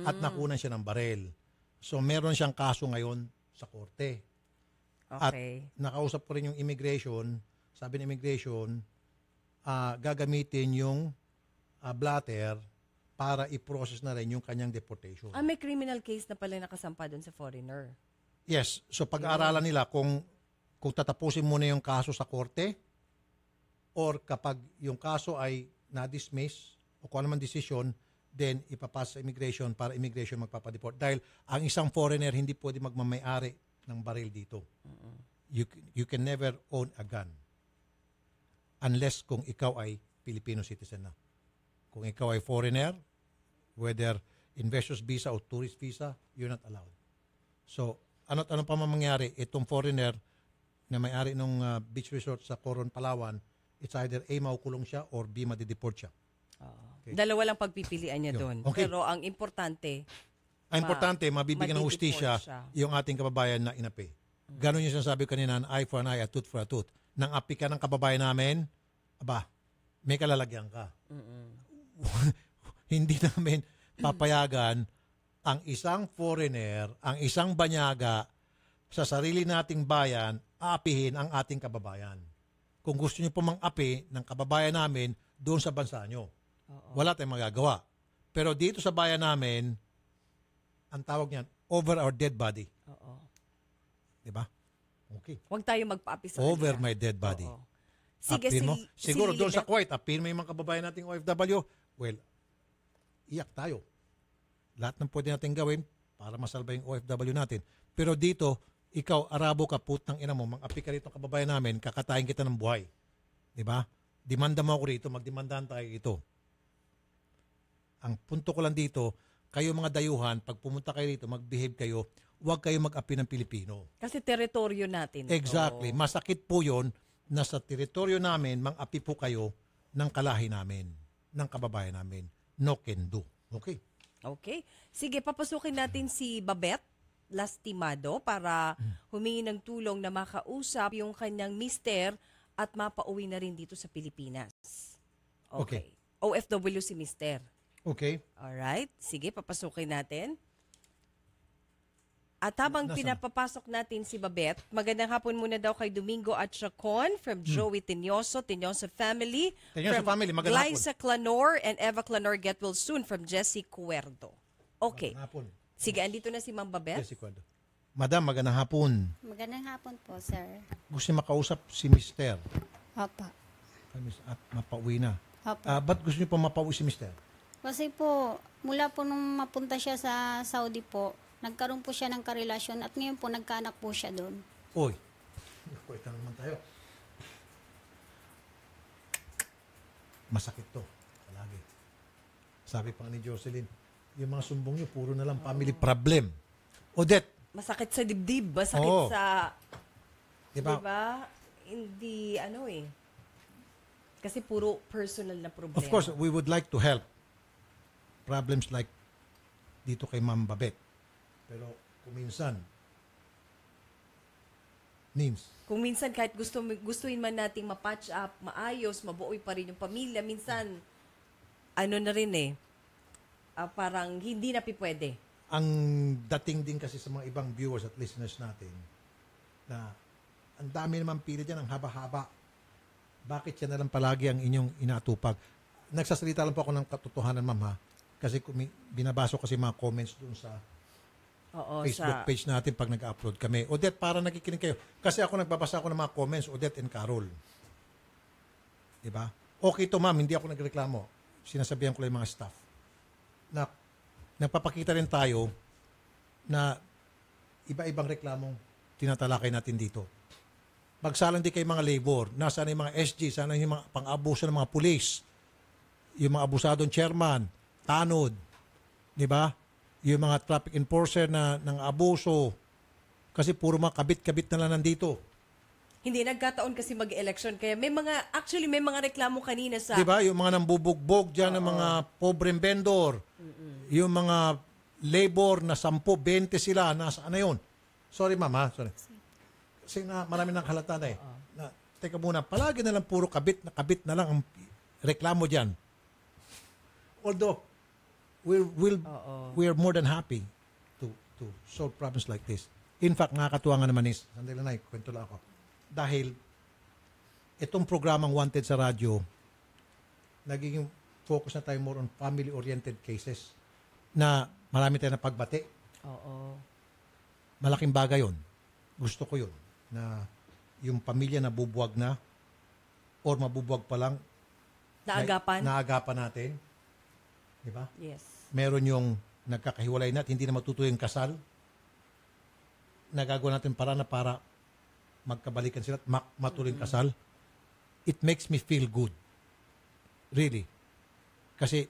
Speaker 2: at nakunan siya ng baril. So meron siyang kaso ngayon sa korte. At nakausap ko rin yung immigration, sabi ng immigration, gagamitin yung blatter para i-process na rin yung kanyang deportation.
Speaker 1: May criminal case na pala nakasampa doon sa foreigner.
Speaker 2: Yes. So pag-aaralan nila kung tatapusin muna yung kaso sa korte or kapag yung kaso ay na-dismiss o kung ano man decision, then ipapasa sa immigration para immigration magpapadeport. Dahil ang isang foreigner hindi pwede magmamayari ng baril dito. You can never own a gun unless kung ikaw ay Filipino citizen na. Kung ikaw ay foreigner, whether investor's visa o tourist visa, you're not allowed. So, ano pa mangyari? Itong foreigner na may-ari ng beach resort sa Coron, Palawan, it's either A, maukulong siya or B, madideport siya.
Speaker 1: Okay. Dalawa lang pagpipilian niya doon.
Speaker 2: Okay.
Speaker 1: Pero ang importante,
Speaker 2: mabibigyan ng hustisya yung ating kababayan na inapi. Ganon yung sinasabi kanina, an eye for an eye, a tooth for a tooth. Nang api ka ng kababayan namin, may kalalagyan ka. Hindi namin papayagan ang isang foreigner, ang isang banyaga sa sarili nating bayan, aapihin ang ating kababayan. Kung gusto niyo po mang-api ng kababayan namin doon sa bansa nyo, wala tayong magagawa. Pero dito sa bayan namin, ang tawag niyan, over our dead body. Diba? Okay.
Speaker 1: Huwag tayo magpaapi sa
Speaker 2: over my dead body.
Speaker 1: Sige,
Speaker 2: siguro doon sa Kuwait, apin mo yung mga kababayan nating OFW, well, iyak tayo. Lahat ng pwede natin gawin para masalba yung OFW natin. Pero dito, ikaw, Arabo ka, putang ina mo, mang-api ka rito kababayan namin, kakatayin kita ng buhay. Diba? Demanda mo ako rito, magdemandahan tayo ito. Ang punto ko lang dito, kayo mga dayuhan, pag pumunta kayo rito, mag-behave kayo, huwag kayo mag-api ng Pilipino.
Speaker 1: Kasi teritoryo natin.
Speaker 2: Exactly. Masakit po yun na sa teritoryo namin, mang-api po kayo ng kalahi namin, ng kababayan namin. No can do. Okay.
Speaker 1: Okay. Sige, papasukin natin si Babette Lastimado para humingi ng tulong na makausap yung kanyang mister at mapauwi na rin dito sa Pilipinas. Okay. OFW si mister.
Speaker 2: Okay.
Speaker 1: Alright. Sige, papasukin natin. At habang pinapapasok natin si Babette, magandang hapon muna daw kay Domingo at Chacon from Joey Tinyoso family.
Speaker 2: Tinyoso family, magandang hapon.
Speaker 1: Glyza Clanor and Eva Clanor get well soon from Jessie Cuerdo. Okay.
Speaker 2: Magandang hapon.
Speaker 1: Sige, andito na si Ma'am Babette.
Speaker 2: Jessie Cuerdo. Madam, magandang hapon.
Speaker 5: Magandang hapon po, sir.
Speaker 2: Gusto niyo makausap si Mister.
Speaker 5: Opo.
Speaker 2: At mapauwi na.
Speaker 5: Opo.
Speaker 2: Ba't gusto niyo pa mapauwi si Mister?
Speaker 5: Kasi po, mula po nung mapunta siya sa Saudi po, nagkaroon po siya ng karelasyon at ngayon po nagkaanak po siya doon.
Speaker 2: Uy, ito naman tayo. Masakit to. Palagi. Sabi pa ni Jocelyn, yung mga sumbong niyo, puro na lang family problem. Odette.
Speaker 1: Masakit sa dibdib. Masakit sa...
Speaker 2: Diba?
Speaker 1: Hindi, kasi puro personal na problema.
Speaker 2: Of course, we would like to help. Problems like dito kay Ma'am Babette. Pero kung minsan,
Speaker 1: kung minsan kahit gustuin man nating ma-patch up, maayos, mabuoy pa rin yung pamilya, minsan, na rin parang hindi na pwede.
Speaker 2: Ang dating din kasi sa mga ibang viewers at listeners natin, na ang dami naman pili dyan, ang haba-haba. Bakit yan na lang palagi ang inyong inaatupag? Nagsasalita lang po ako ng katotohanan, ma'am, ha? Kasi binabasa kasi mga comments dun sa Facebook page natin pag nag-upload kami. Odette, para nakikinig kayo. Kasi ako nagbabasa ako ng mga comments, Odette and Carol. Diba? Okay to, ma'am, hindi ako nagreklamo. Sinasabihan ko lang yung mga staff. Na nagpapakita rin tayo na iba-ibang reklamong tinatalakay natin dito. Pagsalang di kay mga labor, nasaan yung mga SG, sana yung mga pang-abuso ng mga pulis, yung mga abusadong chairman, tanod, di ba? Yung mga traffic enforcer na ng abuso, kasi puro mga kabit-kabit na lang nandito.
Speaker 1: Hindi, nagkataon kasi mag-election. Kaya may mga reklamo kanina sa...
Speaker 2: Di ba? Yung mga nambubugbog dyan ng mga pobreng vendor. Yung mga labor na 10, 20 sila, nasaan na yun? Sorry, ma'am, ha? Sorry. Kasi marami nang halata na teka muna, palagi na lang puro kabit na lang ang reklamo dyan. Although, we're more than happy to solve problems like this. In fact, nakakatuwa nga naman is, sandali lang, kwento lang ako. Dahil, itong programang Wanted sa radyo, nagiging focus na tayo more on family-oriented cases na marami tayong napagbati.
Speaker 1: Oo.
Speaker 2: Malaking bagay yun. Gusto ko yun. Na yung pamilya na bubuwag na or mabubuwag pa lang naagapan natin. Di ba?
Speaker 1: Yes.
Speaker 2: Meron yung nagkakahiwalay na at hindi na matutuloy yung kasal. Nagagawa natin para magkabalikan sila at matuloy yung kasal. It makes me feel good. Really. Kasi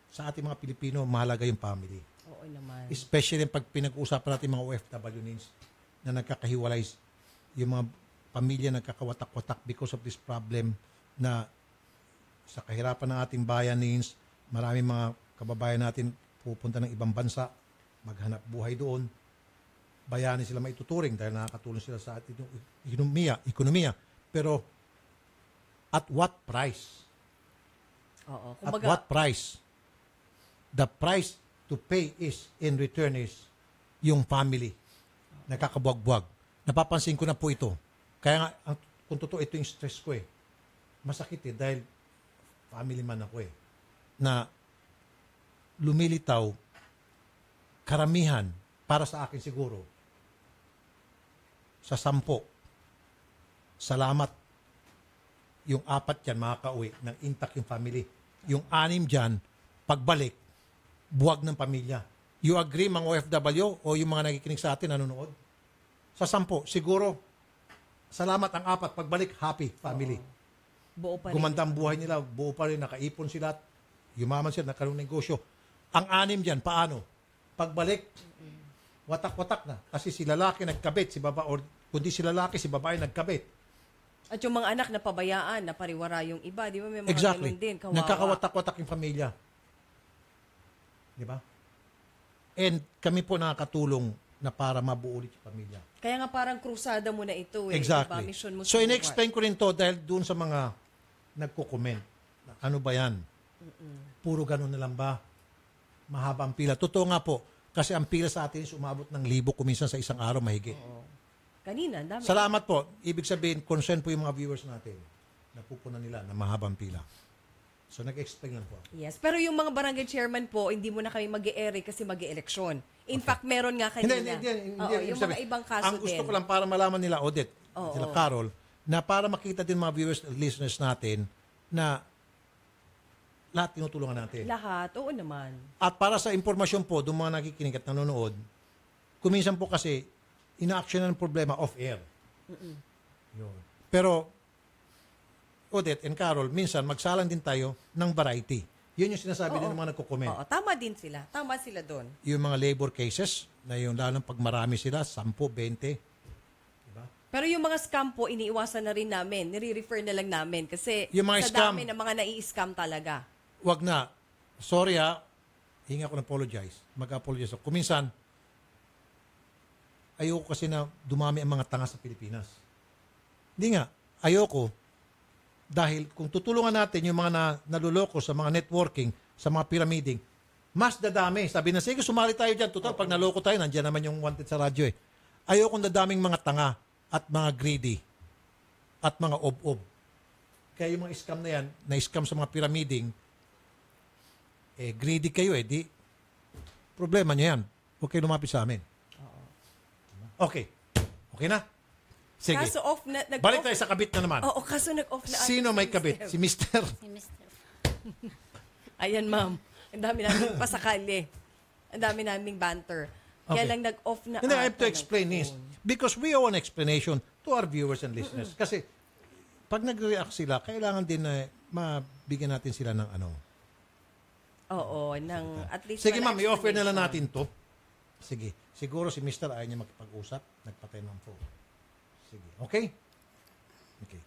Speaker 2: sa ating mga Pilipino, mahalaga yung family.
Speaker 1: Oo naman.
Speaker 2: Especially pag pinag-uusapan natin mga OFW names na nagkakahiwalay, yung mga pamilya nagkakawatak-watak because of this problem na sa kahirapan ng ating bayan names, maraming mga kababayan natin pupunta ng ibang bansa, maghanap buhay doon, bayani sila maituturing dahil nakakatulong sila sa ating ekonomiya. Pero at what price?
Speaker 1: Oo.
Speaker 2: At what price? The price to pay is, in return is, yung family. Nakakabuwag-buwag. Napapansin ko na po ito. Kaya nga, kung totoo, ito yung stress ko eh. Masakit eh, dahil family man ako eh. Na lumilitaw, karamihan, para sa akin siguro, sa 10, salamat, yung 4 dyan makakauwi ng intact yung family. Yung 6 dyan, pagbalik, buwag ng pamilya. You agree mga OFW o yung mga nakikinig sa atin, nanonood? Sa 10, siguro, salamat ang 4, pagbalik, happy family.
Speaker 1: Buo pa rin.
Speaker 2: Gumanda ang buhay nila, buo pa rin, nakaipon sila, yumaman sila, nagkaroon ng negosyo. Ang 6 dyan, paano? Pagbalik, watak-watak na. Kasi si lalaki nagkabit, si baba, or kundi si lalaki, si babae nagkabit.
Speaker 1: At yung mga anak na pabayaan, na pariwara yung iba, di ba may mga
Speaker 2: Exactly.
Speaker 1: ganun din, kawawa.
Speaker 2: Nagkakawatak-watak yung pamilya. Di ba? And kami po nakakatulong na para mabuo ulit yung pamilya.
Speaker 1: Kaya nga parang krusada mo na ito eh.
Speaker 2: Exactly.
Speaker 1: Diba? Mission mo
Speaker 2: So,
Speaker 1: sa
Speaker 2: in-explain ko rin to dahil dun sa mga nagko-comment. Ano ba yan? Puro ganun na lang ba? Mahaba ang pila. Totoo nga po, kasi ang pila sa atin is umabot ng 1,000 kuminsan sa isang araw mahigit.
Speaker 1: Oo. Kanina, dami.
Speaker 2: Salamat po. Ibig sabihin, concern po yung mga viewers natin. Napupunan nila na mahabang pila. So, nag-explain lang po.
Speaker 1: Yes, pero yung mga barangay chairman po, hindi mo na kami mag-e-ere kasi mag-e-eleksyon. In fact, meron nga kanina.
Speaker 2: Hindi.
Speaker 1: Yung mga ibang kaso
Speaker 2: ang gusto ko lang para malaman nila, Odette, sila Carol, na para makita din mga viewers and listeners natin na lahat tinutulungan natin.
Speaker 1: Lahat, oo naman.
Speaker 2: At para sa impormasyon po, doon mga nakikinig at nanonood, kuminsan po kasi, ina-action ng problema off-air. Yun. Pero, Odette and Carol, minsan magsalang din tayo ng variety. Yun yung sinasabi din ng mga nagko-comment.
Speaker 1: Oo, tama din sila. Tama sila doon.
Speaker 2: Yung mga labor cases, na yung lalong pag marami sila, 10, 20. Diba?
Speaker 1: Pero yung mga scam po, iniiwasan na rin namin. Nire-refer na lang namin. Kasi
Speaker 2: yung mga
Speaker 1: sa dami ng mga nai-scam talaga.
Speaker 2: Wag na. Sorry ha. Hinga ko ng apologize. Mag-apologize ako. Kuminsan, ayoko kasi na dumami ang mga tanga sa Pilipinas. Hindi nga. Ayoko. Dahil kung tutulungan natin yung mga naluloko sa mga networking, sa mga pyramiding, mas dadami. Sabi na, sige, sumali tayo dyan. Total, pag naloko tayo, nandiyan naman yung Wanted sa radyo eh. Ayokong dadaming mga tanga at mga greedy at mga ob-ob. Kaya yung mga scam na yan, na-scam sa mga pyramiding, greedy kayo di problema nyo yan. Huwag kayo lumapit sa amin. Okay. Okay na? Sige.
Speaker 1: Kaso off na,
Speaker 2: balik tayo sa kabit na naman.
Speaker 1: Oo, kaso nag-off na.
Speaker 2: Sino may kabit? Si Mr.
Speaker 1: Ayan, ma'am. Ang dami naming pasakali. Ang dami naming banter. Kaya lang nag-off na.
Speaker 2: Hindi, I have to explain this. Because we owe an explanation to our viewers and listeners. Kasi, pag nag-react sila, kailangan din na mabigyan natin sila ng ano.
Speaker 1: Oo, at least.
Speaker 2: Sige ma'am, i-offer na lang natin to. Sige. Siguro si Mr. ayaw niya makipag-usap. Nagpatay ng phone. Sige. Okay? Okay.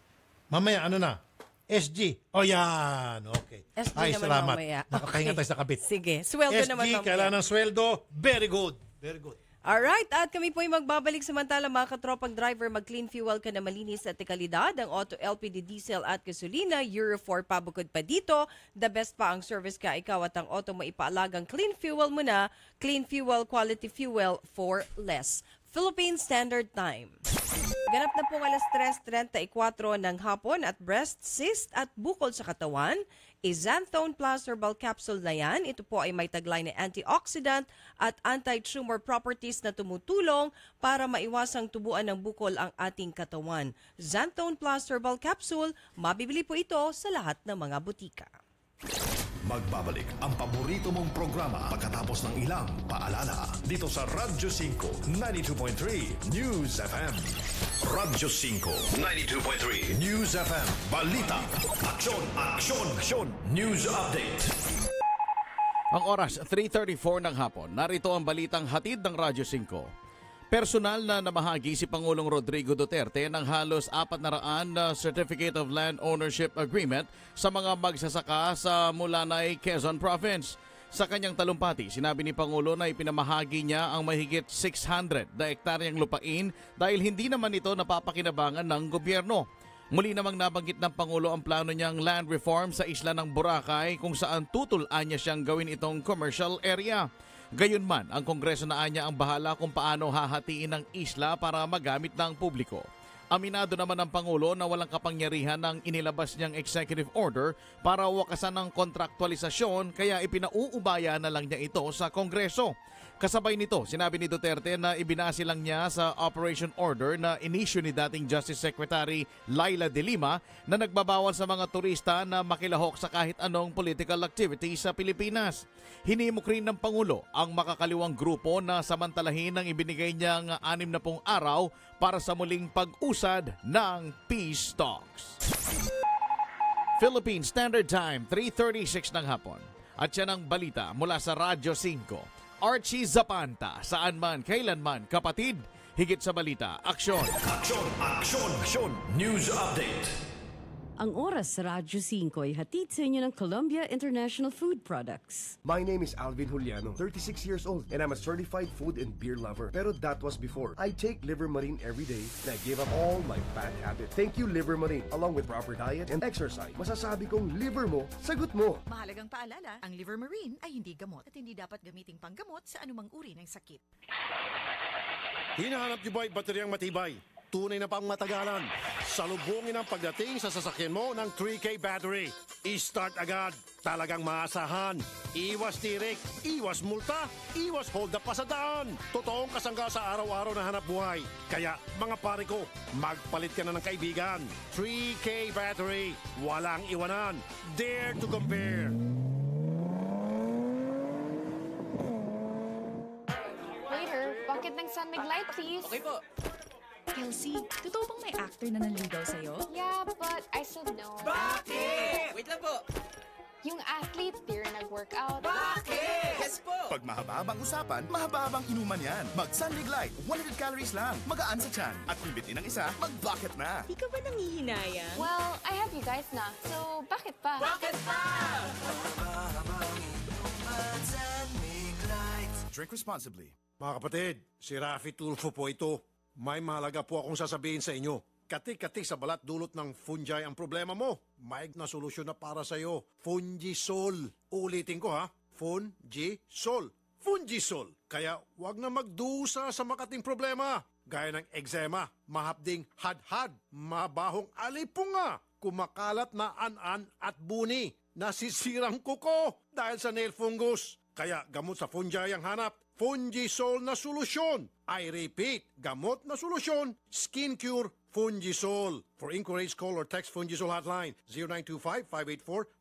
Speaker 2: Mamaya, ano na? SG. O yan. Okay.
Speaker 1: SG
Speaker 2: ay,
Speaker 1: naman
Speaker 2: salamat.
Speaker 1: mamaya.
Speaker 2: Nakakahinga tayo sa kabit.
Speaker 1: Sige. Sweldo
Speaker 2: SG,
Speaker 1: naman mamaya.
Speaker 2: kailangan ng sweldo. Very good. Very good.
Speaker 1: Alright, at kami po ay magbabalik samantala mga katropang driver, mag-clean fuel ka na malinis at dekalidad. Ang auto LPG diesel at gasolina, Euro 4 pa bukod pa dito. The best pa ang service ka ikaw at ang auto mo ipaalagang clean fuel mo na. Clean fuel, quality fuel for less. Philippine Standard Time. Ganap na pong alas 3:34 ng hapon at breast, cyst at bukol sa katawan. Xanthone Plus Herbal Capsule na yan. Ito po ay may taglay na antioxidant at anti-tumor properties na tumutulong para maiwasang tubuan ng bukol ang ating katawan. Xanthone Plus Herbal Capsule, mabibili po ito sa lahat ng mga butika.
Speaker 7: Magbabalik ang paborito mong programa pagkatapos ng ilang paalala dito sa Radyo 5 92.3 News FM. Radyo 5 92.3 News FM. Balita, aksyon, aksyon, aksyon. News update.
Speaker 6: Ang oras 3:34 ng hapon. Narito ang balitang hatid ng Radyo 5. Personal na namahagi si Pangulong Rodrigo Duterte ng halos 400 na Certificate of Land Ownership Agreement sa mga magsasaka sa Mulanay, Quezon Province. Sa kanyang talumpati, sinabi ni Pangulo na ipinamahagi niya ang mahigit 600 na hektaryang lupain dahil hindi naman ito napapakinabangan ng gobyerno. Muli namang nabanggit ng Pangulo ang plano niyang land reform sa isla ng Boracay kung saan tutulaan niya siyang gawin itong commercial area. Gayunman, ang Kongreso na anya ang bahala kung paano hahatiin ang isla para magamit ng publiko. Aminado naman ng Pangulo na walang kapangyarihan ng inilabas niyang executive order para wakasan ng kontraktualisasyon kaya ipinauubaya na lang niya ito sa Kongreso. Kasabay nito, sinabi ni Duterte na ibinase lang niya sa Operation Order na inisyu ni dating Justice Secretary Laila de Lima na nagbabawal sa mga turista na makilahok sa kahit anong political activity sa Pilipinas. Hinimok rin ng Pangulo ang makakaliwang grupo na samantalahin ang ibinigay niyang 60 araw para sa muling pag-usad ng peace talks. Philippine Standard Time, 3:36 ng hapon. At yan ang balita mula sa Radyo 5. Archie Zapanta, saan man, kailanman, kapatid, higit sa balita, aksyon.
Speaker 7: Aksyon, aksyon, aksyon. News update.
Speaker 10: Ang oras sa Radyo 5 ay hatid sa inyo ng Columbia International Food Products.
Speaker 14: My name is Alvin Juliano, 36 years old, and I'm a certified food and beer lover. Pero that was before. I take Liver Marine every day, and I gave up all my bad habits. Thank you, Liver Marine. Along with proper diet and exercise, masasabi kong liver mo, sagot mo.
Speaker 17: Mahalagang paalala, ang Liver Marine ay hindi gamot at hindi dapat gamiting panggamot sa anumang uri ng sakit.
Speaker 8: Hinahanap niyo ba yung bateryang matibay? Tunay na pang matagalan. Salubungin ang pagdating sa sasakyan mo ng 3K battery. I-start agad. Talagang maasahan. Iwas tirik, iwas multa, iwas hold up pa sa daan. Totoong kasangga sa araw-araw na hanap buhay. Kaya mga pare ko, magpalit ka na ng kaibigan. 3K battery. Walang iwanan. Dare to compare.
Speaker 16: Waiter, bucket ng San Mig Light, please.
Speaker 22: Okay po. Kelsey, totoo bang may actor na nanligaw sa'yo?
Speaker 16: Yeah, but I still know.
Speaker 22: Bakit? Wait lang po.
Speaker 16: Yung athlete, di rin nag-workout.
Speaker 22: Bakit? Yes po.
Speaker 26: Pag mahaba-habang usapan, mahaba-habang inuman yan. Mag-Sunlig Light, 100 calories lang. Magaan sa tiyan. At kung bitin ang isa, mag-bucket na.
Speaker 22: Di ka ba nangihinayang?
Speaker 16: Well, I have you guys na, so bakit pa?
Speaker 22: Bakit pa?
Speaker 26: Drink responsibly.
Speaker 8: Mga kapatid, si Raffy Tulfo po ito. May mahalaga po akong sasabihin sa inyo. Kati-kati sa balat dulot ng fungi ang problema mo. Maig na solusyon na para sa iyo. Fungisol. Ulitin ko ha. Fungisol. Fungisol. Kaya wag na magdusa sa makating problema. Gaya ng eczema, mahapding hadhad, mabahong alipunga, kumakalat na an-an at buni, nasisirang kuko dahil sa nail fungus. Kaya gamot sa fungi ang hanap. Fungisol na solusyon. I repeat, gamot na solusyon. Skin Cure Fungisol. For inquiries, call or text Fungisol hotline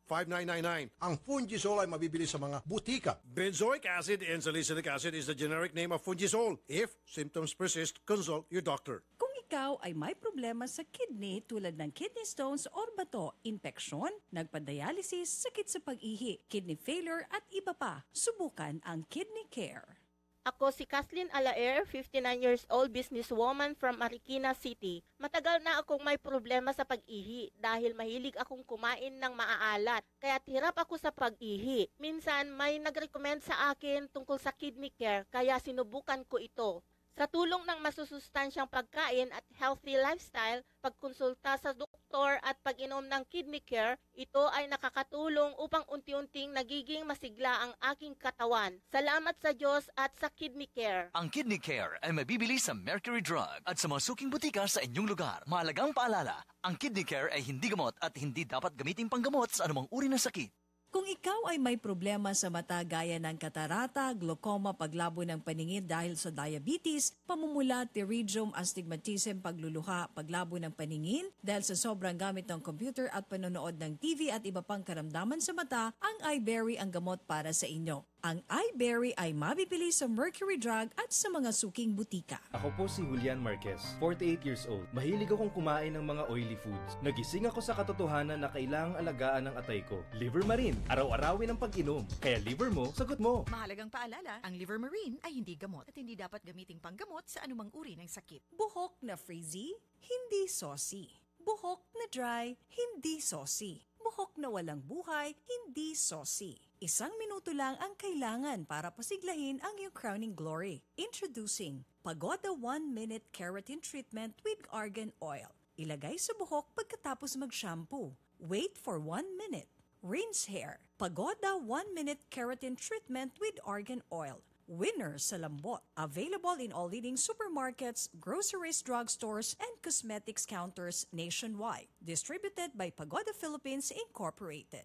Speaker 8: 0925-584-5999. Ang Fungisol ay mabibili sa mga butika. Benzoic acid and salicylic acid is the generic name of Fungisol. If symptoms persist, consult your doctor.
Speaker 19: Kung ikaw ay may problema sa kidney tulad ng kidney stones or bato, infeksyon, nagpa-dialysis, sakit sa pag-ihi, kidney failure at iba pa, subukan ang Kidney Care.
Speaker 15: Ako si Kathleen Alaer, 59 years old businesswoman from Marikina City. Matagal na akong may problema sa pag-ihi dahil mahilig akong kumain ng maaalat. Kaya't hirap ako sa pag-ihi. Minsan may nag-recommend sa akin tungkol sa kidney care kaya sinubukan ko ito. Sa tulong ng masusustansyang pagkain at healthy lifestyle, pagkonsulta sa doktor at pag-inom ng kidney care, ito ay nakakatulong upang unti-unting nagiging masigla ang aking katawan. Salamat sa Diyos at sa kidney care.
Speaker 20: Ang kidney care ay mabibili sa Mercury Drug at sa mga suking butika sa inyong lugar. Mahalagang paalala, ang kidney care ay hindi gamot at hindi dapat gamitin panggamot sa anumang uri ng sakit.
Speaker 19: Kung ikaw ay may problema sa mata gaya ng katarata, glaucoma, paglabo ng paningin dahil sa diabetes, pamumula, pterygium, astigmatism, pagluluha, paglabo ng paningin dahil sa sobrang gamit ng computer at panonood ng TV at iba pang karamdaman sa mata, ang iBerry ang gamot para sa inyo. Ang iBerry ay mabibili sa Mercury Drug at sa mga suking butika.
Speaker 21: Ako po si Julian Marquez, 48 years old. Mahilig akong kumain ng mga oily foods. Nagising ako sa katotohanan na kailangang alagaan ng atay ko. Liver Marine, araw-arawin ang pag-inom. Kaya liver mo, sagot mo.
Speaker 17: Mahalagang paalala, ang Liver Marine ay hindi gamot at hindi dapat gamiting panggamot sa anumang uri ng sakit.
Speaker 19: Buhok na frizzy, hindi saucy. Buhok na dry, hindi saucy. Buhok na walang buhay, hindi saucy. 1 minuto lang ang kailangan para pasiglahin ang iyong crowning glory. Introducing Pagoda 1-Minute Keratin Treatment with Argan Oil. Ilagay sa buhok pagkatapos mag-shampoo. Wait for 1 minute. Rinse hair. Pagoda 1-Minute Keratin Treatment with Argan Oil. Winner sa lambot. Available in all leading supermarkets, groceries, drugstores, and cosmetics counters nationwide. Distributed by Pagoda Philippines Incorporated.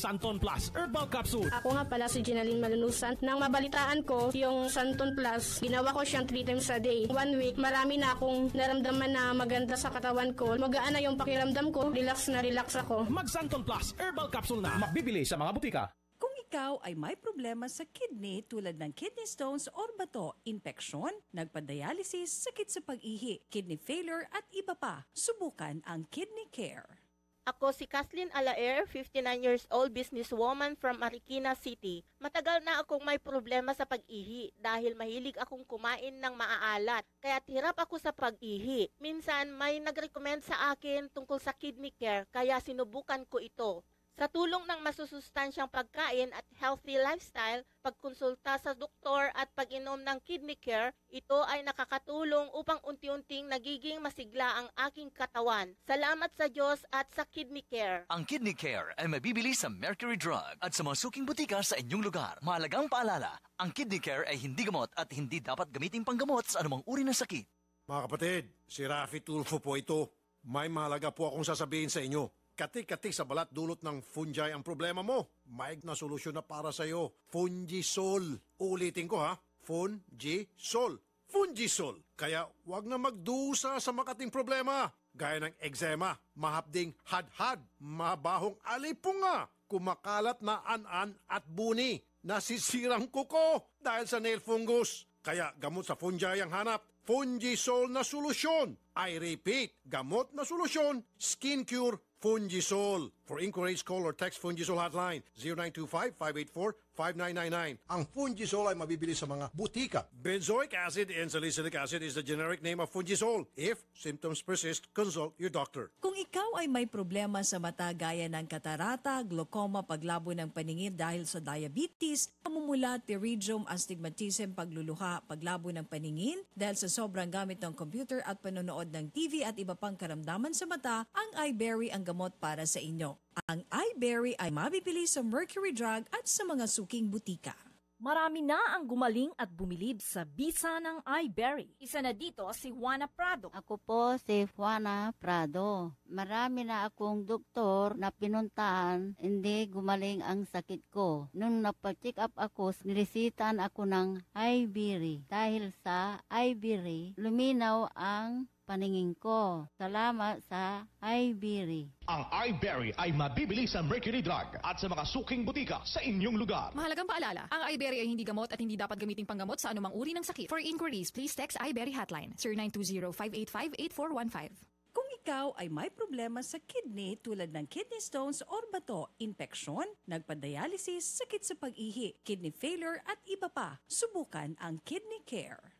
Speaker 23: Santon Plus Herbal Capsule.
Speaker 24: Ako nga pala si Ginaline Malunusan. Nang mabalitaan ko yung Santon Plus, ginawa ko siyang 3 times a day. 1 week, marami na akong naramdaman na maganda sa katawan ko. Magaan na yung pakiramdam ko. Relax na relax ako.
Speaker 23: Mag Santon Plus Herbal Capsule na. Mabibili sa mga butika.
Speaker 19: Kung ikaw ay may problema sa kidney tulad ng kidney stones or bato, impeksyon, nagpa-dialysis, sakit sa pag-ihi, kidney failure at iba pa, subukan ang kidney care.
Speaker 15: Ako si Kathleen Alaer, 59 years old businesswoman from Marikina City. Matagal na akong may problema sa pag-ihi dahil mahilig akong kumain ng maaalat. Kaya't hirap ako sa pag-ihi. Minsan may nag-recommend sa akin tungkol sa kidney care kaya sinubukan ko ito. Sa tulong ng masusustansyang pagkain at healthy lifestyle, pagkonsulta sa doktor at pag-inom ng kidney care, ito ay nakakatulong upang unti-unting nagiging masigla ang aking katawan. Salamat sa Diyos at sa kidney care.
Speaker 20: Ang kidney care ay mabibili sa Mercury Drug at sa mga suking butika sa inyong lugar. Mahalagang paalala, ang kidney care ay hindi gamot at hindi dapat gamitin panggamot sa anumang uri ng sakit.
Speaker 8: Mga kapatid, si Raffy Tulfo po ito. May mahalaga po akong sasabihin sa inyo. Kati-kati sa balat dulot ng fungi ang problema mo. Maig na solusyon na para sa iyo. Fungisol. Ulitin ko ha. Fungisol. Fungisol. Kaya wag na magdusa sa makating problema. Gaya ng eczema, mahapding hadhad, mabahong alipunga, kumakalat na an-an at buni, nasisirang kuko dahil sa nail fungus. Kaya gamot sa fungi ang hanap. Fungisol na solusyon. I repeat, gamot na solusyon. Skin cure. Fungisol. For inquiries, call or text Fungisol hotline 0925-584-5999. Ang Fungisol ay mabibili sa mga butika. Benzoic acid and salicylic acid is the generic name of Fungisol. If symptoms persist, consult your doctor.
Speaker 19: Kung ikaw ay may problema sa mata gaya ng katarata, glaucoma, paglabo ng paningin dahil sa diabetes, pamumula, pterygium, astigmatism, pagluluha, paglabo ng paningin dahil sa sobrang gamit ng computer at panonood ng TV at iba pang karamdaman sa mata, ang iBerry ang gamot para sa inyo. Ang iBerry ay mabibili sa Mercury Drug at sa mga suking butika.
Speaker 25: Marami na ang gumaling at bumilib sa bisa ng iBerry. Isa na dito si Juana Prado.
Speaker 27: Ako po si Juana Prado. Marami na akong doktor na pinuntahan, hindi gumaling ang sakit ko. Nung napa-check up ako, nilisitan ako ng iBerry. Dahil sa iBerry, luminaw ang paningin ko. Salamat sa iBerry.
Speaker 13: Ang iBerry ay mabibili sa Mercury Drug at sa mga suking butika sa inyong lugar.
Speaker 22: Mahalagang paalala, ang iBerry ay hindi gamot at hindi dapat gamiting panggamot sa anumang uri ng sakit. For inquiries, please text iBerry hotline 0920-585-8415.
Speaker 19: Kung ikaw ay may problema sa kidney tulad ng kidney stones or bato, impeksyon, nagpa-dialysis, sakit sa pag-ihi, kidney failure at iba pa, subukan ang Kidney Care.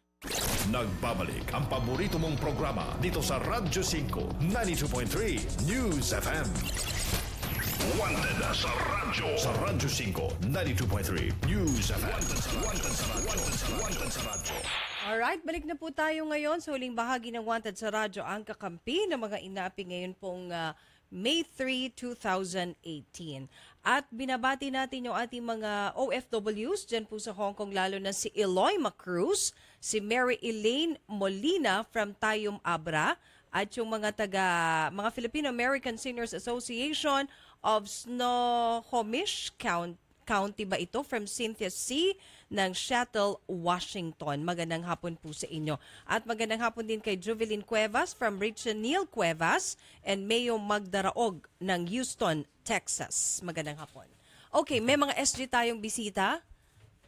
Speaker 7: Nagbabalik ang paborito mong programa dito sa Radyo 5, 92.3 News FM. Wanted sa radyo. Sa Radyo 5, 92.3 News FM. Wanted sa radyo.
Speaker 1: Alright, balik na po tayo ngayon sa huling bahagi ng Wanted sa Radyo, ang kakampi ng mga inapi ngayon pong May 3, 2018. At binabati natin yung ating mga OFWs dyan po sa Hong Kong, lalo na si Eloy Macruz, si Mary Elaine Molina from Tayum Abra, at yung mga Filipino-American Seniors Association of Snohomish County ba ito, from Cynthia C. ng Seattle, Washington. Magandang hapon po sa inyo. At magandang hapon din kay Juvelin Cuevas from Richanil Cuevas and Mayo Magdaraog ng Houston, Texas. Magandang hapon. Okay, may mga SG tayong bisita.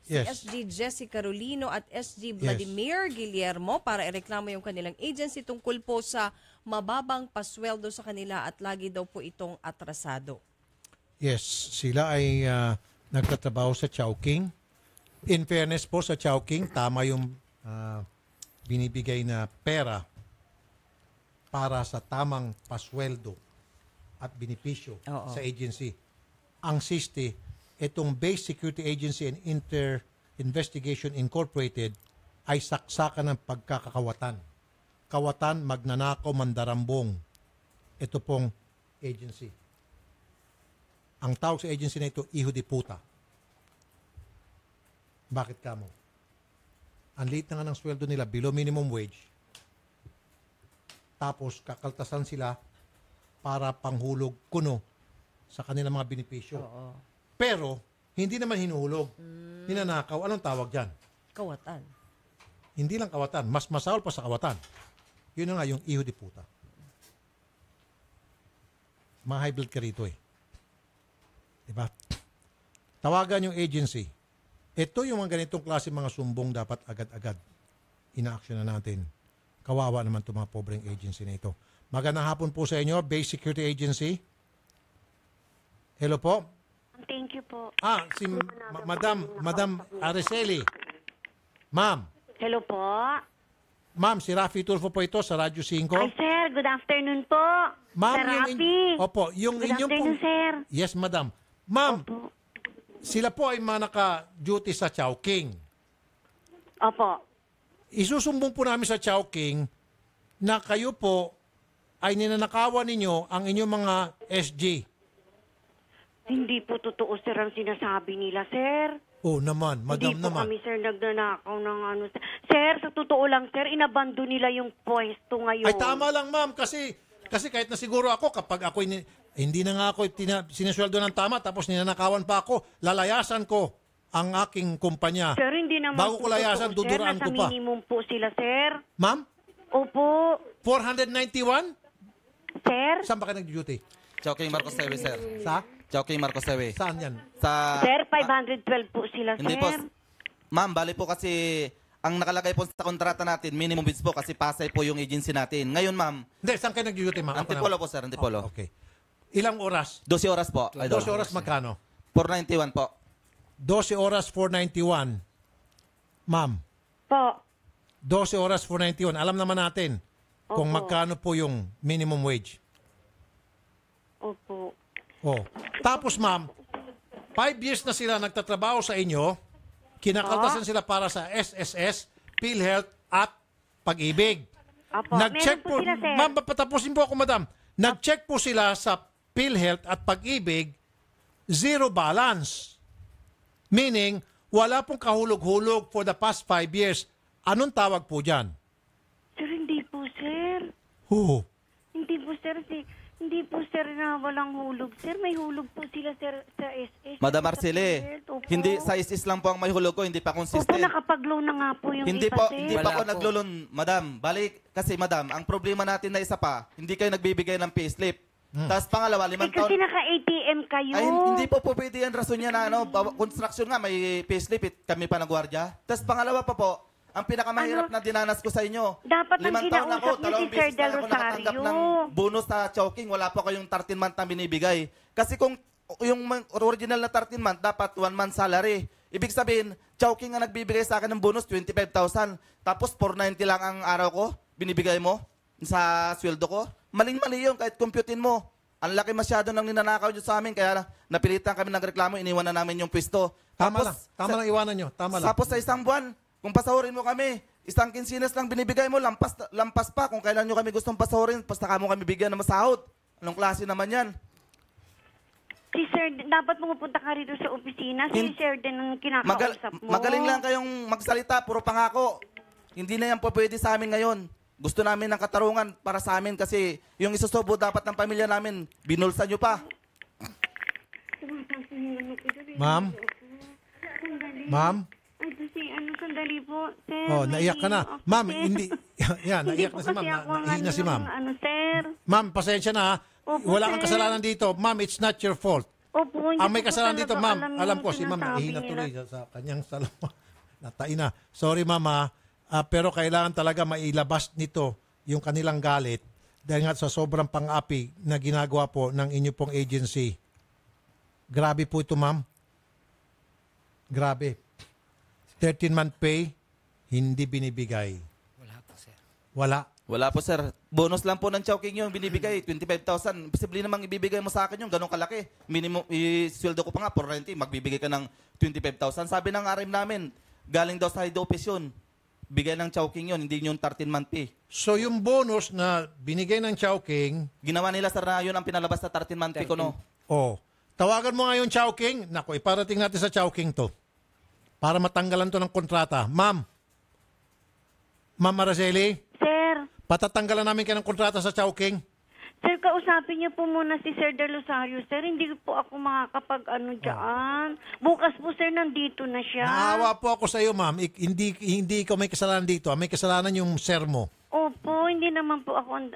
Speaker 1: Si SG Jessica Rolino at SG Vladimir Guillermo para ireklamo yung kanilang agency tungkol po sa mababang pasweldo sa kanila at lagi daw po itong atrasado.
Speaker 2: Yes, sila ay nagtatrabaho sa Chowking. In fairness po sa Chowking, tama yung binibigay na pera para sa tamang pasweldo at benepisyo sa agency. Ang SISTE, itong Base Security Agency and Investigation Incorporated, ay saksakan ng pagkakawatan. Kawatan, magnanakaw, mandarambong. Ito pong agency. Ang tawag sa agency na ito, Iho de Puta. Bakit kamo? Ang liit na nga ng sweldo nila, below minimum wage. Tapos kakaltasan sila para panghulog kuno sa kanilang mga benepisyo. Pero, hindi naman hinuhulog. Ninanakaw. Anong tawag dyan?
Speaker 1: Kawatan.
Speaker 2: Hindi lang kawatan. Mas masahol pa sa kawatan. Yun na nga, yung Iho de Puta. Ma-high blood ka rito eh. Diba? Tawagan yung agency. Ito yung mga ganitong klase mga sumbong dapat agad-agad ina-action na natin. Kawawa naman itong mga pobreng agency na ito. Magandang hapon po sa inyo, Base Security Agency. Hello po.
Speaker 3: Thank you po.
Speaker 2: Si Madam Araceli. Ma'am.
Speaker 3: Hello po.
Speaker 2: Ma'am, si Raffy Tulfo po ito sa Radyo 5.
Speaker 3: Ay, sir. Good afternoon po.
Speaker 2: Ma'am,
Speaker 3: Sir Raffy.
Speaker 2: yung
Speaker 3: Good
Speaker 2: inyong
Speaker 3: afternoon, sir.
Speaker 2: Yes, madam. Ma'am, sila po ay naka-duty sa Chowking.
Speaker 3: Opo.
Speaker 2: Isusumbong po namin sa Chowking na kayo po ay ninanakawan ninyo ang inyong mga SG.
Speaker 3: Hindi po totoo, sir, ang sinasabi nila, sir.
Speaker 2: Oh, naman. Madam
Speaker 3: Hindi po
Speaker 2: naman.
Speaker 3: kami, sir, nagnanakaw ng ano. Sir, sa totoo lang, sir, inabando nila yung pwesto ngayon.
Speaker 2: Ay, tama lang, ma'am. Kasi kahit na siguro ako, kapag ako hindi na nga ako sinesweldo ng tama, tapos ninanakawan pa ako, lalayasan ko ang aking kumpanya.
Speaker 3: Sir, hindi naman
Speaker 2: bago ko layasan,
Speaker 3: totoo,
Speaker 2: duduraan
Speaker 3: sir.
Speaker 2: ko pa.
Speaker 3: Nasa minimum po sila, sir.
Speaker 2: Ma'am?
Speaker 3: Opo.
Speaker 2: 491?
Speaker 3: Sir?
Speaker 2: Saan ba kayo nag-duty?
Speaker 4: Chowking Marcos Tewe, sir.
Speaker 2: Sa?
Speaker 4: Chowking Marcos Tewe.
Speaker 2: Saan yan?
Speaker 3: Sir, 512 po sila,
Speaker 4: hindi
Speaker 3: sir.
Speaker 4: po. Ma'am, bali po kasi ang nakalagay po sa kontrata natin, minimum wage po kasi Pasay po yung agency natin. Ngayon, ma'am.
Speaker 2: Hindi, saan kayo nag-duty, ma'am?
Speaker 4: Antipolo po, sir. Antipolo.
Speaker 2: Okay. Ilang oras?
Speaker 4: 12 oras po.
Speaker 2: 12 oras magkano?
Speaker 4: 491 po.
Speaker 2: 12 oras 491. Ma'am.
Speaker 3: Po.
Speaker 2: 12 oras 491. Alam naman natin kung magkano po yung minimum wage.
Speaker 3: Opo.
Speaker 2: Oh. Tapos ma'am, 5 years na sila nagtatrabaho sa inyo, kinakaltasan sila para sa SSS, PhilHealth at Pag-ibig.
Speaker 3: Opo.
Speaker 2: Nag-check
Speaker 3: Meron po sila, sir.
Speaker 2: ma'am, patapusin po ako, madam. Nag-check po sila sa PhilHealth at Pag-ibig, zero balance. Meaning, wala pong kahulog-hulog for the past 5 years. Anong tawag po dyan?
Speaker 3: Sir, hindi po, sir. Hindi po, sir. Hindi po, sir, na walang hulog. Sir, may hulog po sila, sir, sa SS.
Speaker 4: Madam Marcele, hindi sa ISIS lang po ang may hulog ko, hindi pa consistent.
Speaker 3: Opo, nakapag-loan na nga po yung
Speaker 4: Hindi
Speaker 3: iba,
Speaker 4: po,
Speaker 3: sir.
Speaker 4: hindi pa ako naglo-loan, madam. Balik, kasi madam, ang problema natin na isa pa, hindi kayo nagbibigay ng payslip. Tapos pangalawa, 5 taon.
Speaker 3: Kasi naka-ATM kayo.
Speaker 4: Ay, hindi po pwede yan. Rason niya na, construction nga, may payslip, kami pa ng gwardiya. Tapos pangalawa pa po, Ang pinakamahirap na dinanas ko sa inyo.
Speaker 3: Dapat
Speaker 4: 5 taon ako,
Speaker 3: kinausap niyo si
Speaker 4: 2
Speaker 3: Sir
Speaker 4: beses
Speaker 3: Del
Speaker 4: na ako nakatanggap
Speaker 3: Rosario.
Speaker 4: ng bonus sa choking. Wala pa kayong 13 month na binibigay. Kasi kung yung original na 13 month, dapat 1 month salary. Ibig sabihin, choking ang nagbibigay sa akin ng bonus, 25,000. Tapos 490 lang ang araw ko, binibigay mo sa sweldo ko. Maling-mali yun, kahit computein mo. Ang laki masyado ng ninanakaw nyo sa amin, kaya napilitan kami ng reklamo, iniwan na namin yung pwesto.
Speaker 2: Tama lang iwanan nyo. Tama lang.
Speaker 4: Tapos sa isang buwan, kung pasahurin mo kami, isang kinsinas lang binibigay mo, lampas pa. Kung kailan nyo kami gustong pasahurin, basta ka mo kami bigyan ng masahod. Anong klase naman yan?
Speaker 3: Si Sir, dapat pumupunta ka rito sa opisina. Si Sir din ang kinakausap mo.
Speaker 4: Magaling lang kayong magsalita, puro pangako. Hindi na yan po pwede sa amin ngayon. Gusto namin ng katarungan para sa amin kasi yung isusubo dapat ng pamilya namin, binulsa nyo pa.
Speaker 2: Ma'am? Ma'am?
Speaker 3: Ay, kasi sandali po, Sir.
Speaker 2: Oh, naiyak ka na. Ma'am, hindi. Yan, naiyak na si ma'am. Naiyak na si ma'am.
Speaker 3: Sir.
Speaker 2: Ma'am, pasensya na ha.
Speaker 3: Opo,
Speaker 2: Wala kang
Speaker 3: sir.
Speaker 2: kasalanan dito. Ma'am, it's not your fault.
Speaker 3: Opo, hindi
Speaker 2: Ang may
Speaker 3: ko
Speaker 2: kasalanan
Speaker 3: talaga
Speaker 2: dito, ma'am. Alam ko,
Speaker 3: yung
Speaker 2: si ma'am
Speaker 3: sinasabi
Speaker 2: nahihina
Speaker 3: nila.
Speaker 2: tuloy sa kanyang salawa. Natain na. Sorry, mama. Pero kailangan talaga mailabas nito yung kanilang galit dahil nga sa sobrang pang-api na ginagawa po ng inyo pong agency. Grabe po ito, ma'am. Grabe. 13-month pay, hindi binibigay.
Speaker 5: Wala po, sir.
Speaker 2: Wala.
Speaker 4: Wala po, sir. Bonus lang po ng choking yung binibigay, 25,000. Posible namang ibibigay mo sa akin yung ganong kalaki. Minimum, sweldo ko pa nga, 490, magbibigay ka ng 25,000. Sabi ng RM namin, galing daw sa head office yun. Bigay ng choking yun, hindi yung 13-month pay.
Speaker 2: So yung bonus na binigay ng Chowking,
Speaker 4: ginawa nila, sir, na yun ang pinalabas sa 13-month pay ko, no?
Speaker 2: Oh. Tawagan mo nga yung Chowking. Naku, iparating natin sa Chowking to. Para matanggalan to ng kontrata. Ma'am Araceli?
Speaker 3: Sir.
Speaker 2: Patatanggalan namin kayo ng kontrata sa Chowking.
Speaker 3: Sir, kausapin niyo po muna si Sir Del Rosario, Sir. Hindi po ako makakapag dyan. Bukas po, Sir, nandito na siya.
Speaker 2: Naawa po ako sa iyo, ma'am. Hindi ikaw may kasalanan dito. May kasalanan yung sir mo.
Speaker 3: Opo, hindi naman po ako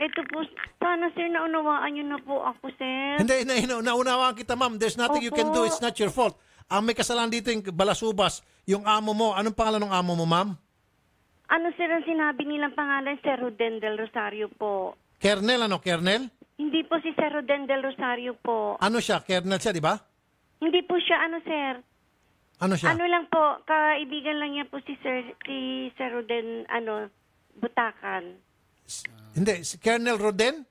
Speaker 3: Ito po, sana, Sir, naunawaan niyo na po ako, Sir.
Speaker 2: Hindi, naunawaan kita, ma'am. There's nothing you can do. It's not your fault. Ang may kasalanan dito yung balasubas, yung amo mo. Anong pangalan ng amo mo, ma'am?
Speaker 3: Sir, ang sinabi nilang pangalan, Sir Roden Del Rosario po.
Speaker 2: Kernel, Kernel?
Speaker 3: Hindi po si Sir Roden Del Rosario po.
Speaker 2: Ano siya? Kernel siya, di ba?
Speaker 3: Hindi po siya, Sir.
Speaker 2: Ano siya?
Speaker 3: Ano lang po, kaibigan lang niya po si Sir Roden, Butakan.
Speaker 2: Hindi, si Kernel Roden?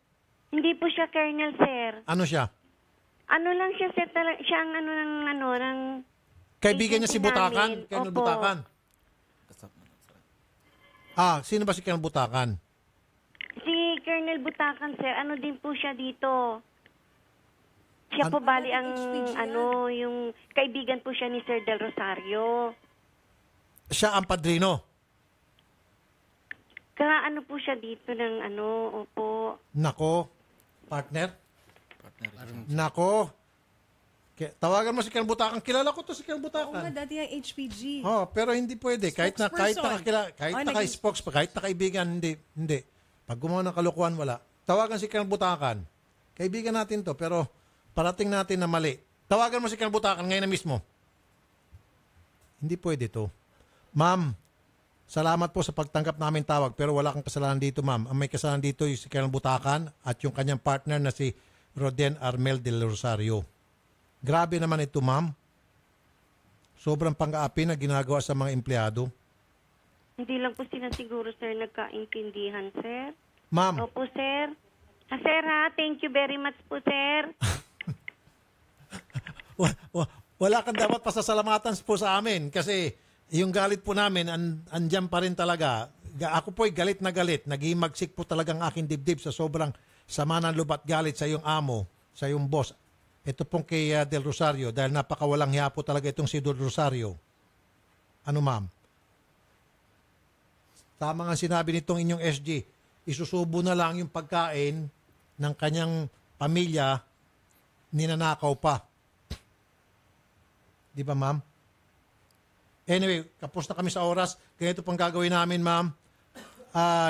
Speaker 3: Hindi po siya Kernel, Sir.
Speaker 2: Ano siya?
Speaker 3: Ano lang siya, Sir, siya ang ng
Speaker 2: Kaibigan niya si Butakan?
Speaker 3: namin.
Speaker 2: Kernel
Speaker 3: Opo.
Speaker 2: Butakan? Sino ba si Kernel Butakan?
Speaker 3: Si Kernel Butakan, Sir, din po siya dito. Siya po bali ang, yung kaibigan po siya ni Sir Del Rosario.
Speaker 2: Siya ang padrino?
Speaker 3: Po siya dito ng opo.
Speaker 2: Nako, partner? Nako. Tawagan mo si Kernel Butakan. Kilala ko to si Kernel Butakan.
Speaker 1: Oo nga, dati yung HPG.
Speaker 2: Pero hindi pwede. Kahit nakaibigan, hindi. Pag gumawa ng kalokohan, wala. Tawagan si Kernel Butakan. Kaibigan natin to, pero parating natin na mali. Tawagan mo si Kernel Butakan ngayon na mismo. Hindi pwede to. Ma'am, salamat po sa pagtanggap namin tawag, pero wala kang kasalanan dito, ma'am. Ang may kasalanan dito yung si Kernel Butakan at yung kanyang partner na si Roden Armel del Rosario. Grabe naman ito, ma'am. Sobrang pang-aapi na ginagawa sa mga empleyado.
Speaker 3: Hindi lang po sila siguro, Sir, nagkaintindihan, Sir.
Speaker 2: Ma'am.
Speaker 3: Opo, Sir. Sir, thank you very much po, Sir.
Speaker 2: Wala kang dapat pasasalamatan po sa amin kasi yung galit po namin, andyan pa rin talaga. Ako po'y galit na galit. Naghimagsik po talagang aking dibdib sa sobrang sama ng lubat galit sa iyong amo, sa iyong boss. Ito pong kay Del Rosario dahil napakawalang hiya po talaga itong si Del Rosario. Ano, ma'am? Tama nga sinabi nitong inyong SG, isusubo na lang yung pagkain ng kanyang pamilya, ninanakaw pa. Di ba, ma'am? Anyway, kapos na kami sa oras. Ganito pang gagawin namin, ma'am.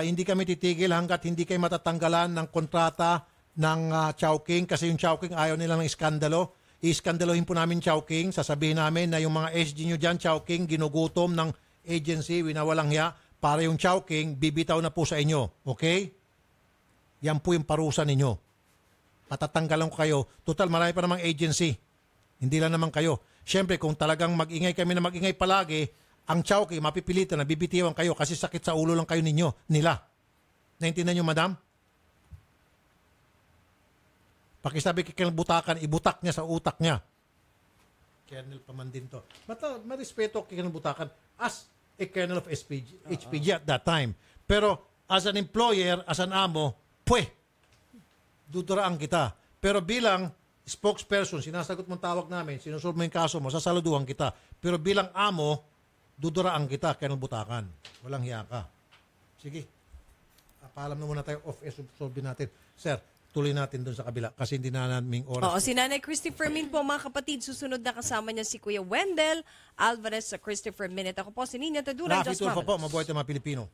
Speaker 2: Hindi kami titigil hanggat hindi kayo matatanggalan ng kontrata ng Chowking kasi yung Chowking ayaw nila ng iskandalo. iskandaluhin po namin Chowking, sasabihin namin na yung mga SG nyo dyan, Chowking, ginugutom ng agency, winawalang hiya, para yung Chowking, bibitaw na po sa inyo. Okay? Yan po yung parusa ninyo. Patatanggalan ko kayo. Total, marami pa namang agency. Hindi lang naman kayo. Siyempre, kung talagang mag-ingay kami na mag-ingay palagi, ang Chowking, mapipilitan na bibitiwan kayo kasi sakit sa ulo lang kayo nila. Naintindihan nyo, madam? Pakisabi kay Colonel Butakan, ibutak niya sa utak niya. Colonel pa man din to. Marespeto kay Colonel Butakan as a Colonel of HPG at that time. Pero as an employer, as an amo, duduraan kita. Pero bilang spokesperson, sinasagot mong tawag namin, sinusolve mo yung kaso mo, sasaluduhan kita. Pero bilang amo, duduraan kita, Colonel Butakan. Walang hiya ka. Sige. Paalam na muna tayo off-air, solve natin. Sir, tuloy natin doon sa kabila kasi hindi na naming oras.
Speaker 1: Oo, si Nanay Christopher Min po, mga kapatid. Susunod na kasama niya si Kuya Wendell Alvarez sa Christopher Minute. Ako po si Nina Tadura.
Speaker 2: Raffy, Tulfo po, mabuhay tayo mga Pilipino.